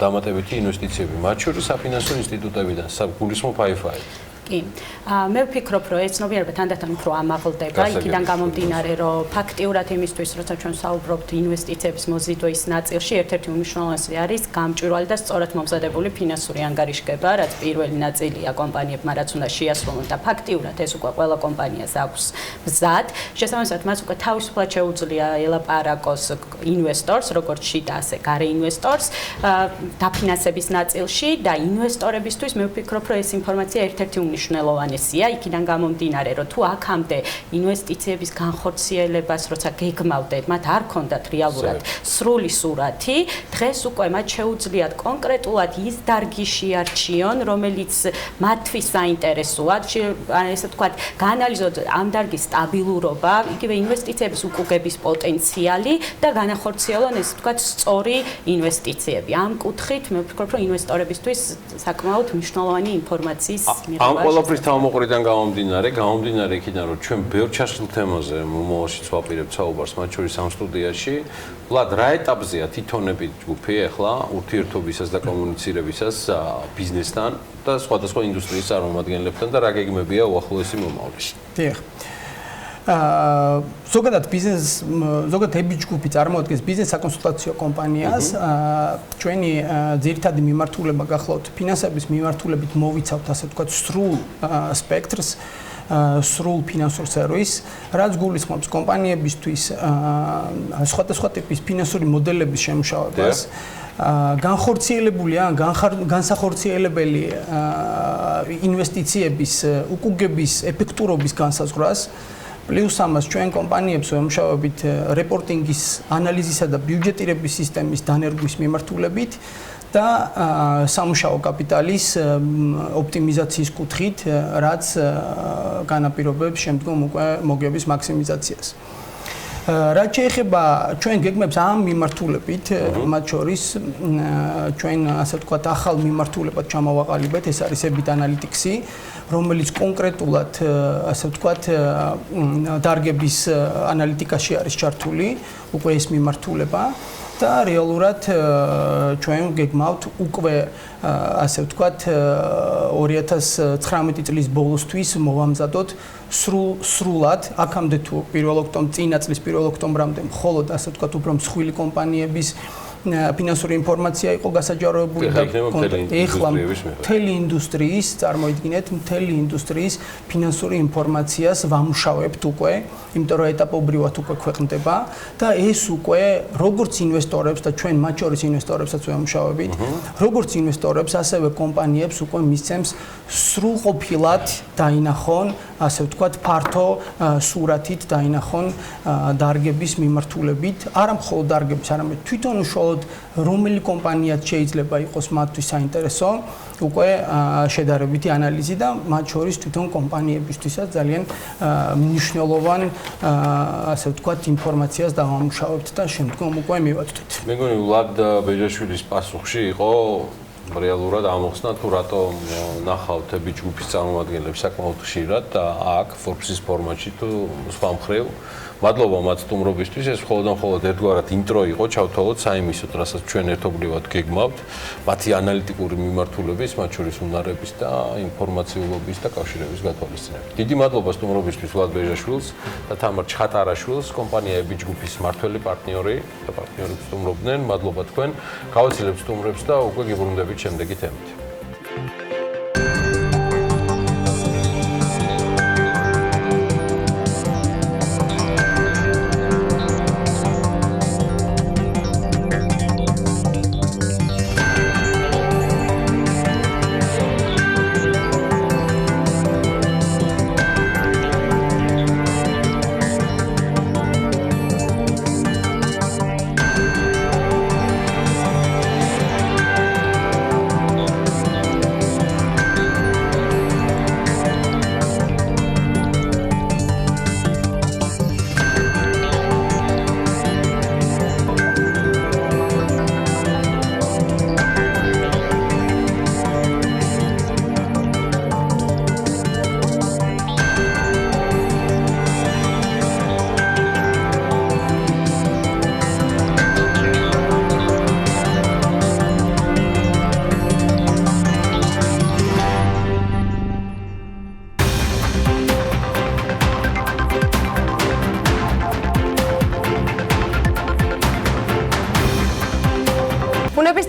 დამატებითი ინვესტიციები, მათ შორის საფინანსო ინსტიტუტებიდან, გულისხმობ ფაიფაი. კი. მე ვფიქრობ, რომ ეს ცნობიერება თანდათან უფრო ამაღლდება, იქიდან გამომდინარე, რომ ფაქტიურად იმისთვის, როცა ჩვენ საუბრობთ ინვესტიციების მოზიდვის ნაწილში, ერთ-ერთი უმნიშვნელოვანესი არის გამჭვირვალე და სწორად მომზადებული ფინანსური ანგარიშგება, რაც პირველი ნაწილია კომპანიებმა, რაც უნდა შეასრულონ და ფაქტიურად ეს უკვე ყველა კომპანიას აქვს მზად. შესაბამისად, მას უკვე თავისუფლად შეუძლია ელაპარაკოს ინვესტორს, როგორც შიდა, ასე გარე ინვესტორს, დაფინანსების ნაწილში და ინვესტორებისთვის მე ვფიქრობ, რომ ეს ინფორმაცია ერთ-ერთი უმნიშვნელოვანესია, იქიდან გამომდინარე, რომ თუ აქამდე ინვესტიციების განხორციელებას როცა გეგმავდეთ, მათ არ ქონდათ რეალურად სრული სურათი, დღეს უკვე მათ შეუძლიათ კონკრეტულად ის დარგი შეარჩიონ, რომელიც მათთვის საინტერესოა, ესე ვთქვათ, გაანალიზოთ ამ დარგის სტაბილურობა, იგივე ინვესტიციების უკუგების პოტენციალი და განახორციელონ ესე ვთქვათ სწორი ინვესტიციები. ამ კუთხით მე ვფიქრობ, რომ ინვესტორებისთვის საკმაოდ მნიშვნელოვანი ინფორმაციის მიღება. ამ ყველაფრის თავმოყრიდან გამომდინარე იქიდან, რომ ჩვენ ბევრ ჩასულ თემაზე მომავალშიც ვაპირებთ საუბარს, მათ შორის ამ სტუდიაში, ვლად რა ეტაპზეა თვითონებით ჯგუფი ახლა ურთიერთობისას და კომუნიცირებისას ბიზნესთან და სხვადასხვა ინდუსტრიის წარმომადგენლებთან და რა გეგმებია უახლოესი მომავალში? დიახ. ზოგადად ზოგადად ები ჯგუფი წარმოადგენს ბიზნეს საკონსულტაციო კომპანიას. ჩვენი ძირითადი მიმართულება გახლავთ ფინანსების მიმართულებით მოვიცავთ ასე ვთქვათ სრულ სპექტრს, სრულ ფინანსურ სერვისს, რაც გულისხმობს კომპანიებისთვის სხვადასხვა ტიპის ფინანსური მოდელების შემუშავებას. განხორციელებული ან განსახორციელებელი ინვესტიციების უკუგების ეფექტურობის განსაზღვრას პლუს ამას ჩვენ კომპანიებს ვემუშავებით რეპორტინგის ანალიზისა და ბიუჯეტირების სისტემის დანერგვის მიმართულებით და სამუშაო კაპიტალის ოპტიმიზაციის კუთხით, რაც განაპირობებს შემდგომ უკვე მოგების მაქსიმიზაციას. რაც შეეხება ჩვენ გეგმებს ამ მიმართულებით, მათ შორის ჩვენ ასე ვთქვათ ახალ მიმართულებად ჩამოვაყალიბეთ, ეს არის EBIT Analytics-ი, რომელიც კონკრეტულად ასე ვთქვათ დარგების ანალიტიკაში არის ჩართული, უკვე ეს მიმართულება და რეალურად ჩვენ გეგმავთ უკვე ასე ვთქვათ 2019 წლის ბოლოსთვის მოვამზადოთ სრულად აქამდე თუ 1 ოქტომბრის წინა წლის 1 ოქტომბრამდე მხოლოდ ასე ვთქვათ უფრო მსხვილი კომპანიების ფინანსური ინფორმაცია იყო გასაჯაროებული და ეხლა მთელი ინდუსტრიის წარმოიდგინეთ მთელი ინდუსტრიის ფინანსური ინფორმაციას ვამუშავებთ უკვე, იმიტომ რომ ეტაპობრივად უკვე ქვეყნდება და ეს უკვე როგორც ინვესტორებს და ჩვენ მათ შორის ინვესტორებსაც ვამუშავებით, როგორც ინვესტორებს, ასევე კომპანიებს უკვე მისცემს სრულყოფილად დაინახონ, ასე ვთქვათ, ფართო სურათით დაინახონ დარგების მიმართულებით, არა მხოლოდ დარგების, არამედ თვითონ უშუალოდ რომელი კომპანიაც შეიძლება იყოს მათთვის საინტერესო, უკვე შედარებითი ანალიზი და მათ შორის თვითონ კომპანიებისთვისაც ძალიან მნიშვნელოვან ასე ვთქვათ ინფორმაციას დავამუშავებთ და შემდგომ უკვე მივაწვდით. მე მგონი ვლად ბეჟაშვილის პასუხში იყო რეალურად ამოხსნა თუ რატომ ნახავთ EBI ჯგუფის წარმომადგენლებს საკმაოდ ხშირად და აქ Forbes-ის ფორმატში თუ სხვა მხრივ. მადლობა მათ სტუმრობისთვის, ეს მხოლოდ ერთგვარად ინტრო იყო, ჩავთვალოთ საიმისოდ, რასაც ჩვენ ერთობლივად გეგმავთ, მათი ანალიტიკური მიმართულების, მათ შორის უნარების და ინფორმაციულობის და კავშირების გათვალისწინებით. დიდი მადლობა სტუმრობისთვის ვლად ბეჟაშვილს და თამარ ჩხატარაშვილს, კომპანია EBI ჯგუფის მმართველი პარტნიორი და პარტნიორებს სტუმრობდნენ. მადლობა თქვენ. გავაცილებ სტუმრებს და უკვე გიბრუნდებით შემდეგი თემით.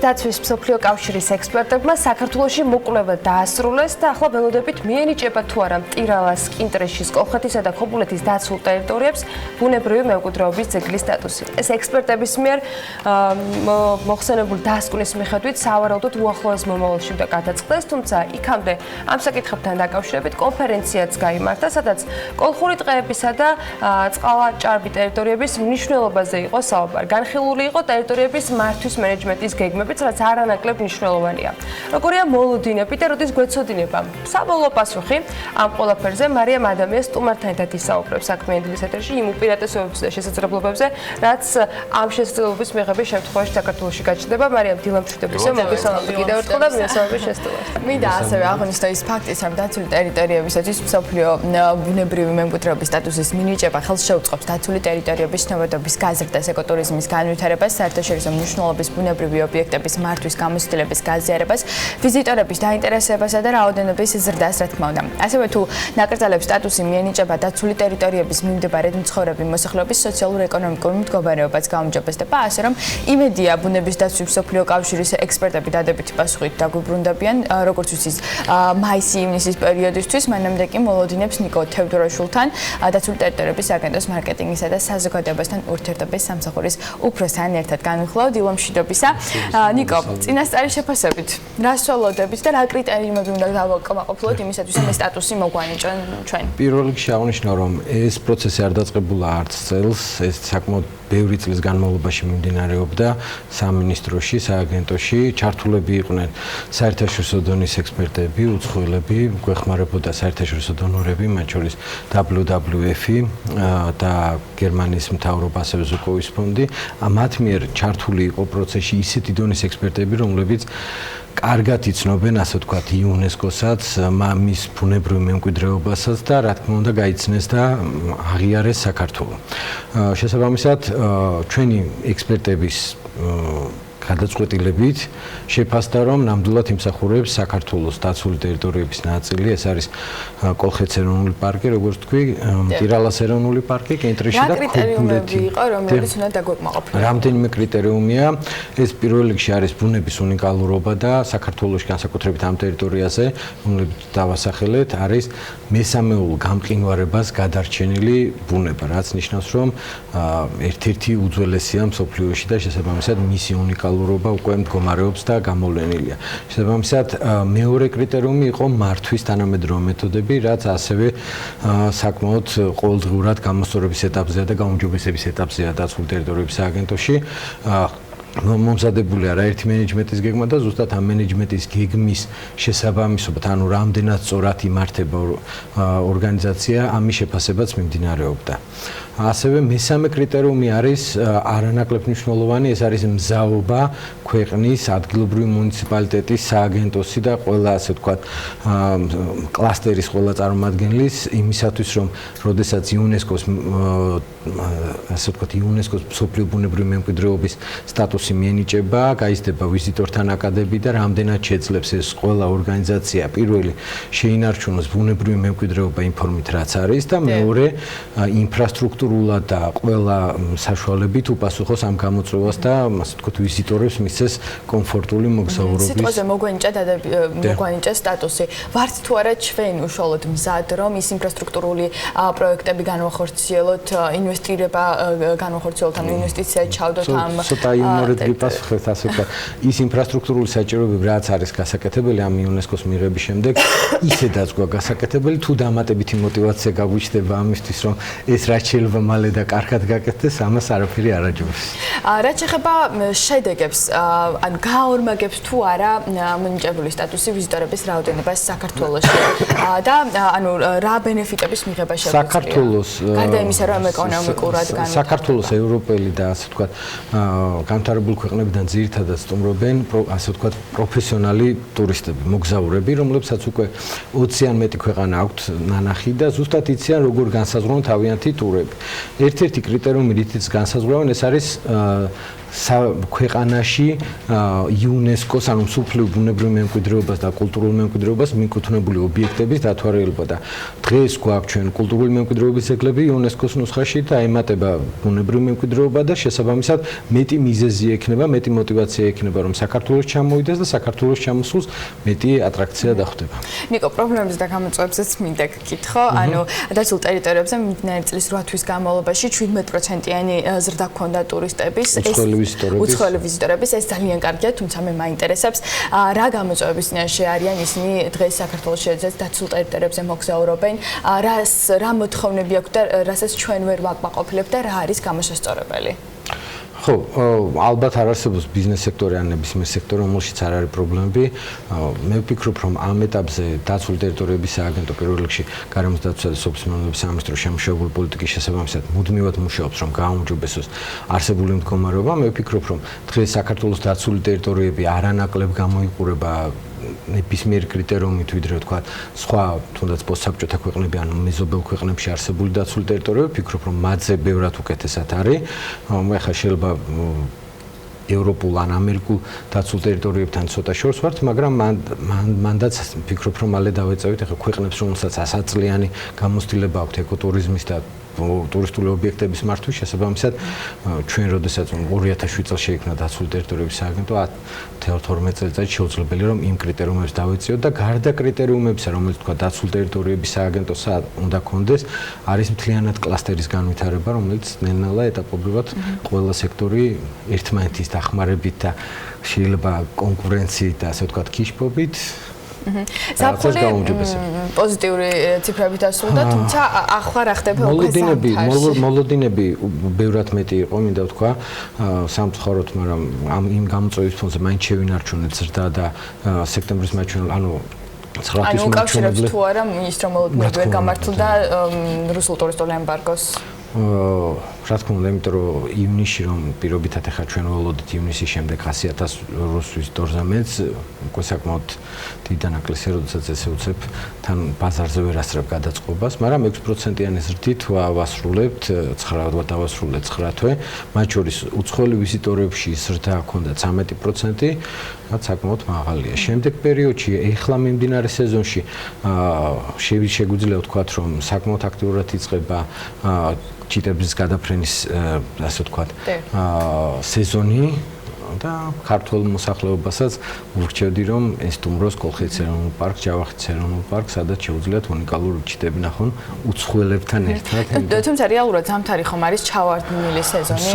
დაცვის მსოფლიო კავშირის ექსპერტებმა საქართველოში მოკვლევა დაასრულეს და ახლა ველოდებით მიენიჭება თუ არა მტირალას, კინტრეშის, კოლხეთისა და ქობულეთის დაცულ ტერიტორიებს ბუნებრივი მემკვიდრეობის ძეგლის სტატუსი. ეს ექსპერტების მიერ მოხსენებული დასკვნის მიხედვით სავარაუდოდ უახლოეს მომავალში უნდა გადაწყდეს, თუმცა იქამდე ამ საკითხებთან დაკავშირებით კონფერენციაც გაიმართა, სადაც კოლხური ტყეებისა და წყალაჭარბი ტერიტორიების მნიშვნელობაზე იყო საუბარი. განხილული იყო ტერიტორიების მართვის მენეჯმენტის გეგმებიც, რაც არანაკლებ მნიშვნელოვანია. როგორია მოლოდინები და როდის გვეცოდინება? საბოლოო პასუხი ამ ყველაფერზე მარიამ ადამიანს სტუმართან ერთად ისაუბრებს საქმიანი დილის ეთერში იმ უპირატესობებზე და შესაძლებლობებზე, რაც ამ შესაძლებლობის მიღების შემთხვევაში საქართველოში გაჩნდება. მარიამ, დილა მშვიდობისა, მოგესალმები კიდევ ერთხელ და მიესალმები შესწავლას. მინდა ასევე აღვნიშნო ის ფაქტიც, რომ დაცული ტერიტორიებისათვის მსოფლიო ბუნებრივი მემკვიდრეობის სტატუსის მინიჭება ხელს შეუწყობს დაცული ტერიტორიების ცნობადობის გაზრდას, ეკოტურიზმის განვითარებას, საერთაშორისო მნიშვნელობის ბუნებრივი ობიექტების მართვის გამოცდილების გაზიარებას, ვიზიტორების დაინტერესებასა და რაოდენობის ზრდას, რა თქმა უნდა. ასევე თუ ნაკრძალებს სტატუსი მიენიჭება დაცული ტერიტორიების მიმდებარედ მცხოვრები მოსახლეობის სოციალურ-ეკონომიკური მდგომარეობაც გაუმჯობესდება, ასე რომ იმედია ბუნების დაცვის მსოფლიო კავშირის ექსპერტები დადებითი პასუხით დაგვიბრუნდებიან, როგორც ვიცით, მაისი-ივნისის პერიოდისთვის, მანამდე კი მოლოდინებს ნიკო თევდორაშვილთან, დაცული ტერიტორიების აგენტოს მარკეტინგისა და საზოგადოებასთან ურთიერთობის სამსახურის უფროსთან ერთად განვიხილავ დილა მშვიდობისა. ნიკო, წინასწარი შეფასებით, რა სველოდებით და რა კრიტერიუმები უნდა დავაკმაყოფილოთ იმისათვის, რომ ეს სტატუსი მოგვანიჭონ ჩვენ? პირველ რიგში აღნიშნო, რომ ეს პროცესი არ დაწყებულა არც წელს, ეს საკმაოდ ბევრი წლის განმავლობაში მიმდინარეობდა სამინისტროში, სააგენტოში, ჩართულები იყვნენ საერთაშორისო დონის ექსპერტები, უცხოელები, გვეხმარებოდა საერთაშორისო დონორები, მათ შორის WWF-ი და გერმანიის მთავრობა, ასევე ზუკოვის ფონდი. მათ მიერ ჩართული იყო პროცესში ისეთი დონის ექსპერტები, რომლებიც კარგად იცნობენ, ასე ვთქვათ, იუნესკოსაც, მის ბუნებრივ მემკვიდრეობასაც და რა თქმა უნდა გაიცნეს და აღიარეს საქართველო. შესაბამისად, ჩვენი ექსპერტების გადაწყვეტილებით შეფასდა, რომ ნამდვილად იმსახურებს საქართველოს დაცული ტერიტორიების ნაწილი, ეს არის კოლხეთის ეროვნული პარკი, როგორც თქვი, მტირალას ეროვნული პარკი, კენტრიში და ქობულეთი. იყო, რომლებიც უნდა დაგვეკმაყოფილოთ. რამდენიმე კრიტერიუმია, ეს პირველ რიგში არის ბუნების უნიკალურობა და საქართველოში განსაკუთრებით ამ ტერიტორიაზე, რომლებიც დავასახელეთ, არის მესამეულ გამყინვარებას გადარჩენილი ბუნება, რაც ნიშნავს, რომ ერთ-ერთი უძველესია მსოფლიოში და შესაბამისად მისი უნიკალურობა უკვე მდგომარეობს და გამოვლენილია. შესაბამისად, მეორე კრიტერიუმი იყო მართვის თანამედროვე მეთოდები, რაც ასევე საკმაოდ ყოველდღიურად გამოსწორების ეტაპზეა და გაუმჯობესების ეტაპზეა დაცული ტერიტორიების სააგენტოში. მომზადებული არა ერთი მენეჯმენტის გეგმა და ზუსტად ამ მენეჯმენტის გეგმის შესაბამისობით, ანუ რამდენად სწორად იმართება ორგანიზაცია, ამის შეფასებაც მიმდინარეობდა. ასევე მესამე კრიტერიუმი არის არანაკლებ მნიშვნელოვანი, ეს არის მზაობა ქვეყნის ადგილობრივი მუნიციპალიტეტის, სააგენტოსი და ყველა, ასე ვთქვათ, კლასტერის ყველა წარმომადგენლის იმისათვის, რომ როდესაც იუნესკოს ასე ვთქვათ, იუნესკოს მსოფლიო ბუნებრივი მემკვიდრეობის სტატუსი მიენიჭება, გაიზრდება ვიზიტორთა ნაკადები და რამდენად შეძლებს ეს ყველა ორგანიზაცია პირველი შეინარჩუნოს ბუნებრივი მემკვიდრეობა იმ ფორმით, რაც არის და მეორე ინფრასტრუქტურულად და ყველა საშუალებით უპასუხოს ამ გამოწვევას და ასე ვთქვათ, ვიზიტორებს მისცეს კომფორტული მოგზაურობის. სიტყვაზე მოგვანიჭა სტატუსი. ვართ თუ არა ჩვენ უშუალოდ მზად, რომ ის ინფრასტრუქტურული პროექტები განვახორციელოთ, ინვესტირება განვახორციელოთ, ან ინვესტიცია ჩავდოთ ამ იმორედები პასუხეთ, ასე ვთქვათ, ის ინფრასტრუქტურული საჭიროებები, რაც არის გასაკეთებელი ამ იუნესკოს მიღების შემდეგ, ისედაც გვაქვს გასაკეთებელი, თუ დამატებითი მოტივაცია გაგვიჩნდება ამისთვის, რომ ეს რაც შეიძლება მალე და კარგად გაკეთდეს, ამას არაფერი არ აჯობს. რაც ეხება შედეგებს, ან გაორმაგებს თუ არა მინიჭებული სტატუსი ვიზიტორების რაოდენობას საქართველოში და ანუ რა ბენეფიტების მიღება შეგვიძლია? საქართველოს გარდა იმისა, რომ ეკონომიკურად განვითარდება. საქართველოს ევროპელი და ასე ვთქვათ, განვითარებული ქვეყნებიდან ძირითადად სტუმრობენ, ასე ვთქვათ, პროფესიონალი ტურისტები, მოგზაურები, რომლებსაც უკვე 20-ან მეტი ქვეყანა აქვთ ნანახი და ზუსტად იციან, როგორ განსაზღვრავენ თავიანთი ტურები. ერთ-ერთი კრიტერიუმი, რითიც განსაზღვრავენ, ეს არის ქვეყანაში UNESCO-ს ანუ მსოფლიო ბუნებრივ მემკვიდრეობას და კულტურულ მემკვიდრეობას მიკუთვნებული ობიექტების დათვალიერება და დღეს გვაქვს ჩვენ კულტურული მემკვიდრეობის ძეგლები UNESCO-ს ნუსხაში და ემატება ბუნებრივ მემკვიდრეობა და შესაბამისად მეტი მიზეზი ექნება, მეტი мотиваცია ექნება რომ საქართველოს ჩამოვიდეს და საქართველოს ჩამოსულს მეტი ატრაქცია დახვდება. ნიკო, პრობლემების და გამოწვევებზეც მინდა გკითხო. ანუ დაცულ ტერიტორიებზე მიმდინარე წლის 8 თვის განმავლობაში 17%-იანი ზრდა ჰქონდა ტურისტების. უცხოელი ვიზიტორების ეს ძალიან კარგია, თუმცა მე მაინტერესებს რა გამოწვევების წინაშე არიან ისინი დღეს საქართველოში ეძებს დაცულ ტერიტორიებზე მოგზაურობენ, რა მოთხოვნები აქვს და რასაც ჩვენ ვერ ვაკმაყოფილებთ და რა არის გამოსასწორებელი? ხო, ალბათ არ არსებობს ბიზნეს სექტორი ან ნებისმიერ სექტორი, რომელშიც არ არის პრობლემები. მე ვფიქრობ, რომ ამ ეტაპზე დაცული ტერიტორიების სააგენტო პირველ რიგში გარემოს დაცვისა და სოფლის მეურნეობის სამინისტროს შემუშავებული პოლიტიკის შესაბამისად მუდმივად მუშაობს, რომ გააუმჯობესოს არსებული მდგომარეობა. მე ვფიქრობ, რომ დღეს საქართველოს დაცული ტერიტორიები არანაკლებ გამოიყურება ნებისმიერ კრიტერიუმით ვიდრე თქვა სხვა თუნდაც პოსტსაბჭოთა ქვეყნები ან მეზობელ ქვეყნებში არსებული დაცული ტერიტორიები, ვფიქრობ, რომ მათზე ბევრად უკეთესად არის. ახლა შეიძლება ევროპულ ან ამერიკულ დაცულ ტერიტორიებთან ცოტა შორს ვართ, მაგრამ მანდაც ვფიქრობ, რომ მალე დავეწევით ახლა ქვეყნებს, რომელსაც 100 წლიანი გამოცდილება აქვთ ეკოტურიზმის და ტურისტული ობიექტების მართვის შესაბამისად ჩვენ როდესაც 2007 წელს შეიქმნა დაცული ტერიტორიების სააგენტო 12 წელიწადში შეუძლებელი რომ იმ კრიტერიუმებს დავეწიოთ და გარდა კრიტერიუმებისა რომელიც თქვა დაცული ტერიტორიების სააგენტოს უნდა კონდეს არის მთლიანად კლასტერის განვითარება რომელიც ნელ-ნელა ეტაპობრივად ყველა სექტორი ერთმანეთის დახმარებით და შეიძლება კონკურენციით და ასე ვთქვათ კიშპობით საფრთხე პოზიტიური ციფრებით ასრულდა, თუმცა ახლა რა ხდება მოლოდინები ბევრად მეტი იყო, მინდა ვთქვა, სამწუხაროდ, მაგრამ იმ გამოწვევის ფონზე მაინც შევინარჩუნეთ ზრდა და სექტემბრის მაჩვენებელ, ანუ 9 თვის უკავშირებს თუ არა მინისტრ მოლოდინები ვერ გამართლდა რუსულ ტურისტულ ემბარგოს? რა თქმა უნდა, იმიტომ რომ ივნისში რომ პირობითად ახლა ჩვენ ველოდით ივნისის შემდეგ 100,000 რუს ვიზიტორზე მეც უკვე საკმაოდ დიდი დანაკლისია, როდესაც ესე უცებ თან ბაზარზე ვერ ასწრებ გადაწყობას, მაგრამ 6%-იანი ზრდით ვასრულებთ 9 დავასრულეთ 9 თვე, მათ შორის უცხოელი ვიზიტორებში ზრდა ჰქონდა 13%, რაც საკმაოდ მაღალია. შემდეგ პერიოდში, ეხლა მიმდინარე სეზონში შეგვიძლია ვთქვათ, რომ საკმაოდ აქტიურად იწყება ჩიტების გადაფრენის ასე ვთქვათ სეზონი და ქართულ მოსახლეობასაც ვურჩევდი რომ ესტუმროს კოლხეთის ეროვნულ პარკს, ჯავახეთის ეროვნულ პარკს, სადაც შეუძლიათ უნიკალური ჩიტები ნახონ უცხოელებთან ერთად. თუმცა რეალურად ზამთარი ხომ არის ჩავარდნილი სეზონი?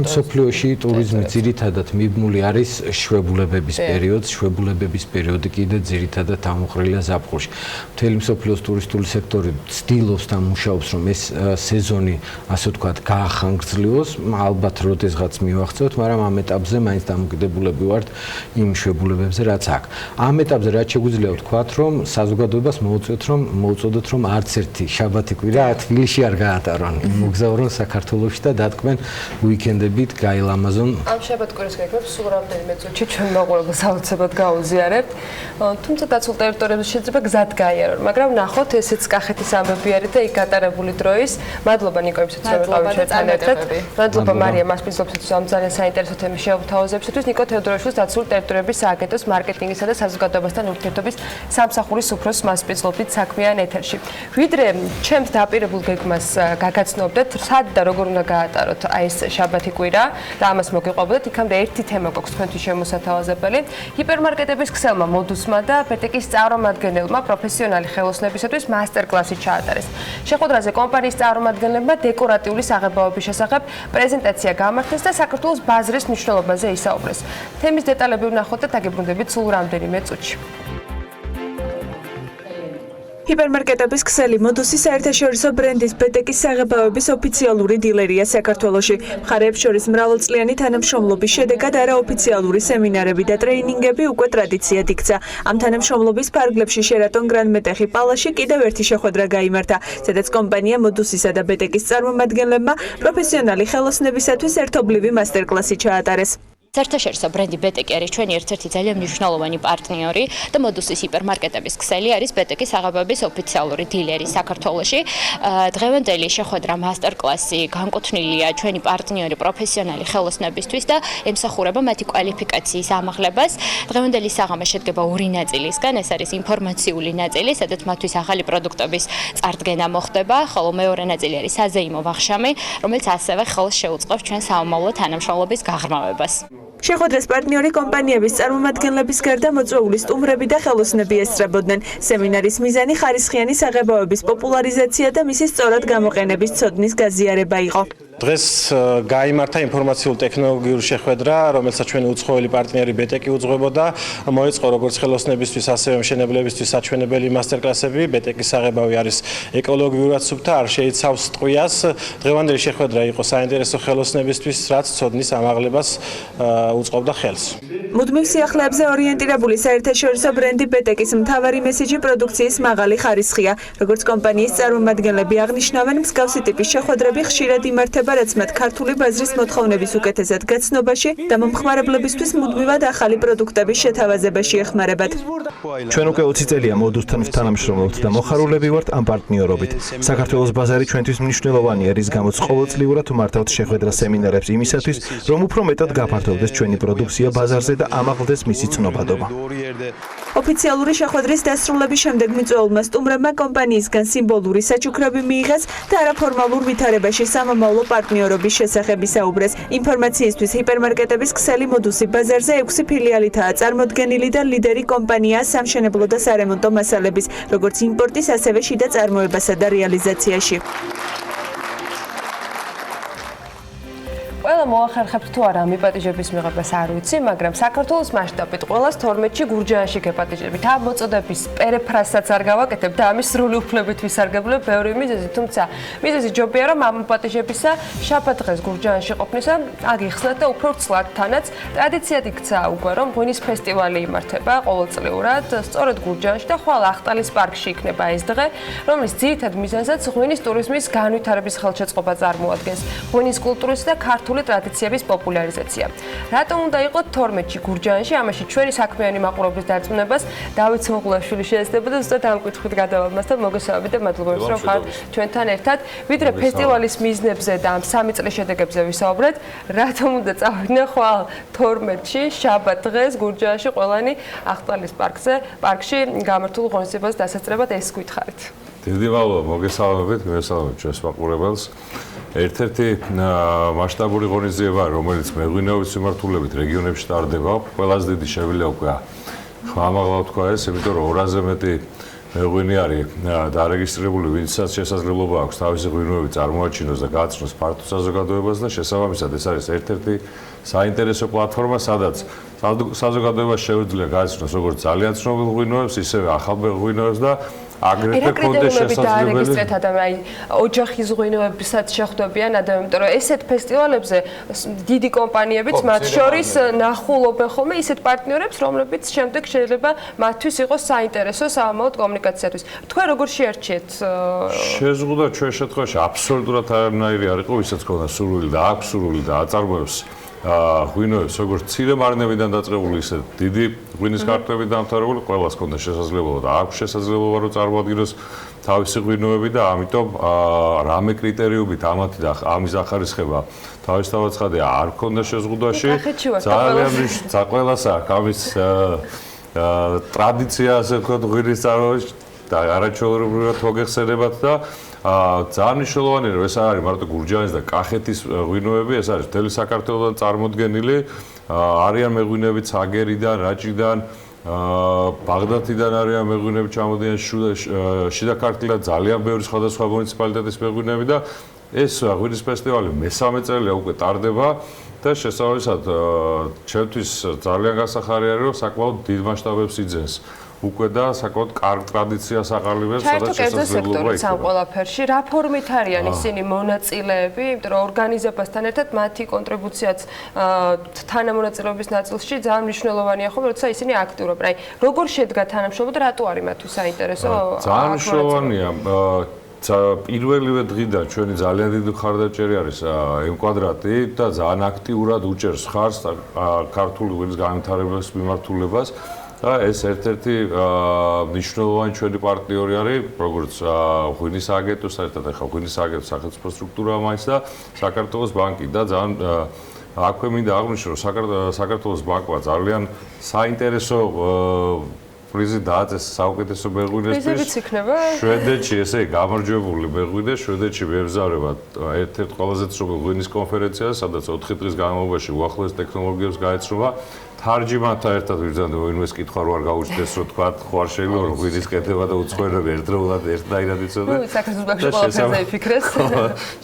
მსოფლიოში ტურიზმი ძირითადად მიბმული არის შვებულებების პერიოდს, შვებულებების პერიოდი კიდე ძირითადად ამოყრილია ზაფხულში. მთელი მსოფლიოს ტურისტული სექტორი ცდილობს და მუშაობს რომ ეს სეზონი ასე ვთქვათ გაახანგრძლივოს, ალბათ როდესღაც მივახცევთ, მაგრამ ამ ეტაპზე მაინც დამოკიდებულები ვართ იმ შვებულებებზე, რაც აქვს. ამ ეტაპზე რაც შეგვიძლია ვთქვათ, რომ საზოგადოებას მოუწოდოთ, რომ არც ერთი შაბათი კვირა თბილისში არ გაატარონ. მოგზაურონ საქართველოში და დატკბენ უიკენდებით გაილამაზონ. ამ შაბათ კვირას გეკრებს სულ რამდენიმე წუთში ჩვენ მაყურებელს აუცილებლად გაუზიარებთ. თუმცა დაცულ ტერიტორიებზე შეიძლება გზად გაიარონ, მაგრამ ნახოთ ესეც კახეთის ამბები არის და იქ გატარებული დროის. მადლობა ნიკოებსაც რომ ვიყავით ჩვენთან ერთად. მადლობა მარია მასპინძლობისთვის ამ ძალიან საინტერესო თემის შეუთავაზებისთვის. ნიკო თეოდორაშვილის დაცული ტერიტორიების სააგენტოს მარკეტინგისა და საზოგადოებასთან ურთიერთობის სამსახურის უფროსს მასპინძლობთ საქმიან ეთერში. ვიდრე ჩემს დაპირებულ გეგმას გაგაცნობდეთ, სად და როგორ უნდა გაატაროთ აი ეს შაბათი კვირა და ამას მოგიყვებოდეთ. იქამდე ერთი თემა გვაქვს თქვენთვის შემოსათავაზებელი. ჰიპერმარკეტების ქსელმა მოდუსმა და ბეტეკის წარმომადგენელმა პროფესიონალი ხელოსნებისათვის მასტერკლასი ჩაატარეს. შეხვედრაზე კომპანიის წარმომადგენლებმა დეკორატიული საღებავების შესახებ პრეზენტაცია გამართეს და საქართველოს ბაზრის მნიშვნელობაზე ისაუბრეს. თემის დეტალები ვნახოთ და დაგებრუნდებით სულ რამდენიმე წუთში. ჰიპერმარკეტების ქსელი მოდუსი საერთაშორისო ბრენდის ბეტეკის საღებავების ოფიციალური დილერია საქართველოში. მხარეებს შორის მრავალწლიანი თანამშრომლობის შედეგად არაოფიციალური სემინარები და ტრეინინგები უკვე ტრადიციად იქცა. ამ თანამშრომლობის ფარგლებში შერატონ გრან-მეტეხი პალაში კიდევ ერთი შეხვედრა გაიმართა, სადაც კომპანია მოდუსისა და ბეტეკის წარმომადგენლებმა პროფესიონალი ხელოსნებისათვის ერთობლივი მასტერკლასი ჩაატარეს. საერთაშორისო ბრენდი ბეტეკი არის ჩვენი ერთ-ერთი ძალიან მნიშვნელოვანი პარტნიორი და მოდუსის ჰიპერმარკეტების ქსელი არის ბეტეკის აღებების ოფიციალური დილერი საქართველოში. დღევანდელი შეხვედრა მასტერკლასი განკუთვნილია ჩვენი პარტნიორი პროფესიონალი ხელოსნებისთვის და ემსახურება მათი კვალიფიკაციის ამაღლებას. დღევანდელი საღამო შედგება ორი ნაწილისგან, ეს არის ინფორმაციული ნაწილი, სადაც მათთვის ახალი პროდუქტების წარდგენა მოხდება, ხოლო მეორე ნაწილი არის საზეიმო ვახშამი, რომელიც ასევე ხელს შეუწყობს ჩვენ საომავლო თანამშრომლობის გაღრმავებას. შეხვედრას პარტნიორი კომპანიების წარმომადგენლების გარდა მოწვეული სტუმრები და ხელოსნები ესწრებოდნენ. სემინარის მიზანი ხარისხიანი საღებავების პოპულარიზაცია და მისი სწორად გამოყენების ცოდნის გაზიარება იყო. დღეს გაიმართა ინფორმაციული ტექნოლოგიური შეხვედრა, რომელსაც ჩვენი უცხოელი პარტნიორი ბეტეკი უძღვებოდა. მოეწყო როგორც ხელოსნებისთვის, ასევე მშენებლებისთვის საჩვენებელი მასტერკლასები. ბეტეკის საღებავი არის ეკოლოგიურად სუფთა, არ შეიცავს ტყვიას. დღევანდელი შეხვედრა იყო საინტერესო ხელოსნებისთვის, რაც ცოდნის ამაღლებას უწყობდა ხელს. მუდმივ სიახლეებზე ორიენტირებული საერთაშორისო ბრენდი ბეტეკის მთავარი მესიჯი პროდუქციის მაღალი ხარისხია. როგორც კომპანიის წარმომადგენლები აღნიშნავენ, მსგავსი ტიპის შეხვედრები ხშირად იმართება, რაც მათ ქართული ბაზრის მოთხოვნების უკეთესად გაცნობაში და მომხმარებლებისთვის მუდმივად ახალი პროდუქტების შეთავაზებაში ეხმარებათ. ჩვენ უკვე 20 წელია მოდუსთან ვთანამშრომლობთ და მოხარულები ვართ ამ პარტნიორობით. საქართველოს ბაზარი ჩვენთვის მნიშვნელოვანია, რის გამოც ყოველწლიურად მართავთ შეხვედრა სემინარებს იმისათვის, რომ უფრო მეტად გაფართოვდეს ჩვენი პროდუქცია ბაზარზე და ამაღლდეს მისი ცნობადობა. ოფიციალური შეხვედრის დასრულების შემდეგ მიწვეულმა სტუმრებმა კომპანიისგან სიმბოლური საჩუქრები მიიღეს და არაფორმალურ ვითარებაში სამომავლო პარტნიორობის შესახებ ისაუბრეს. ინფორმაციისთვის ჰიპერმარკეტების ქსელი მოდუსი ბაზარზე 6 ფილიალითაა წარმოდგენილი და ლიდერი კომპანიაა სამშენებლო და სარემონტო მასალების, როგორც იმპორტის, ასევე შიდა წარმოებასა და რეალიზაციაში. ყველა მოახერხებთ თუ არა მიპატიჟების მიღებას არ ვიცი, მაგრამ საქართველოს მასშტაბით ყველას 12-ში გურჯაანში გეპატიჟებით. ამ მოწოდების პერეფრაზსაც არ გავაკეთებ და ამის სრული უფლებით ვისარგებლებ ბევრი მიზეზი, თუმცა მიზეზი ჯობია რომ ამ მოპატიჟებისა შაბათ დღეს გურჯაანში ყოფნისა აგიხსნათ და უფრო ცლად თანაც ტრადიციად იქცა უკვე რომ ღვინის ფესტივალი იმართება ყოველწლიურად სწორედ გურჯაანში და ხვალ ახტალის პარკში იქნება ეს დღე, რომლის ძირითად მიზანსაც ღვინის ტურიზმის განვითარების ხელშეწყობა წარმოადგენს. ღვინის კულტურის და ქართული ტრადიციების პოპულარიზაცია. რატომ უნდა იყოს 12-ში გურჯაანში? ამაში ჩვენი საქმიანი მაყურებლის დარწმუნებას დავით სოღლაშვილი შეეცდება და ზუსტად ამ კითხვით გადავამასთან მოგესალმებით და მადლობთ რომ ხართ ჩვენთან ერთად. ვიდრე ფესტივალის მიზნებზე და ამ 3 წლის შედეგებზე ვისაუბრეთ, რატომ უნდა წავიდნენ ხვალ 12-ში შაბათ დღეს გურჯაანში ყველანი ახტალის პარკში გამართულ ღონისძიებას დასაწყებად ეს გითხარით. დიდი მადლობა, მოგესალმებით, მოგესალმებით ჩვენს მაყურებელს. ერთ-ერთი მასშტაბური ღონისძიება, რომელიც მეღვინეობის მიმართულებით რეგიონებში ტარდება, ყველაზე დიდი შეგვიძლია უკვე ხმამაღლა თქვა ეს, იმიტომ რომ 200-ზე მეტი მეღვინე არის დარეგისტრირებული, ვინცაც შესაძლებლობა აქვს თავისი ღვინოები წარმოაჩინოს და გააცნოს ფართო საზოგადოებას და შესაბამისად ეს არის ერთ-ერთი საინტერესო პლატფორმა, სადაც საზოგადოებას შეუძლია გააცნოს როგორც ძალიან ცნობილ ღვინოებს, ისევე ახალ ღვინოებს და აგრეთვე კონდეს შესაძლებელი აი ოჯახის ღვინოებსაც შეხვდებიან ადამიანები, იმიტომ რომ ესეთ ფესტივალებზე დიდი კომპანიებიც მათ შორის ნახულობენ ხოლმე ისეთ პარტნიორებს, რომლებიც შემდეგ შეიძლება მათთვის იყოს საინტერესო საომავლო კომუნიკაციისთვის. თქვენ როგორ შეარჩიეთ? შეზღუდა ჩვენ შემთხვევაში აბსოლუტურად არანაირი არ იყო, ვისაც ქონდა სურვილი და აქვს სურვილი და აწარმოებს ღვინოებს, როგორც მცირე მარნებიდან დაწყებული, ისე დიდი ღვინის კარტები დამთავრებული, ყველას ქონდა შესაძლებლობა და აქვს შესაძლებლობა რომ წარმოადგინოს თავისი ღვინოები და ამიტომ რამე კრიტერიუმით ამათი და ამის ახარისხება თავისთავად ცხადია არ ქონდა შეზღუდვაში. ძალიან ყველას აქვს ამის ტრადიცია, ასე ვთქვათ, ღვინის წარმოებაში და არაჩვეულებრივად მოგეხსენებათ და ძალიან მნიშვნელოვანია რომ ეს არ არის მარტო გურჯაანის და კახეთის ღვინოები, ეს არის მთელი საქართველოსთან წარმოდგენილი, არიან მეღვინეები ცაგერიდან, რაჭიდან, ბაღდათიდან არიან მეღვინეები ჩამოდიან, შიდა ქართლიდან ძალიან ბევრი სხვადასხვა მუნიციპალიტეტის მეღვინეები და ეს ღვინის ფესტივალი მესამე წელია უკვე ტარდება და შესაბამისად ჩემთვის ძალიან გასახარია რომ საკმაოდ დიდ მასშტაბებს იძენს. უკვე და საკმაოდ კარგ ტრადიციას აყალიბებს, სადაც შესაძლებლობა იქნება. სამ ყველაფერში რა ფორმით არიან ისინი მონაწილეები, იმიტომ რომ ორგანიზებასთან ერთად მათი კონტრიბუციაც თანამონაწილეობის ნაწილში ძალიან მნიშვნელოვანია ხოლმე, როცა ისინი აქტიურობენ. აი, როგორ შედგა თანამშრომლობა და რატო არის მათთვის საინტერესო? ძალიან მნიშვნელოვანია. პირველივე დღიდან ჩვენი ძალიან დიდი მხარდაჭერი არის M-კვადრატი და ძალიან აქტიურად უჭერს ხარს ქართული ღვინის განვითარების მიმართულებას და ეს ერთ-ერთი მნიშვნელოვანი ჩვენი პარტნიორი არის, როგორც ღვინის აგენტო, საერთოდ ახლა ღვინის აგენტო სახელმწიფო სტრუქტურაა მაინც და საქართველოს ბანკი და ძალიან აქვე მინდა აღვნიშნო, რომ საქართველოს ბანკმა ძალიან საინტერესო პრიზი დააწეს საუკეთესო მეღვინესთვის. პრიზებიც იქნება? შვედეთში ესე გამარჯვებული მეღვინე, შვედეთში მეებზარება ერთ-ერთ ყველაზე ცნობილ ღვინის კონფერენციაზე, სადაც 4 დღის განმავლობაში უახლოეს ტექნოლოგიებს გაეცნობა. თარჯიმანთან ერთად ვიბრძანდა, ვინმეს კითხვა რო არ გაუჩნდეს, რომ თქვა, ხო არ შეიძლება რომ ღვინის კეთება და უცხოელები ერთდროულად ერთნაირად იცოდე. ნუ საქართველოს ბანკში ყველაფერზე იფიქრეს.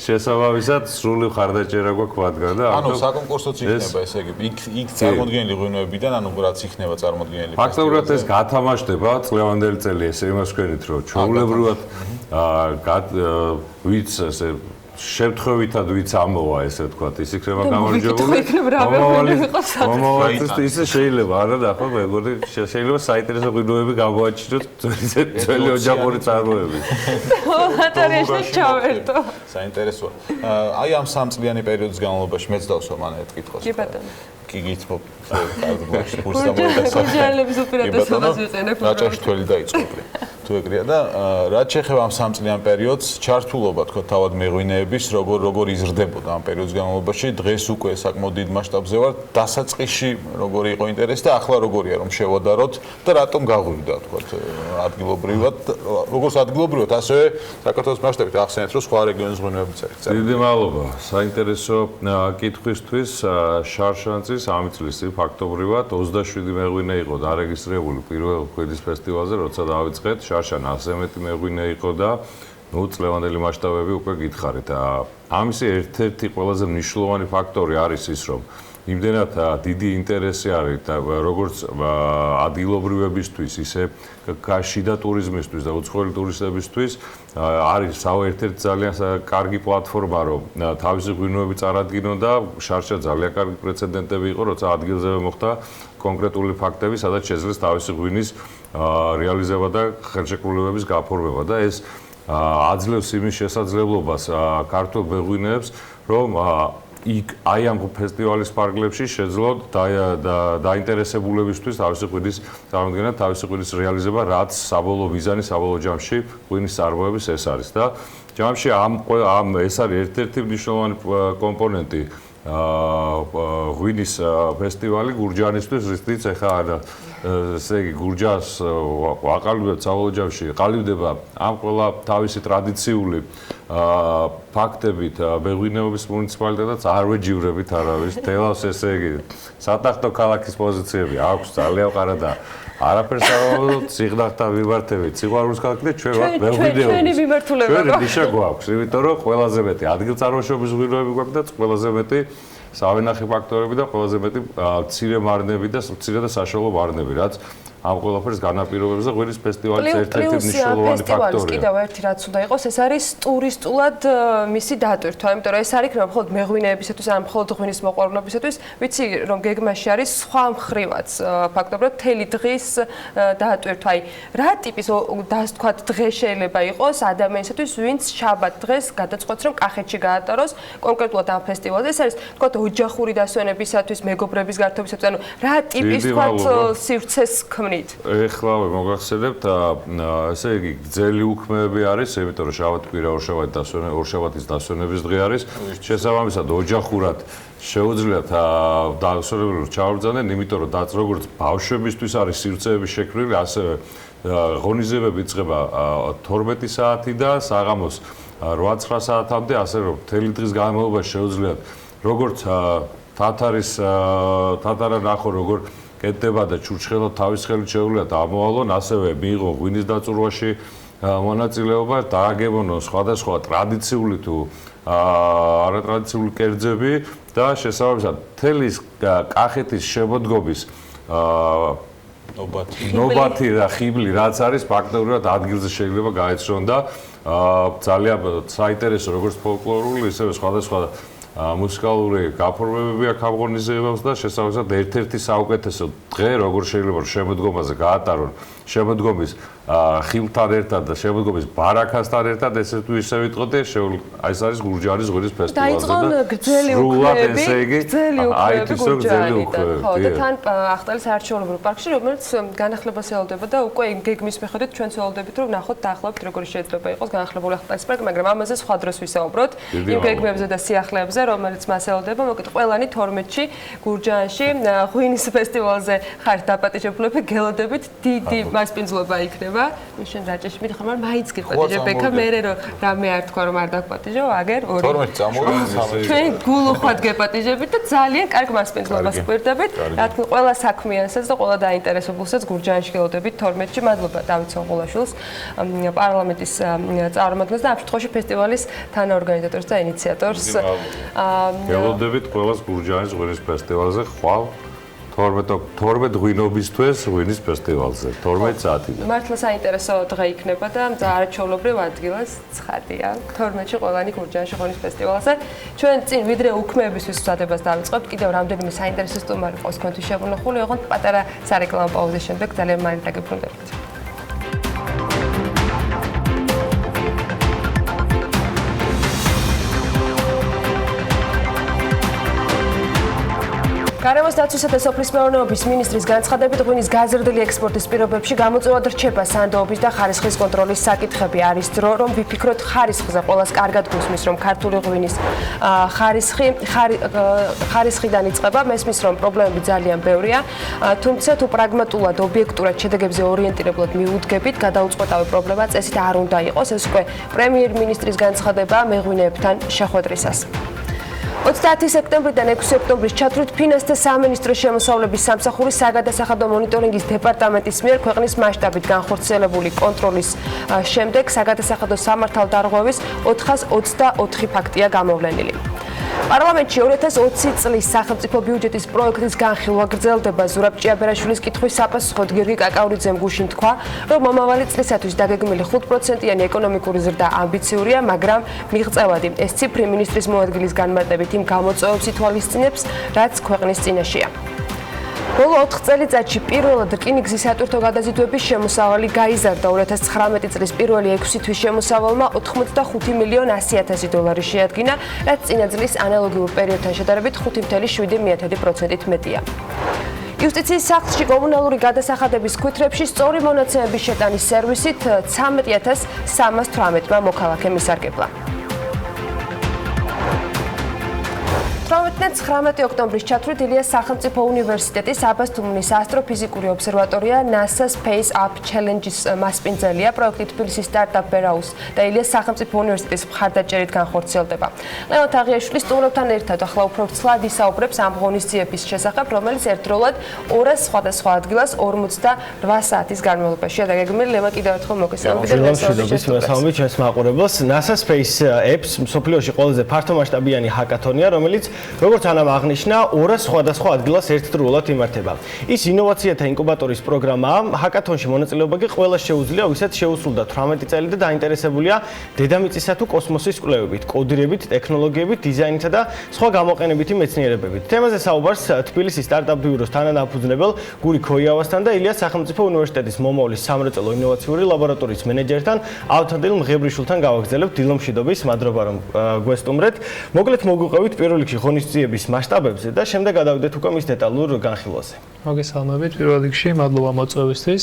შესაბამისად, სრული მხარდაჭერა გვაქვს მათგან და ანუ საკონკურსოც იქნება, ესე იგი, იქ წარმოდგენილი ღვინოებიდან, ანუ რაც იქნება წარმოდგენილი. ფაქტობრივად ეს გათამაშდება წლევანდელი წელი, ესე იმას ვქენით, რომ ჩვეულებრივად ვიც ესე შემთხვევითად ვიც ამოვა ესე ვთქვათ, ის იქნება გამარჯვებული. მომავალისთვის ისე შეიძლება, არა და ხო მეგობრებო, შეიძლება საინტერესო ღვინოები გამოაჩინოთ ძველი ოჯახური წარმოებები. ლატარიაში ჩავერთო. საინტერესოა. აი ამ 3 წლიანი პერიოდის განმავლობაში მეც დავსვა მან ერთ კითხვას. კი ბატონო. კი გითხრობ, კარგ კურსს დამოუკიდებლად. გუჯალების უპირატესობას ვიყენებ. რაჭაში თველი დაიწყო. თუ ეგრეა და რაც შეეხება ამ 3 წლიან პერიოდს, ჩართულობა თქო თავად მეღვინეების, როგორ იზრდებოდა ამ პერიოდის განმავლობაში, დღეს უკვე საკმაოდ დიდ მასშტაბზე ვარ, დასაწყისში როგორი იყო ინტერესი და ახლა როგორია რომ შევადაროთ და რატომ გაღვივდა თქო ადგილობრივად, როგორც ადგილობრივად, ასევე საქართველოს მასშტაბით ახსენეთ, რომ სხვა რეგიონის ღვინოებიც არის. დიდი მადლობა. საინტერესო კითხვისთვის შარშანცის ამ წლის ფაქტობრივად 27 მეღვინე იყო დარეგისტრირებული პირველ ღვინის ფესტივალზე, როცა დავიწყეთ შარშან 100-ზე მეტი მეღვინე იყო და ნუ წლევანდელი მასშტაბები უკვე გითხარით. ამისი ერთ-ერთი ყველაზე მნიშვნელოვანი ფაქტორი არის ის, რომ იმდენად დიდი ინტერესი არის და როგორც ადგილობრივებისთვის, ისე შიდა ტურიზმისთვის და უცხოელი ტურისტებისთვის არის ერთ-ერთი ძალიან კარგი პლატფორმა, რომ თავისი ღვინოები წარადგინონ და შარშა ძალიან კარგი პრეცედენტები იყო, როცა ადგილზე მოხდა კონკრეტული ფაქტები, სადაც შეძლეს თავისი ღვინის რეალიზება და ხელშეკრულებების გაფორმება და ეს აძლევს იმის შესაძლებლობას ქართულ მეღვინეებს, რომ აი ამ ფესტივალის პარკლებში შეძლოთ დაინტერესებულებისთვის თავისი ღვინის წარმოდგენა, თავისი ღვინის რეალიზება, რაც საბოლოო მიზანი, საბოლოო ჯამში ღვინის წარმოების ეს არის და ჯამში ეს არის ერთ-ერთი მნიშვნელოვანი კომპონენტი ღვინის ფესტივალი გურჯაანისთვის, რითიც ახლა ესე იგი გურჯაანს აყალიბებთ საბოლოო ჯამში, ყალიბდება ამ ყველა თავისი ტრადიციული ფაქტებით მეღვინეობის მუნიციპალიტეტად არ ვეჯივრებით არავის. თელავს ესე იგი სატახტო ქალაქის პოზიციები აქვს ძალიან ყარა და არაფერს არ ვამბობთ, სიღნაღთან ვიმართებით, სიყვარულის ქალაქი და ჩვენ ვართ მეღვინეობის. ჩვენი მიმართულება ჩვენი ნიშა გვაქვს, იმიტომ რომ ყველაზე მეტი ადგილწარმოშობის ღვინოები გვაქვს და ყველაზე მეტი სავენახი ფაქტორები და ყველაზე მეტი მცირე მარნები და მცირე და საშუალო მარნები, რაც ამ ყველაფერს განაპირობებს და ღვინის ფესტივალის ერთ-ერთი მნიშვნელოვანი ფაქტორია. კიდევ ერთი რაც უნდა იყოს, ეს არის ტურისტულად მისი დატვირთვა, იმიტომ რომ ეს არ იქნება მხოლოდ მეღვინეებისათვის, არა მხოლოდ ღვინის მოყვარულებისათვის, ვიცი რომ გეგმაში არის სხვა მხრივაც ფაქტობრივად მთელი დღის დატვირთვა. აი, რა ტიპის თქვათ დღე შეიძლება იყოს ადამიანისათვის, ვინც შაბათ დღეს გადაწყვეტს რომ კახეთში გაატაროს კონკრეტულად ამ ფესტივალზე. ეს არის თქვათ ოჯახური დასვენებისათვის, მეგობრების გართობისათვის, ანუ რა ტიპის თქვათ სივრცეს ქმნით? ეხლავე მოგახსენებთ, ესე იგი გრძელი უქმეები არის, იმიტომ რომ შაბათ-კვირა ორშაბათის დასვენების დღე არის. შესაბამისად ოჯახურად შეუძლიათ დასვენებელს ჩავაბრძანენ, იმიტომ რომ როგორც ბავშვებისთვის არის სივრცეების შექმნილი, ასევე ღონისძიებები იწყება 12 საათიდან საღამოს 8-9 საათამდე, ასე რომ მთელი დღის განმავლობაში შეუძლიათ როგორც თათარა ნახო, როგორ კეთდება და ჩურჩხელად თავის ხელით შეუძლიათ ამოვალონ, ასევე მიიღო ღვინის დაწურვაში მონაწილეობა, დააგებონონ სხვადასხვა ტრადიციული თუ არატრადიციული კერძები და შესაბამისად მთელი კახეთის შემოდგომის ნობათი და ხიბლი რაც არის ფაქტობრივად ადგილზე შეიძლება გაეცნონ და ძალიან საინტერესო როგორც ფოლკლორული, ისევე სხვადასხვა მუსიკალური გაფორმებები აქვს აღონიზებებს და შესაბამისად ერთ-ერთი საუკეთესო დღე როგორ შეიძლება შემოდგომაზე გაატარონ შემოდგომის ხილთან ერთად და შემოდგომის ბარაქასთან ერთად ესე თუ ისე ვიტყოდი აი ეს არის გურჯაანის ზღვრის ფესტივალზე და გრძელი უკრები გურჯაანი ხო და თან ახტალის არჩეულებრივ პარკში რომელიც განახლებას ელოდება და უკვე გეგმის მიხედვით ჩვენც ველოდებით რომ ნახოთ დაახლოებით როგორი შეიძლება იყოს განახლებული ახტალის პარკი მაგრამ ამაზე სხვა დროს ვისაუბროთ იმ გეგმებზე და სიახლეებზე რომელიც მას ელოდება მოკეთ ყველანი 12-ში გურჯაანში ღვინის ფესტივალზე ხართ დაპატიჟებულები გელოდებით დიდი მასპინძლობა იქნება შენ რაჭაში მითხარ მაგრამ მაინც გეპატიჟებ ეკა მე რომ რამე არ თქვა რომ არ დაგპატიჟო აგერ 12 წამოვიდა ჩვენ გულუხვად გეპატიჟებით და ძალიან კარგ მასპინძლობას გვერდებით რა თქმა ყველა საქმიანსაც და ყველა დაინტერესებულსაც გურჯაანში გელოდებით 12-ში მადლობა დავით სოღულაშვილს პარლამენტის წარმომადგენელს და ამ შემთხვევაში ფესტივალის თანაორგანიზატორს და ინიციატორს გელოდებით ყველას გურჯაანის ღვინის ფესტივალზე ხვალ 12 ღვინობისთვის ღვინის ფესტივალზე 12 საათიდან. მართლა საინტერესო დღე იქნება და არაჩვეულებრივ ადგილას ცხადია. 12-ში ყველანი გურჯაანში ღვინის ფესტივალზე. ჩვენ წინ ვიდრე უქმეებისთვის ვსადებას დავიწყებთ, კიდევ რამდენიმე საინტერესო სტუმარი ყავს თქვენთვის შემონახული, ოღონდ პატარა სარეკლამო პაუზის შემდეგ ძალიან მალე დაგებრუნდებით. გარემოს დაცვისა და სოფლის მეურნეობის მინისტრის განცხადებით ღვინის გაზრდილი ექსპორტის პირობებში გამოწვევად რჩება სანდოობის და ხარისხის კონტროლის საკითხები. არის დრო, რომ ვიფიქროთ ხარისხზე ყოველას კარგად გусმის, რომ ქართული ღვინის ხარისხიდან იწყება, მესმის, რომ პრობლემები ძალიან ბევრია, თუმცა თუ პრაგმატულად, ობიექტურად შედეგებზე ორიენტირებულად მიუდგებით, გადაუწყვეტავი პრობლემა წესით არ უნდა იყოს, ეს უკვე პრემიერ-მინისტრის განცხადება მეღვინეებთან შეხვედრისას. 30 სექტემბრიდან 6 ოქტომბრის ჩათვლით ფინანსთა სამინისტროს შემოსავლების სამსახურის საგადასახადო მონიტორინგის დეპარტამენტის მიერ ქვეყნის მასშტაბით განხორციელებული კონტროლის შემდეგ საგადასახადო სამართალდარღვევის 424 ფაქტია გამოვლენილი. პარლამენტში 2020 წლის სახელმწიფო ბიუჯეტის პროექტის განხილვა გრძელდება. ზურაბ ჭიაბერაშვილის კითხვის საპასუხოდ გიორგი კაკაურიძემ გუშინ თქვა, რომ მომავალი წლისათვის დაგეგმილი 5%-იანი ეკონომიკური ზრდა ამბიციურია, მაგრამ მიღწევადი. ეს ციფრი მინისტრის მოადგილის განმარტებით იმ გამოწვევებს ითვალისწინებს, რაც ქვეყნის წინაშეა. ბოლო 4 წელიწადში პირველად რკინიგზის სატვირთო გადაზიდვების შემოსავალი გაიზარდა. 2019 წლის პირველი 6 თვის შემოსავალმა 85 მილიონ 100.000 დოლარი შეადგინა, რაც წინა წლის ანალოგიურ პერიოდთან შედარებით 5.7%-ით მეტია. იუსტიციის სახლში კომუნალური გადასახადების ქვითრებში სწორი მონაცემების შეტანის სერვისით 13.318-მა მოქალაქემ ისარგებლა. 19 ოქტომბრის ჩათვლით ილიას სახელმწიფო უნივერსიტეტის აბასთუმნის ასტროფიზიკური ობსერვატორია NASA Space Up Challenge-ის მასპინძელია. პროექტი თბილისის სტარტაპ ბერაუს და ილიას სახელმწიფო უნივერსიტეტის მხარდაჭერით განხორციელდება. ლეონტ აღიაშვილი სტუმრებთან ერთად ახლა უფრო ცლად ისაუბრებს ამ ღონისძიების შესახებ, რომელიც ერთდროულად 200 სხვადასხვა ადგილას 48 საათის განმავლობაში დაგეგმილი. ლემა კიდევ ერთხელ მოგესალმებით. მოგესალმებით ჩვენს მაყურებელს. NASA Space Apps მსოფლიოში ყველაზე ფართომასშტაბიანი ჰაკათონია, რომელიც როგორც ანამ აღნიშნა, 200 სხვადასხვა ადგილას ერთდროულად იმართება. ის ინოვაციათა ინკუბატორის პროგრამაა. ჰაკათონში მონაწილეობა კი ყველას შეუძლია, ვისაც შეუსრულდა 18 წელი და დაინტერესებულია დედამიწისა თუ კოსმოსის კვლევებით, კოდირებით, ტექნოლოგიებით, დიზაინითა და სხვა გამოყენებითი მეცნიერებებით. თემაზე საუბარს თბილისის სტარტაპ ბიუროს თანადამფუძნებელ გური ქოიავასთან და ილიას სახელმწიფო უნივერსიტეტის მომავლის სამრეწველო ინოვაციური ლაბორატორიის მენეჯერთან ავთანდილ მღებრიშვილთან გავაგრძელებთ დილომშვიდობის. მადლობა რომ გვესტუმრეთ. მოკლედ მოგვიყევით პირველ რიგში ღონისძიების მასშტაბებზე და შემდეგ გადავიდეთ უკვე მის დეტალურ განხილვაზე. მოგესალმებით. პირველ რიგში მადლობა მოწვევისთვის.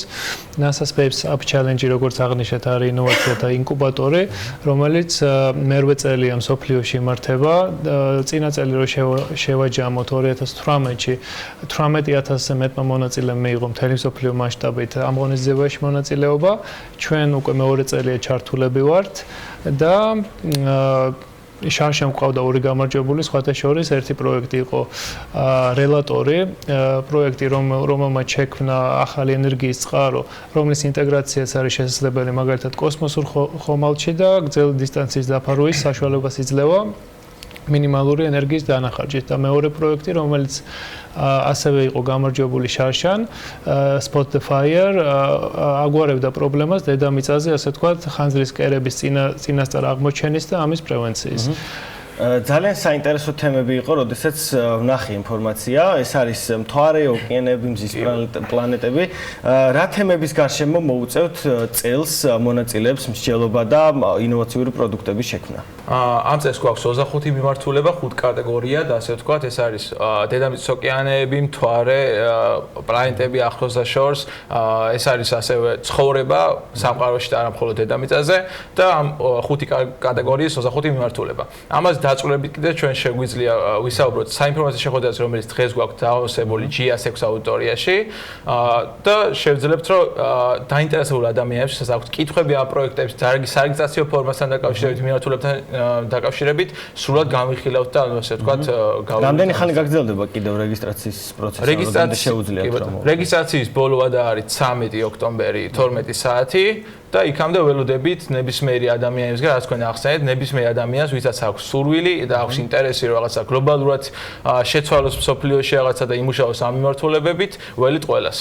NASA Space Up Challenge, როგორც აღნიშნეთ, არის ინოვაციათა ინკუბატორი, რომელიც მერვე წელია მსოფლიოში იმართება. წინა წელი რო შევაჯამოთ 2018-ში 18,000-ზე მეტმა მონაწილემ მიიღო მთელი მსოფლიო მასშტაბით ამ ღონისძიებაში მონაწილეობა. ჩვენ უკვე მეორე წელია ჩართულები ვართ და შანშემ ყავდა ორი გამარჯვებული, სხვათა შორის ერთი პროექტი იყო რელატორი, პროექტი რომელმაც შექმნა ახალი ენერგიის წყარო, რომლის ინტეგრაციაც არის შესაძლებელი მაგალითად კოსმოსურ ხომალდში და გრძელი დისტანციის დაფარვის საშუალებას იძლევა მინიმალური ენერგიის დანახარჯით. და მეორე პროექტი, რომელიც ასევე იყო გამარჯვებული შარშან, Spot the Fire, აგვარებდა პრობლემას დედამიწაზე, ასე ვთქვათ, ხანძრის კერების წინასწარ აღმოჩენის და ამის პრევენციის. ძალიან საინტერესო თემები იყო, როდესაც ვნახე ინფორმაცია, ეს არის მთვარე, ოკეანეები, მზის პლანეტები. რა თემების გარშემო მოუწევთ წელს მონაწილეებს მსჯელობა და ინოვაციური პროდუქტების შექმნა? ამ წელს გვაქვს 25 მიმართულება, 5 კატეგორია და ასე ვთქვათ, ეს არის დედამიწის ოკეანეები, მთვარე, პლანეტები ახლოს და შორს, ეს არის ასევე ცხოვრება სამყაროში და არა მხოლოდ დედამიწაზე და ამ 5 კატეგორიის 25 მიმართულება. ამას დაწვრილებით კიდე ჩვენ შეგვიძლია ვისაუბროთ საინფორმაციო შეხვედრაზე, რომელიც დღეს გვაქვს დაავსებული GS6 აუდიტორიაში და შევძლებთ, რომ დაინტერესებულ ადამიანებს, სადაც აქვთ კითხვები ამ პროექტების სარეგისტრაციო ფორმასთან დაკავშირებით, მიმართულებთან დაკავშირებით, სრულად განვიხილავთ და ასე ვთქვათ, რამდენი ხანი გაგრძელდება კიდევ რეგისტრაციის პროცესი? რამდენი შეუძლიათ რომ? რეგისტრაციის ბოლო ვადა არის 13 ოქტომბერი 12 საათი. და იქამდე ველოდებით ნებისმიერი ადამიანისგან, რაც თქვენ ახსენეთ, ნებისმიერ ადამიანს, ვისაც აქვს სურვილი და აქვს ინტერესი, რომ რაღაცა გლობალურად შეცვალოს მსოფლიოში რაღაცა და იმუშაოს ამ მიმართულებებით, ველით ყველას.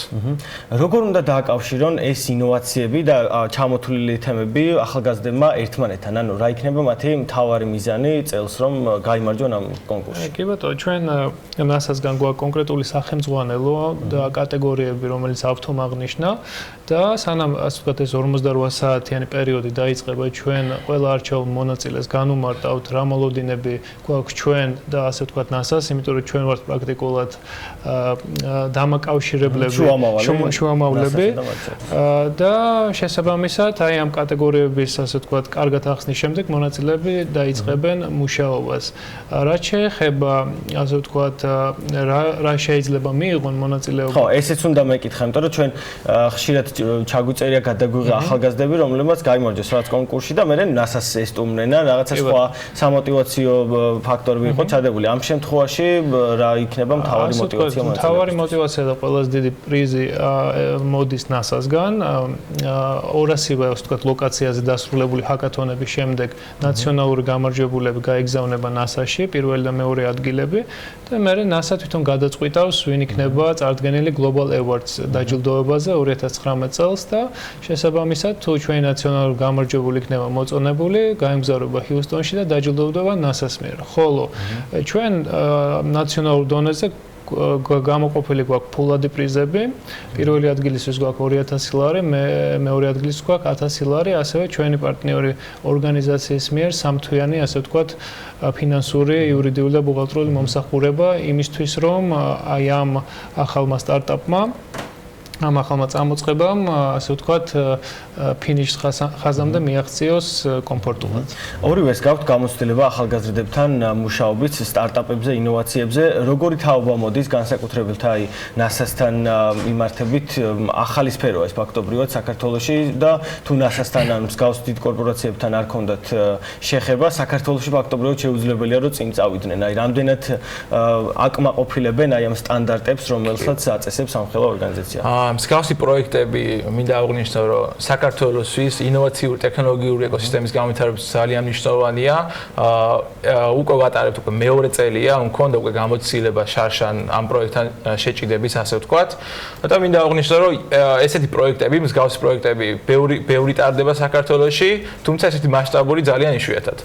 როგორ უნდა დააკავშირონ ეს ინოვაციები და ჩამოთვლილი თემები ახალგაზრდებმა ერთმანეთთან? ანუ რა იქნება მათი მთავარი მიზანი წელს, რომ გაიმარჯვონ ამ კონკურსში? კი ბატონო, ჩვენ NASA-სგან გვაქვს კონკრეტული სახელმძღვანელო და კატეგორიები, რომელიც ავთომაღნიშნა და სანამ ასე ვთქვათ ეს 48 საათიანი პერიოდი დაიწყება, ჩვენ ყველა არჩეულ მონაწილეს განუმარტავთ რა მოლოდინები გვაქვს ჩვენ და ასე ვთქვათ NASA-ს, იმიტომ რომ ჩვენ ვართ პრაქტიკულად დამაკავშირებლები, შუამავლები და შესაბამისად აი ამ კატეგორიების ასე ვთქვათ კარგად ახსნის შემდეგ მონაწილეები დაიწყებენ მუშაობას. რაც შეეხება ასე ვთქვათ რა შეიძლება მიიღონ მონაწილეობა. ხო, ესეც უნდა მეკითხა, იმიტომ რომ ჩვენ ხშირად ჩაგვიწერია გადაგვიღე ახალგაზრდები, რომლებმაც გაიმარჯვეს რაღაც კონკურსში და მერე NASA-ს ესტუმრნენ ან რაღაცა სხვა სამოტივაციო ფაქტორები იყო ჩადებული. ამ შემთხვევაში რა იქნება მთავარი მოტივაცია? მთავარი მოტივაცია და ყველაზე დიდი პრიზი მოდის NASA-სგან. 200-ივე ასე ვთქვათ ლოკაციაზე დასრულებული ჰაკათონების შემდეგ ნაციონალური გამარჯვებულები გაეგზავნება NASA-ში, პირველი და მეორე ადგილები და მერე NASA თვითონ გადაწყვიტავს, ვინ იქნება წარდგენილი Global Awards დაჯილდოებაზე 2019 წელს და შესაბამისად თუ ჩვენი ნაციონალური გამარჯვებული იქნება მოწონებული, გაემგზავრება ჰიუსტონში და დაჯილდოვდება NASA-ს მიერ. ხოლო ჩვენ ნაციონალურ დონეზე გამოყოფილი გვაქვს ფულადი პრიზები. პირველი ადგილისთვის გვაქვს 2000 ლარი, მეორე ადგილისთვის გვაქვს 1000 ლარი, ასევე ჩვენი პარტნიორი ორგანიზაციის მიერ სამთვიანი, ასე ვთქვათ, ფინანსური, იურიდიული და ბუღალტრიული მომსახურება იმისთვის, რომ აი ამ ახალმა სტარტაპმა ამ ახალმა წამოწყებამ, ასე ვთქვათ, ფინიშის ხაზამდე მიაღწიოს კომფორტულად. ორივეს გაქვთ გამოცდილება ახალგაზრდებთან მუშაობით სტარტაპებზე, ინოვაციებზე. როგორი თაობა მოდის განსაკუთრებით აი NASA-სთან მიმართებით? ახალი სფეროა ეს ფაქტობრივად საქართველოში და თუ NASA-სთან ან მსგავს დიდ კორპორაციებთან არ ქონდათ შეხება, საქართველოში ფაქტობრივად შეუძლებელია რომ წინ წავიდნენ. აი რამდენად აკმაყოფილებენ აი ამ სტანდარტებს, რომელსაც აწესებს სამხელო ორგანიზაცია? მსგავსი პროექტები მინდა აღვნიშნო, რომ საქართველოსთვის ინოვაციური ტექნოლოგიური ეკოსისტემის განვითარება ძალიან მნიშვნელოვანია. უკვე ვატარებთ უკვე მეორე წელია, მქონდა უკვე გამოცდილება შარშან ამ პროექტთან შეჭიდების, ასე ვთქვათ. და მინდა აღვნიშნო, რომ ესეთი პროექტები, მსგავსი პროექტები ბევრი ტარდება საქართველოში, თუმცა ესეთი მასშტაბური ძალიან იშვიათად.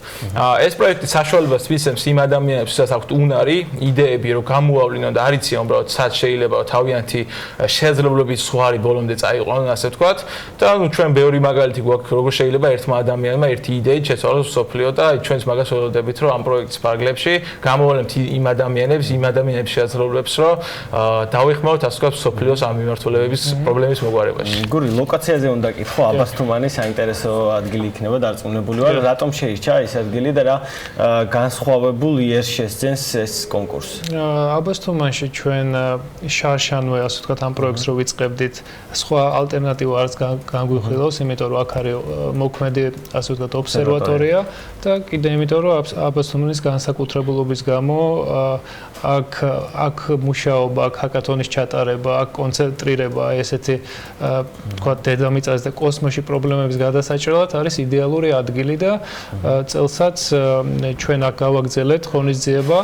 ეს პროექტი საშუალებას მისცემს იმ ადამიანებს, ვისაც აქვთ უნარი, იდეები, რომ გამოავლინონ და არიციან უბრალოდ სად შეიძლება თავიანთი შესაძლებლობები სხვარი ბოლომდე წაიყვანონ, ასე ვთქვათ. და ჩვენ ბევრი მაგალითი გვაქვს, როგორ შეიძლება ერთმა ადამიანმა ერთი იდეით შეცვალოს მსოფლიო და ჩვენც მაგას ველოდებით, რომ ამ პროექტის ფარგლებში გამოვალებთ იმ ადამიანების შესაძლებლობებს, რომ დავეხმაროთ, ასე ვთქვათ, მსოფლიოს ამ მიმართულებების პრობლემის მოგვარებაში. გური, ლოკაციაზე უნდა კითხო, აბასთუმანი საინტერესო ადგილი იქნება დარწმუნებული ვარ, რატომ შეირჩა ეს ადგილი და რა განსხვავებულ იერს შესძენს ეს კონკურსი? აბასთუმანში ჩვენ შარშანვე, ასე ვთქვათ, ამ პროექტს რო ვიწყებდით, სხვა ალტერნატივა არც განგვიხილავს, იმიტომ რომ აქ არის მოქმედი, ასე ვთქვათ, ობსერვატორია და კიდე იმიტომ რომ აბასთუმანის განსაკუთრებულობის გამო აქ მუშაობა, აქ ჰაკათონის ჩატარება, აქ კონცენტრირება, ესეთი ვთქვათ, დედამიწაზე და კოსმოსში პრობლემების გადასაჭრელად არის იდეალური ადგილი და წელსაც ჩვენ აქ გავაგრძელეთ ღონისძიება,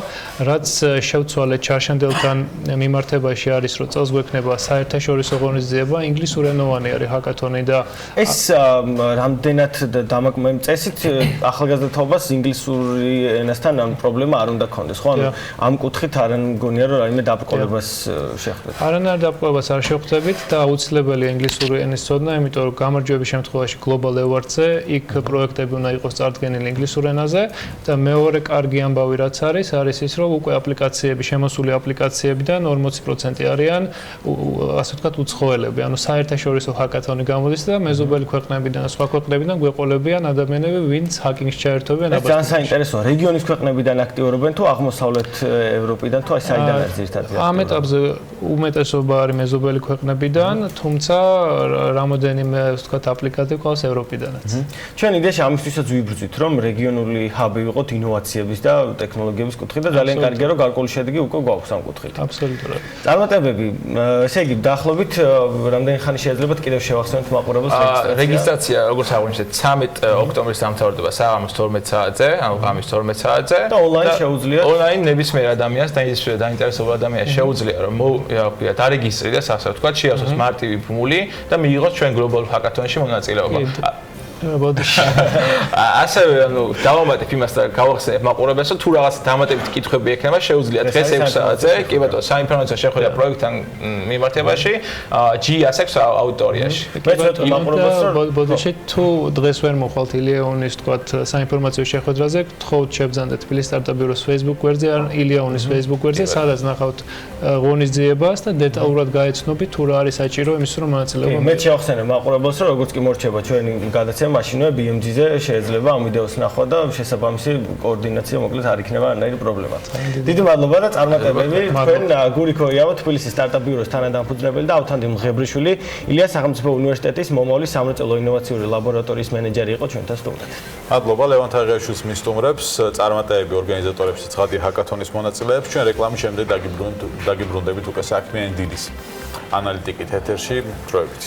რაც შევცვალეთ ჩარშანდელთან მიმართებაში არის, რომ წელს გვექნება საერთაშორისო საერთაშორისო ღონისძიება, ინგლისურენოვანი არის ჰაკათონი და ეს რამდენად დამაკმაყოფილებელი წესით ახალგაზრდათაობას ინგლისური ენასთან ამ პრობლემა არ უნდა ქონდეს, ხო? ანუ ამ კუთხით არ მგონია რომ რაიმე დაბრკოლებას შეხვდეთ. არანაირ დაბრკოლებას არ შეხვდებით და აუცილებელია ინგლისური ენის ცოდნა, იმიტომ რომ გამარჯვების შემთხვევაში Global Awards-ზე იქ პროექტები უნდა იყოს წარდგენილი ინგლისურ ენაზე და მეორე კარგი ამბავი რაც არის ის რომ უკვე აპლიკაციები, შემოსული აპლიკაციებიდან 40% არიან ასე ვთქვათ უცხოელები, ანუ საერთაშორისო ჰაკათონი გამოდის და მეზობელი ქვეყნებიდან და სხვა ქვეყნებიდან გვეყოლებიან ადამიანები, ვინც ჰაკინგს ჩაერთვებიან აბა. ძალიან საინტერესოა, რეგიონის ქვეყნებიდან აქტიურობენ თუ აღმოსავლეთ ევროპიდან თუ აი საიდან არის ძირითადად? ამ ეტაპზე უმეტესობა არის მეზობელი ქვეყნებიდან, თუმცა რამოდენიმე ვთქვათ აპლიკაცია ყავს ევროპიდანაც. ჩვენ იდეაში ამისთვისაც ვიბრძვით, რომ რეგიონული ჰაბი ვიყოთ ინოვაციების და ტექნოლოგიების კუთხით და ძალიან კარგია რომ გარკვეული შედეგი უკვე გვაქვს ამ კუთხით. აბსოლუტურად. წარმატებები, ესე იგი დაახლოებით რამდენი ხანი შეიძლება კიდევ შევახსენოთ მაყურებელს რეგისტრაცია, როგორც აღვნიშნეთ, 13 ოქტომბრის დამთავრდება საღამოს 12 საათზე, ანუ ღამის 12 საათზე და ონლაინ შეუძლიათ ონლაინ ნებისმიერ ადამიანს დაინტერესებულ ადამიანს შეუძლია რომ დარეგისტრირდეს, ასე ვთქვათ, შეავსოს მარტივი ფუმული და მიიღოს ჩვენ Global Hackathon-ში მონაწილეობა. ასევე ანუ დავამატებ იმასთან გავახსენებ მაყურებელს რომ თუ რაღაც დამატებით კითხვები ექნება შეუძლიათ დღეს 6 საათზე კი ბატონო საინფორმაციო შეხვედრა პროექტთან მიმართებაში G106 აუდიტორიაში ბოდიში თუ დღეს ვერ მოხვალთ ილიანის თქვათ საინფორმაციო შეხვედრაზე გთხოვთ შევბრძანდეთ თბილისის სტარტაპ ბიუროს Facebook გვერდზე ან ილიანის Facebook გვერდზე სადაც ნახავთ ღონისძიებას და დეტალურად გაეცნობით თუ რა არის საჭირო იმის რომ მონაწილეობა მე შევახსენებ მაყურებელს რომ როგორც კი მორჩება ჩვენი გადაცემა მაშინვე BMG-ზე შეიძლება ამ ვიდეოს ნახვა და შესაბამისი კოორდინაცია მოკლედ არ იქნება არანაირი პრობლემა. დიდი მადლობა და წარმატებები თქვენ გურიქოიაო თბილისის სტარტაპ ბიუროს თანადამფუძნებელი და ავთანდი მღებრიშვილი ილიას სახელმწიფო უნივერსიტეტის მომავლის სამრეწველო ინოვაციური ლაბორატორიის მენეჯერი იყო ჩვენთან სტუმრად. მადლობა ლევან თაღიაშვილს მისტუმრებს, წარმატებები ორგანიზატორებს ცხადი ჰაკათონის მონაწილეებს. ჩვენ რეკლამის შემდეგ დაგიბრუნდებით უკვე საქმიანი დილის ანალიტიკით ეთერში დროებით.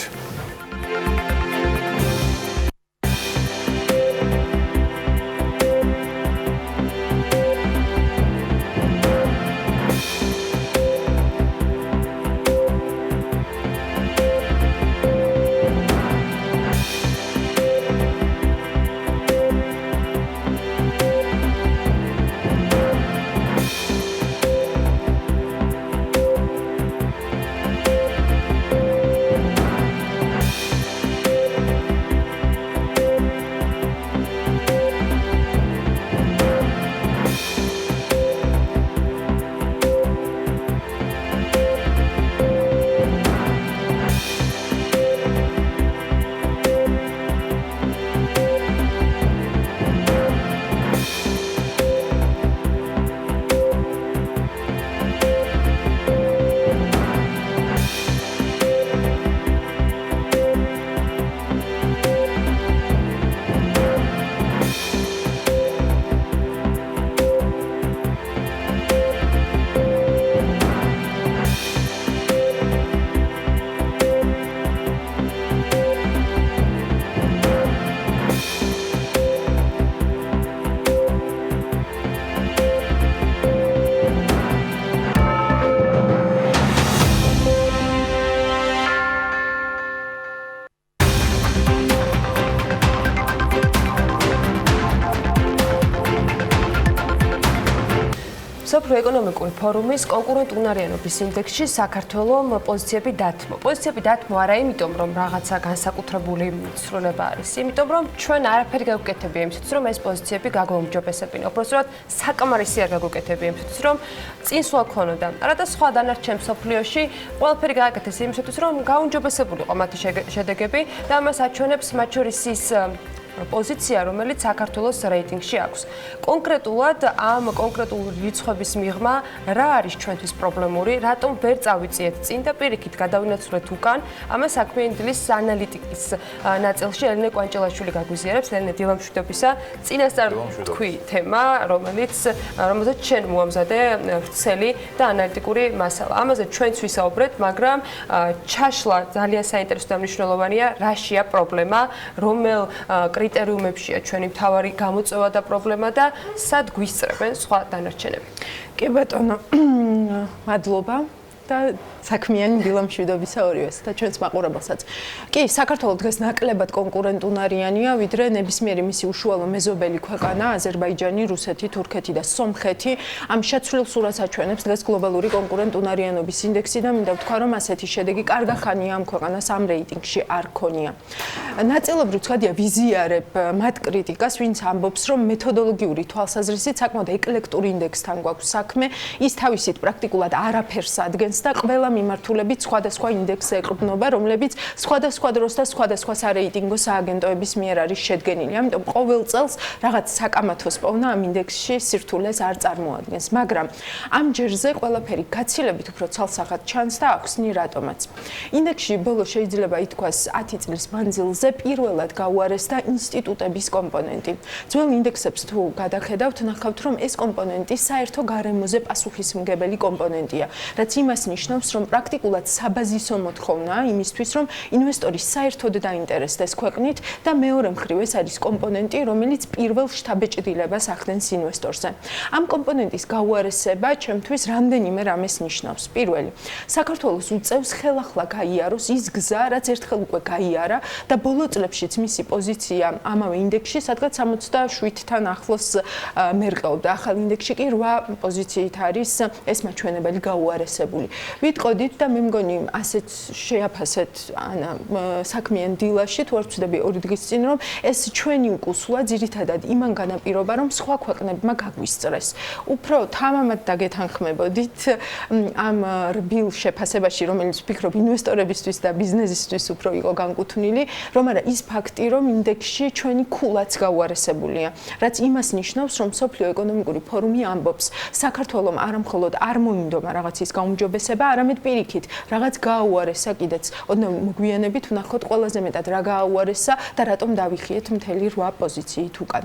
სოფლიო ეკონომიკური ფორუმის კონკურენტუნარიანობის ინდექსში საქართველოს პოზიციები დათმო. პოზიციები დათმო არა იმიტომ, რომ რაღაცა განსაკუთრებული ცვლილება არის, იმიტომ რომ ჩვენ არაფერი გავუკეთებია იმისთვის, რომ ეს პოზიციები გაგვაუმჯობესებინა. უბრალოდ საკმარისი არ გავუკეთებია იმისთვის, რომ წინსვლა ქონოდა. არა და სხვა დანარჩენ სოფლიოში ყველაფერი გააკეთეს იმისთვის, რომ გაუმჯობესებულიყო მათი შედეგები და ამას აჩვენებს მათ შორის ის პოზიცია, რომელიც საქართველოს რეიტინგში აქვს. კონკრეტულად ამ კონკრეტულ რიცხვების მიღმა რა არის ჩვენთვის პრობლემური, რატომ ვერ წავიწიეთ წინ და პირიქით გადავინაცვლეთ უკან, ამას საქმიანი დილის ანალიტიკის ნაწილში ელენე კვანჭელაშვილი გაგვიზიარებს. ელენე დილა მშვიდობისა, წინასწარ თქვი თემა, რომელზეც ჩვენ მოამზადე ვრცელი და ანალიტიკური მასალა. ამაზე ჩვენც ვისაუბრეთ, მაგრამ ჩაშლა ძალიან საინტერესო და მნიშვნელოვანია, რაშია პრობლემა, რომელ კრიტერიუმებშია ჩვენი მთავარი გამოწვევა და პრობლემა და სად გვისწრებენ სხვა დანარჩენები. კი ბატონო, მადლობა. და საქმიანი დილა მშვიდობისა ორივეს და ჩვენს მაყურებელსაც. კი, საქართველოს დღეს ნაკლებად კონკურენტუნარიანია, ვიდრე ნებისმიერი მისი უშუალო მეზობელი ქვეყანა, აზერბაიჯანი, რუსეთი, თურქეთი და სომხეთი. ამ შეცვლილ სურათს აჩვენებს დღეს გლობალური კონკურენტუნარიანობის ინდექსი და მინდა ვთქვა, რომ ასეთი შედეგი კარგახანია ამ ქვეყანას ამ რეიტინგში არ ქონია. ნაწილობრივ ცხადია ვიზიარებ მათ კრიტიკას, ვინც ამბობს, რომ მეთოდოლოგიური თვალსაზრისით საკმაოდ ეკლექტურ ინდექსთან გვაქვს საქმე, ის თავისით პრაქტიკულად არაფერს ადგენს და ყველა მიმართულებით სხვადასხვა ინდექსზე ეყრდნობა, რომლებიც სხვადასხვა დროს და სხვადასხვა სარეიტინგო სააგენტოების მიერ არის შედგენილი. ამიტომ ყოველ წელს რაღაც საკამათოს პოვნა ამ ინდექსში სირთულეს არ წარმოადგენს, მაგრამ ამ ჯერზე ყველაფერი გაცილებით უფრო ცალსახად ჩანს და ახსნი რატომაც. ინდექსში ბოლოს შეიძლება ითქვას 10 წლის მანძილზე პირველად გაუარესდა ინსტიტუტების კომპონენტი. ძველ ინდექსებს თუ გადახედავთ, ნახავთ, რომ ეს კომპონენტი საერთო გარემოზე პასუხისმგებელი კომპონენტია, რაც იმას ნიშნავს, რომ პრაქტიკულად საბაზისო მოთხოვნაა იმისთვის, რომ ინვესტორი საერთოდ დაინტერესდეს ქვეყნით და მეორე მხრივ ეს არის კომპონენტი, რომელიც პირველ შთაბეჭდილებას ახდენს ინვესტორზე. ამ კომპონენტის გაუარესება ჩემთვის რამდენიმე რამეს ნიშნავს. პირველი, საქართველოს უწევს ხელახლა გაიაროს ის გზა, რაც ერთხელ უკვე გაიარა და ბოლო წლებშიც მისი პოზიცია ამავე ინდექსში, სადღაც 67-თან ახლოს მერყეობდა. ახალ ინდექსში კი 8 პოზიციით არის ეს მაჩვენებელი გაუარესებული. ვიტყოდით და მე მგონი ასეც შეაფასეთ საქმიან დილაში, თუ არ ვცდები 2 დღის წინ, რომ ეს ჩვენი უკუსვლა ძირითადად იმან განაპირობა, რომ სხვა ქვეყნებმა გაგვისწრეს. უფრო თამამად დაგეთანხმებოდით ამ რბილ შეფასებაში, რომელიც ვფიქრობ ინვესტორებისთვის და ბიზნესისთვის უფრო იყო განკუთვნილი, რომ არა ის ფაქტი, რომ ინდექსში ჩვენი ქულაც გაუარესებულია, რაც იმას ნიშნავს, რომ სოფლიო ეკონომიკური ფორუმი ამბობს, საქართველოს არამხოლოდ არ მოინდომა რაღაცის გაუმჯობესება, არამედ პირიქით, რაღაც გააუარესა კიდეც. ოდნავ მოგვიანებით ვნახოთ ყველაზე მეტად რა გააუარესა და რატომ დავიხიეთ მთელი 8 პოზიციით უკან.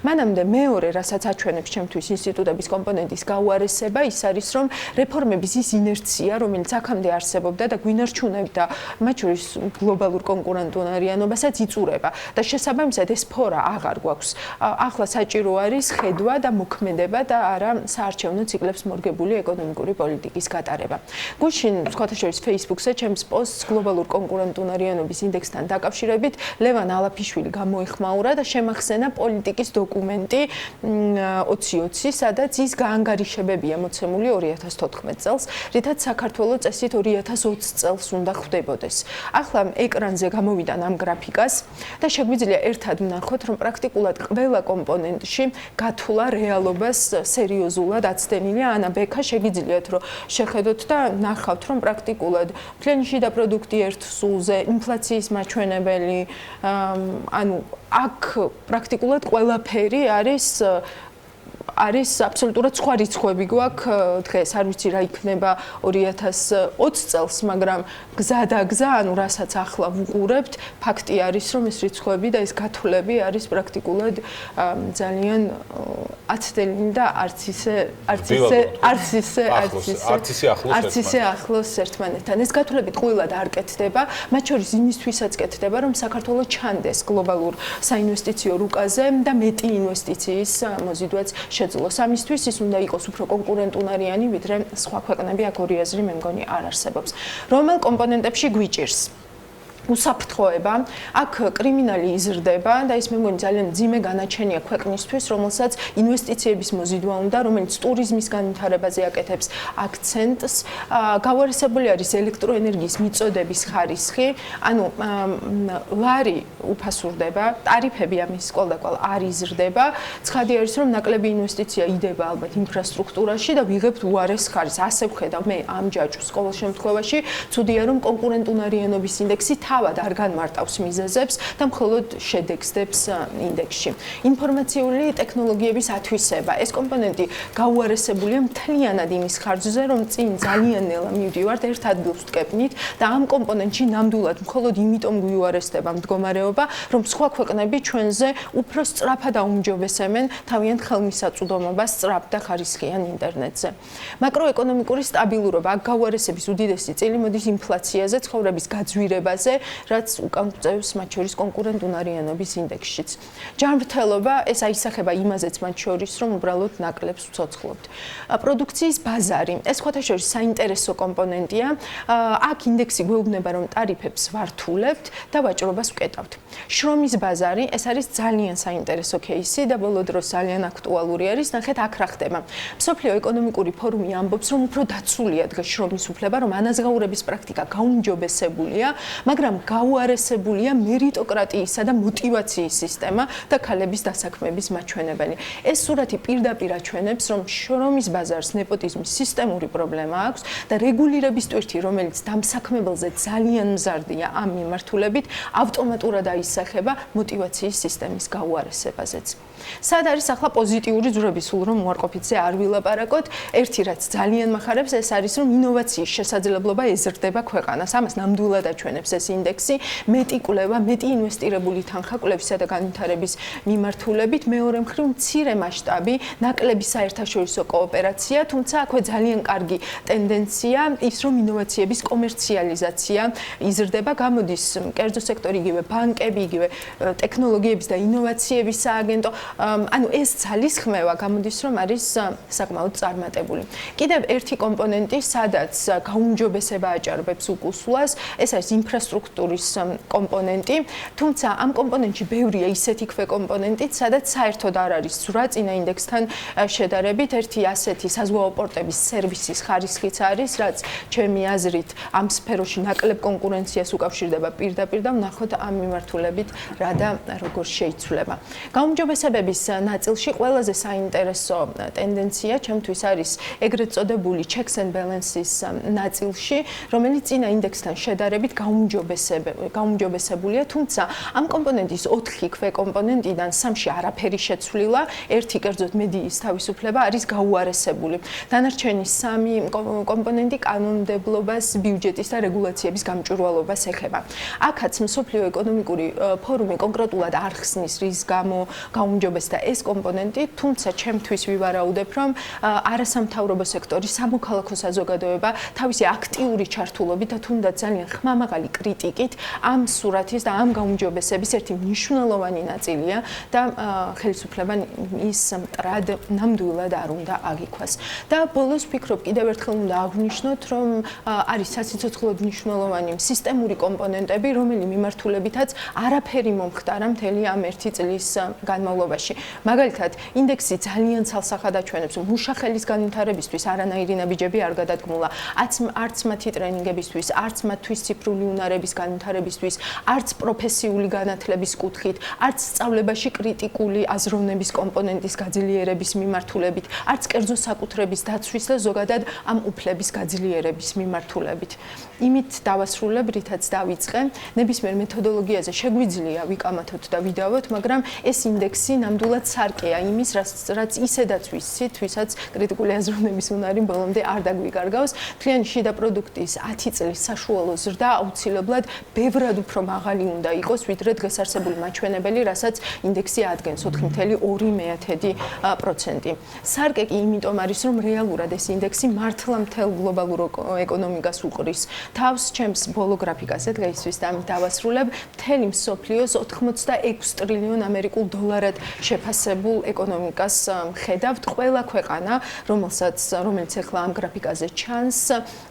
მანამდე მეორე, რასაც აჩვენებს ჩემთვის ინსტიტუტების კომპონენტის გაუარესება, ის არის, რომ რეფორმების ის ინერცია, რომელიც აქამდე არსებობდა და გვინარჩუნებდა მათ შორის გლობალურ კონკურენტუნარიანობასაც იწურება და შესაბამისად ეს ფორა აღარ გვაქვს. ახლა საჭირო არის ხედვა და მოქმედება და არა საარჩევნო ციკლებს მორგებული ეკონომიკური პოლიტიკის გატარება. გუშინ სხვათა შორის Facebook-ზე ჩემს პოსტს გლობალურ კონკურენტუნარიანობის ინდექსთან დაკავშირებით ლევან ალაფიშვილი გამოეხმაურა და შემახსენა პოლიტიკის დოკუმენტი 2020, სადაც ის გაანგარიშებებია მოცემული 2014 წელს, რითაც საქართველოს წესით 2020 წელს უნდა ხვდებოდეს. ახლა ეკრანზე გამოვიდან ამ გრაფიკას და შეგვიძლია ერთად ვნახოთ, რომ პრაქტიკულად ყველა კომპონენტში გათვლა რეალობას სერიოზულად აცდენილია. ანა ბექა შეგიძლიათ რომ შეხედოთ და ნახავთ, რომ პრაქტიკულად მთლიანი შიდა პროდუქტი ერთ სულზე, ინფლაციის მაჩვენებელი, ანუ აქ პრაქტიკულად ყველაფერი არის აბსოლუტურად სხვა რიცხვები გვაქვს დღეს, არ ვიცი რა იქნება 2020 წელს, მაგრამ გზა და გზა, ანუ რასაც ახლა ვუყურებთ, ფაქტი არის, რომ ეს რიცხვები და ეს გათვლები არის პრაქტიკულად ძალიან აცდენილი და არც ისე ახლოს ერთმანეთთან. ეს გათვლები ტყუილად არ კეთდება, მათ შორის იმისთვისაც კეთდება, რომ საქართველოს ჩანდეს გლობალურ საინვესტიციო რუკაზე და მეტი ინვესტიციის მოზიდვაც შეძლოს. ამისთვის ის უნდა იყოს უფრო კონკურენტუნარიანი, ვიდრე სხვა ქვეყნები, აქ ორი აზრი მე მგონი არ არსებობს. რომელ კომპონენტებში გვიჭირს უსაფრთხოება, აქ კრიმინალი იზრდება და ის მე მგონი ძალიან ძიმე განაჩენია ქვეყნისთვის, რომელსაც ინვესტიციების მოზიდვა უნდა, რომელიც ტურიზმის განვითარებაზე აკეთებს აქცენტს. გავარესებული არის ელექტროენერგიის მიწოდების ხარისხი, ანუ ლარი უფასურდება, ტარიფები ამის კვალდაკვალ არ იზრდება. ცხადი არის, რომ ნაკლები ინვესტიცია იდება ალბათ ინფრასტრუქტურაში და ვიღებთ უარეს ხარისხს. ასე ვხედავ მე ამ ჯაჭვს ყოველ შემთხვევაში. ცუდია, რომ კონკურენტუნარიანობის ინდექსი თავად არ განმარტავს მიზეზებს და მხოლოდ შედეგს ინდექსში. ინფორმაციული ტექნოლოგიების ათვისება. ეს კომპონენტი გაუარესებულია მთლიანად იმის ხარჯზე, რომ წინ ძალიან ნელა მივდივართ ერთ ადგილს ვტკეპნით და ამ კომპონენტში ნამდვილად მხოლოდ იმიტომ გვიუარესდება მდგომარეობა, რომ სხვა ქვეყნები ჩვენზე უფრო სწრაფად აუმჯობესებენ თავიანთ ხელმისაწვდომობას სწრაფ და ხარისხიან ინტერნეტზე. მაკროეკონომიკური სტაბილურობა, აქ გაუარესების უდიდესი წილი მოდის ინფლაციაზე, ცხოვრების გაძვირებაზე რაც უკან გვწევს მათ შორის კონკურენტუნარიანობის ინდექსშიც. ჯანმრთელობა ეს აისახება იმაზეც მათ შორის, რომ უბრალოდ ნაკლებს ვცოცხლობთ. პროდუქციის ბაზარი, ეს სხვათა შორის საინტერესო კომპონენტია. აქ ინდექსი გვეუბნება, რომ ტარიფებს ვართულებთ და ვაჭრობას ვკეტავთ. შრომის ბაზარი, ეს არის ძალიან საინტერესო кейსი და ბოლო დროს ძალიან აქტუალური არის. ნახეთ, აქ რა ხდება. მსოფლიო ეკონომიკური ფორუმი ამბობს, რომ უფრო დაცულია დღეს შრომის უფლება, რომ ანაზღაურების პრაქტიკა გაუმჯობესებულია, მაგრამ გაუარესებულია მერიტოკრატიისა და мотиваციის სისტემა და ქალების დასაქმების მაჩვენებელი. ეს სურათი პირდაპირ აჩვენებს, რომ შრომის ბაზარს ნეპოტიზმის სისტემური პრობლემა აქვს და რეგულირების ტვირთი, რომელიც დამსაქმებელზე ძალიან მზარდია ამ მიმართულებით, ავტომატურად აისახება мотиваციის სისტემის გაუარესებაზეც. სად არის ახლა პოზიტიური ძვრები, სულ რომ უარყოფითზე არ ვილაპარაკოთ, ერთი რაც ძალიან მახარებს, ეს არის რომ ინოვაციის შესაძლებლობა ეზრდება ქვეყანას. ამას ნამდვილად აჩვენებს ეს ინდექსი, მეტი კვლევა, მეტი ინვესტირებული თანხა კვლევისა და განვითარების მიმართულებით, მეორე მხრივ მცირე მასშტაბი, ნაკლები საერთაშორისო კოოპერაცია, თუმცა აქვე ძალიან კარგი ტენდენცია ის რომ ინოვაციების კომერციალიზაცია იზრდება, გამოდის კერძო სექტორი, იგივე ბანკები, იგივე ტექნოლოგიების და ინოვაციების სააგენტო, ანუ ეს ძალისხმევა გამოდის რომ არის საკმაოდ წარმატებული. კიდევ ერთი კომპონენტი, სადაც გაუმჯობესება აჭარბებს უკუსვლას, ეს არის ინფრასტრუქტურის კომპონენტი, თუმცა ამ კომპონენტში ბევრია ისეთი ქვეკომპონენტიც, სადაც საერთოდ არ არის ზრდა წინა ინდექსთან შედარებით, ერთი ასეთი საზღვაო პორტების სერვისის ხარისხიც არის, რაც ჩემი აზრით ამ სფეროში ნაკლებ კონკურენციას უკავშირდება პირდაპირ და ვნახოთ ამ მიმართულებით რა და როგორ შეიცვლება. გაუმჯობესებების ნაწილში ყველაზე საინტერესო ტენდენცია ჩემთვის არის ეგრეთ წოდებული checks and balances ნაწილში, რომელიც წინა ინდექსთან შედარებით გაუმჯობესებულია, თუმცა ამ კომპონენტის 4 ქვეკომპონენტიდან 3-ში არაფერი შეცვლილა, ერთი კერძოდ მედიის თავისუფლება არის გაუარესებული. დანარჩენი 3 კომპონენტი კანონმდებლობას, ბიუჯეტის და რეგულაციების გამჭვირვალობას ეხება. აქაც მსოფლიო ეკონომიკური ფორუმი კონკრეტულად არ ხსნის რის გამო გაუმჯობესდა ეს კომპონენტი, თუმცა ჩემთვის ვივარაუდებ, რომ არასამთავრობო სექტორი, სამოქალაქო საზოგადოება თავისი აქტიური ჩართულობით და თუნდაც ძალიან ხმამაღალი კრიტიკით ამ სურათის და ამ გაუმჯობესების ერთი მნიშვნელოვანი ნაწილია და ხელისუფლებამ ის მტრად ნამდვილად არ უნდა აგიქვას. და ბოლოს ვფიქრობ, კიდევ ერთხელ უნდა აღვნიშნოთ, რომ არის სასიცოცხლოდ მნიშვნელოვანი სისტემური კომპონენტები, რომელი მიმართულებითაც არაფერი მომხდარა მთელი ამ 1 წლის განმავლობაში. მაგალითად, ინდექსი ძალიან ცალსახად აჩვენებს, რომ მუშახელის განვითარებისთვის არანაირი ნაბიჯები არ გადადგმულა, არც მათი ტრენინგებისთვის, არც მათთვის ციფრული უნარების განვითარებისთვის, არც პროფესიული განათლების კუთხით, არც სწავლებაში კრიტიკული აზროვნების კომპონენტის გაძლიერების მიმართულებით, არც კერძო საკუთრების დაცვის და ზოგადად ამ უფლების გაძლიერების მიმართულებით. იმით დავასრულებ, რითაც დავიწყე, ნებისმიერ მეთოდოლოგიაზე შეგვიძლია ვიკამათოთ და ვიდავოთ, მაგრამ ეს ინდექსი ნამდვილად სარკეა იმის, რაც ისედაც ვიცით, ვისაც კრიტიკული აზროვნების უნარი ბოლომდე არ დაგვიკარგავს. მთლიანი შიდა პროდუქტის 10 წლის საშუალო ზრდა აუცილებლად ბევრად უფრო მაღალი უნდა იყოს, ვიდრე დღეს არსებული მაჩვენებელი, რასაც ინდექსი ადგენს 4,2%. სარკე კი იმიტომ არის, რომ რეალურად ეს ინდექსი მართლა მთელ გლობალურ ეკონომიკას უყრის. თავს ჩემს ბოლო გრაფიკაზე დღეისთვის დავასრულებ, მთელი მსოფლიოს 86 ტრილიონ ამერიკულ დოლარად შეფასებულ ეკონომიკას ხედავთ. ყველა ქვეყანა, რომელიც ახლა ამ გრაფიკაზე ჩანს,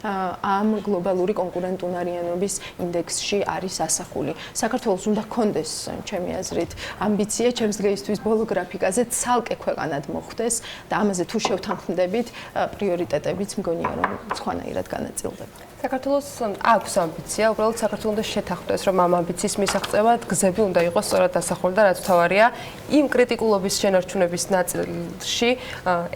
ამ გლობალური კონკურენტუნარიანობის ინდექსში არის ასახული. საქართველოს უნდა ჰქონდეს, ჩემი აზრით, ამბიცია ჩემს დღეისთვის ბოლო გრაფიკაზე ცალკე ქვეყანად მოხვდეს და ამაზე თუ შევთანხმდებით, პრიორიტეტებიც მგონია, რომ სხვანაირად განაწილდება. საქართველოს აქვს ამბიცია, უბრალოდ საქართველოს უნდა შეთანხმდეს, რომ ამ ამბიციის მისაღწევად გზები უნდა იყოს სწორად დასახული და რაც თავარია, იმ კრიტიკულობის შენარჩუნების ნაწილში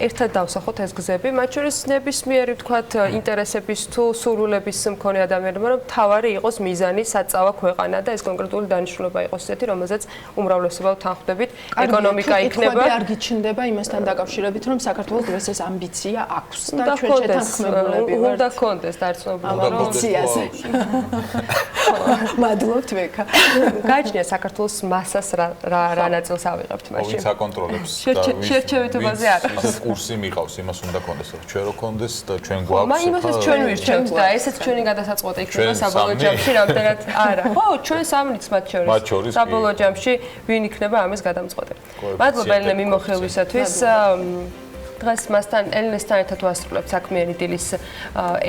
ერთად დავსახოთ ეს გზები, მათ შორის ნებისმიერი ვთქვათ ინტერესების თუ სურვილების მქონე ადამიანებმა, რომ თავარი იყოს მიზანი, საწავა ქვეყანა და ეს კონკრეტული დანიშნულება იყოს ესეთი, რომელზეც უმრავლესობა ვთანხმდებით, ეკონომიკა იქნება. არ გიჩნდება იმასთან დაკავშირებით, რომ საქართველოს დღეს ეს ამბიცია აქვს და ჩვენ შეთანხმებულები ვართ. უნდა ჰქონდეს დარწმუნებული. ამბიციაზე. მადლობთ ვეკა. გაჩნია საქართველოს მასას რა ნაწილს ავიღებთ მაშინ. ვინც აკონტროლებს შერჩევითობაზე არ არის. ის კურსი მიყავს, იმას უნდა კონდეს, ჩვენ რო კონდეს და ჩვენ გვაქვს. მაგრამ იმასაც ჩვენ ვირჩევთ და ესეც ჩვენი გადასაწყვეტი იქნება საბოლოო ჯამში რამდენად არა. ხო, ჩვენ სამნიც მათ შორის. საბოლოო ჯამში ვინ იქნება ამის გადამწყვეტი. მადლობა ელენე მიმოხილვისათვის. დღეს მასთან ელენესთან ერთად ვასრულებთ საქმიანი დილის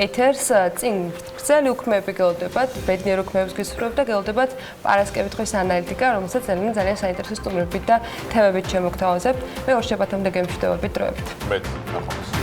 ეთერს. წინ გრძელი უქმეები გელოდებათ, ბედნიერ უქმეებს გისურვებთ და გელოდებათ პარასკევით დღის ანალიტიკა, რომელსაც ელენე ძალიან საინტერესო სტუმრებით და თემებით შემოგთავაზებთ. მე ორ შეფათამდე გემშვიდობებით დროებით. მე ნახავთ.